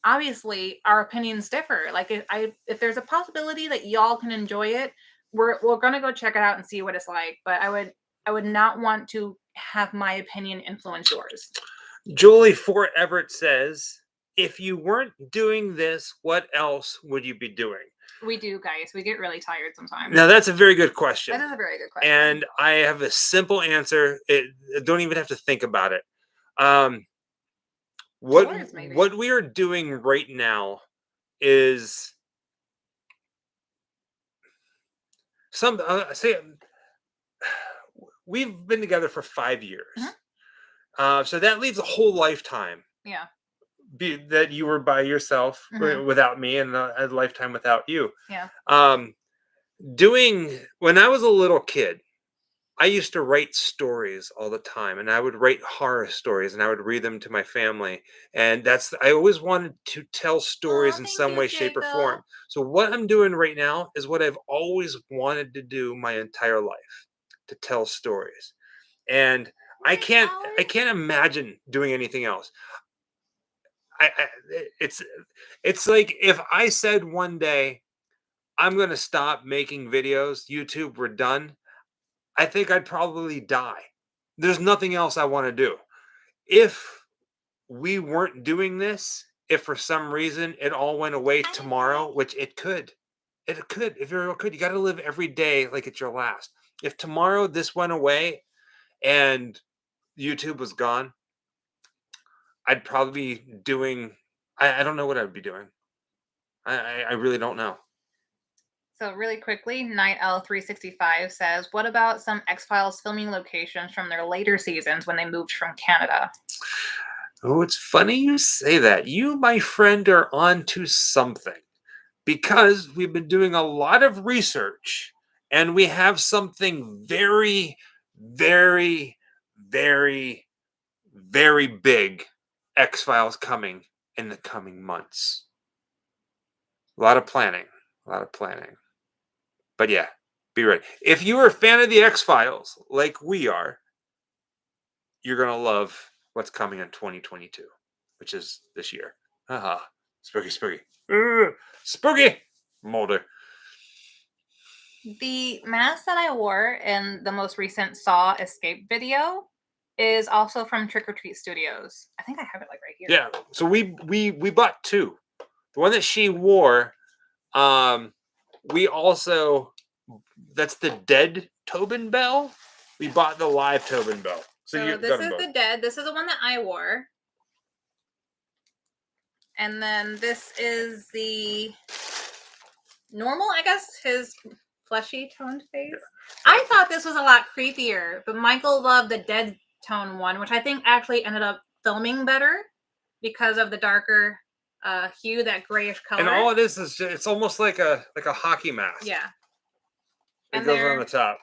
obviously our opinions differ. Like if there's a possibility that y'all can enjoy it, we're gonna go check it out and see what it's like. But I would not want to have my opinion influence yours. Julie Fort Everett says, if you weren't doing this, what else would you be doing? We do, guys. We get really tired sometimes. Now, that's a very good question. That is a very good question. And I have a simple answer. Don't even have to think about it. What we are doing right now is we've been together for 5 years. So that leaves a whole lifetime. Yeah. That you were by yourself without me, and a lifetime without you. Yeah. When I was a little kid, I used to write stories all the time, and I would write horror stories, and I would read them to my family. And I always wanted to tell stories in some way, shape, or form. So what I'm doing right now is what I've always wanted to do my entire life, to tell stories. And I can't imagine doing anything else. It's like if I said one day, I'm going to stop making videos, YouTube, we're done, I think I'd probably die. There's nothing else I want to do. If we weren't doing this, if for some reason it all went away tomorrow, which it could, it very well could. You got to live every day like it's your last. If tomorrow this went away and YouTube was gone, I'd probably be doing, I don't know what I'd be doing. I really don't know. So really quickly, Night L365 says, what about some X-Files filming locations from their later seasons when they moved from Canada? Oh, it's funny you say that. You, my friend, are onto something. Because we've been doing a lot of research, and we have something very, very, very, very big X-Files coming in the coming months. A lot of planning. But yeah, be ready. If you are a fan of the X-Files, like we are, you're going to love what's coming in 2022, which is this year. Haha. Spooky. Spooky! Mulder. The mask that I wore in the most recent Saw Escape video is also from Trick or Treat Studios. I think I have it like right here. Yeah. So we bought two. The one that she wore, we also, that's the dead Tobin Bell. We bought the live Tobin Bell. So this is the dead. This is the one that I wore. And then this is the normal, I guess, his fleshy toned face. I thought this was a lot creepier, but Michael loved the dead tone one, which I think actually ended up filming better because of the darker hue, that grayish color. And all it is just, it's almost like a hockey mask. Yeah. It goes on the top.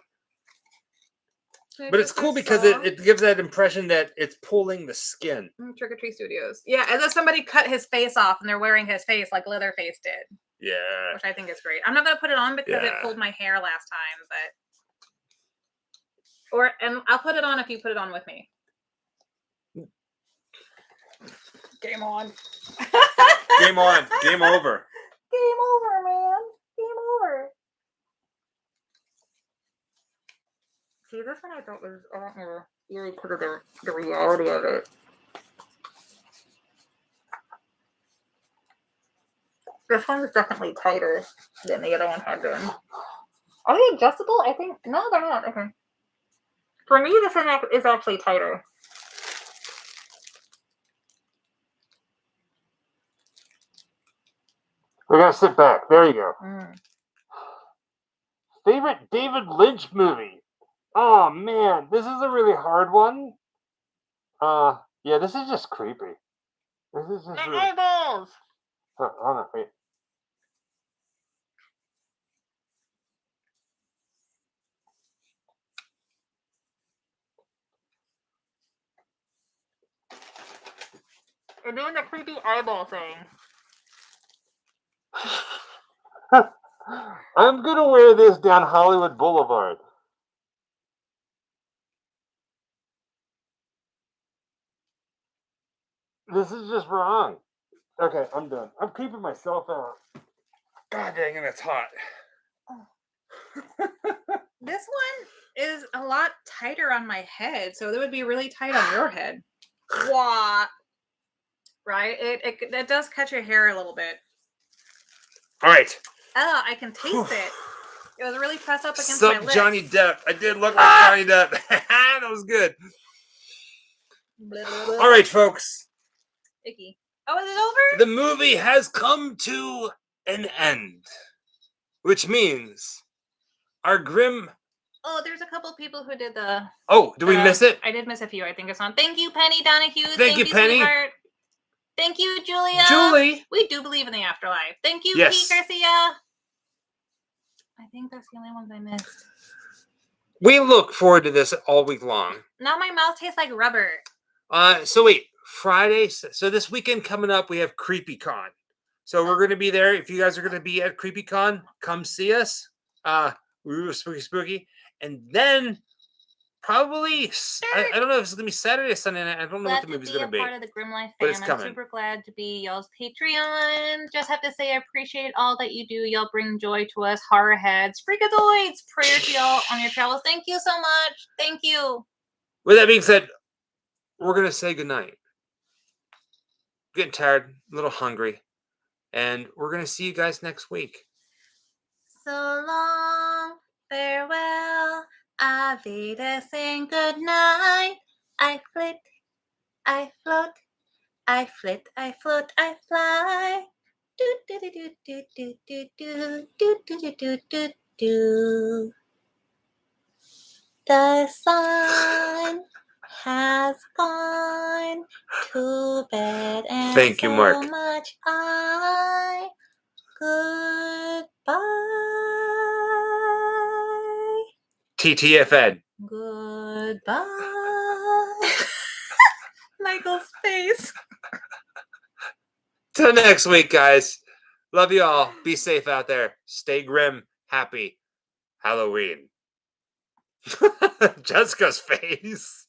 But it's cool because it gives that impression that it's pulling the skin. Trick or Treat Studios. Yeah, as if somebody cut his face off and they're wearing his face like Leatherface did. Yeah. Which I think is great. I'm not going to put it on because it pulled my hair last time, and I'll put it on if you put it on with me. Game on. Game on. Game over. Game over, man. Game over. See, this one I thought was, I don't know, really put the reality of it. This one is definitely tighter than the other one had been. Are they adjustable? I think, no, they're not. Okay. For me, this one is actually tighter. We gotta sit back. There you go. Favorite David Lynch movie? Oh man, this is a really hard one. Yeah, this is just creepy. This is just really... eyeballs! Hold on, wait. We're doing the creepy eyeball thing. I'm gonna wear this down Hollywood Boulevard. This is just wrong. Okay, I'm done. I'm creeping myself out. God dang it, it's hot. This one is a lot tighter on my head, so it would be really tight on your head. What? Right? It does catch your hair a little bit. All right. Oh, I can taste it. It was really pressed up against my lips. Johnny Depp. I did look like Johnny Depp. That was good. Blah, blah, blah. All right, folks. Icky. Oh, is it over? The movie has come to an end, which means our Grimm. Oh, there's a couple people who did the. Oh, did we miss it? I did miss a few. I think it's on. Thank you, Penny Donahue. Thank you, Penny. Sweetheart. Thank you, Julia. Julie. We do believe in the afterlife. Thank you, Yes. Pete Garcia. I think that's the only ones I missed. We look forward to this all week long. Now my mouth tastes like rubber. So wait, Friday. So this weekend coming up, we have CreepyCon. So we're going to be there. If you guys are going to be at CreepyCon, come see us. We were spooky. And then probably, I don't know if it's going to be Saturday or Sunday night. I don't know what the movie's going to be. Part of the Grimm Life But fam. it's coming. I'm super glad to be y'all's Patreon. Just have to say I appreciate all that you do. Y'all bring joy to us, horror heads, freakazoids. Prayer to y'all on your travels. Thank you so much. Thank you. With that being said, we're going to say goodnight. Getting tired, a little hungry. And we're going to see you guys next week. So long, farewell, Auf Wiedersehen, good night. I flit, I float, I flit, I float, I fly. Do do do do do do do do do do do do do. The sun has gone to bed, and Thank you, Mark. so much I goodbye. TTFN. Goodbye. Michael's face. Till next week, guys. Love you all. Be safe out there. Stay grim. Happy Halloween. Jessica's face.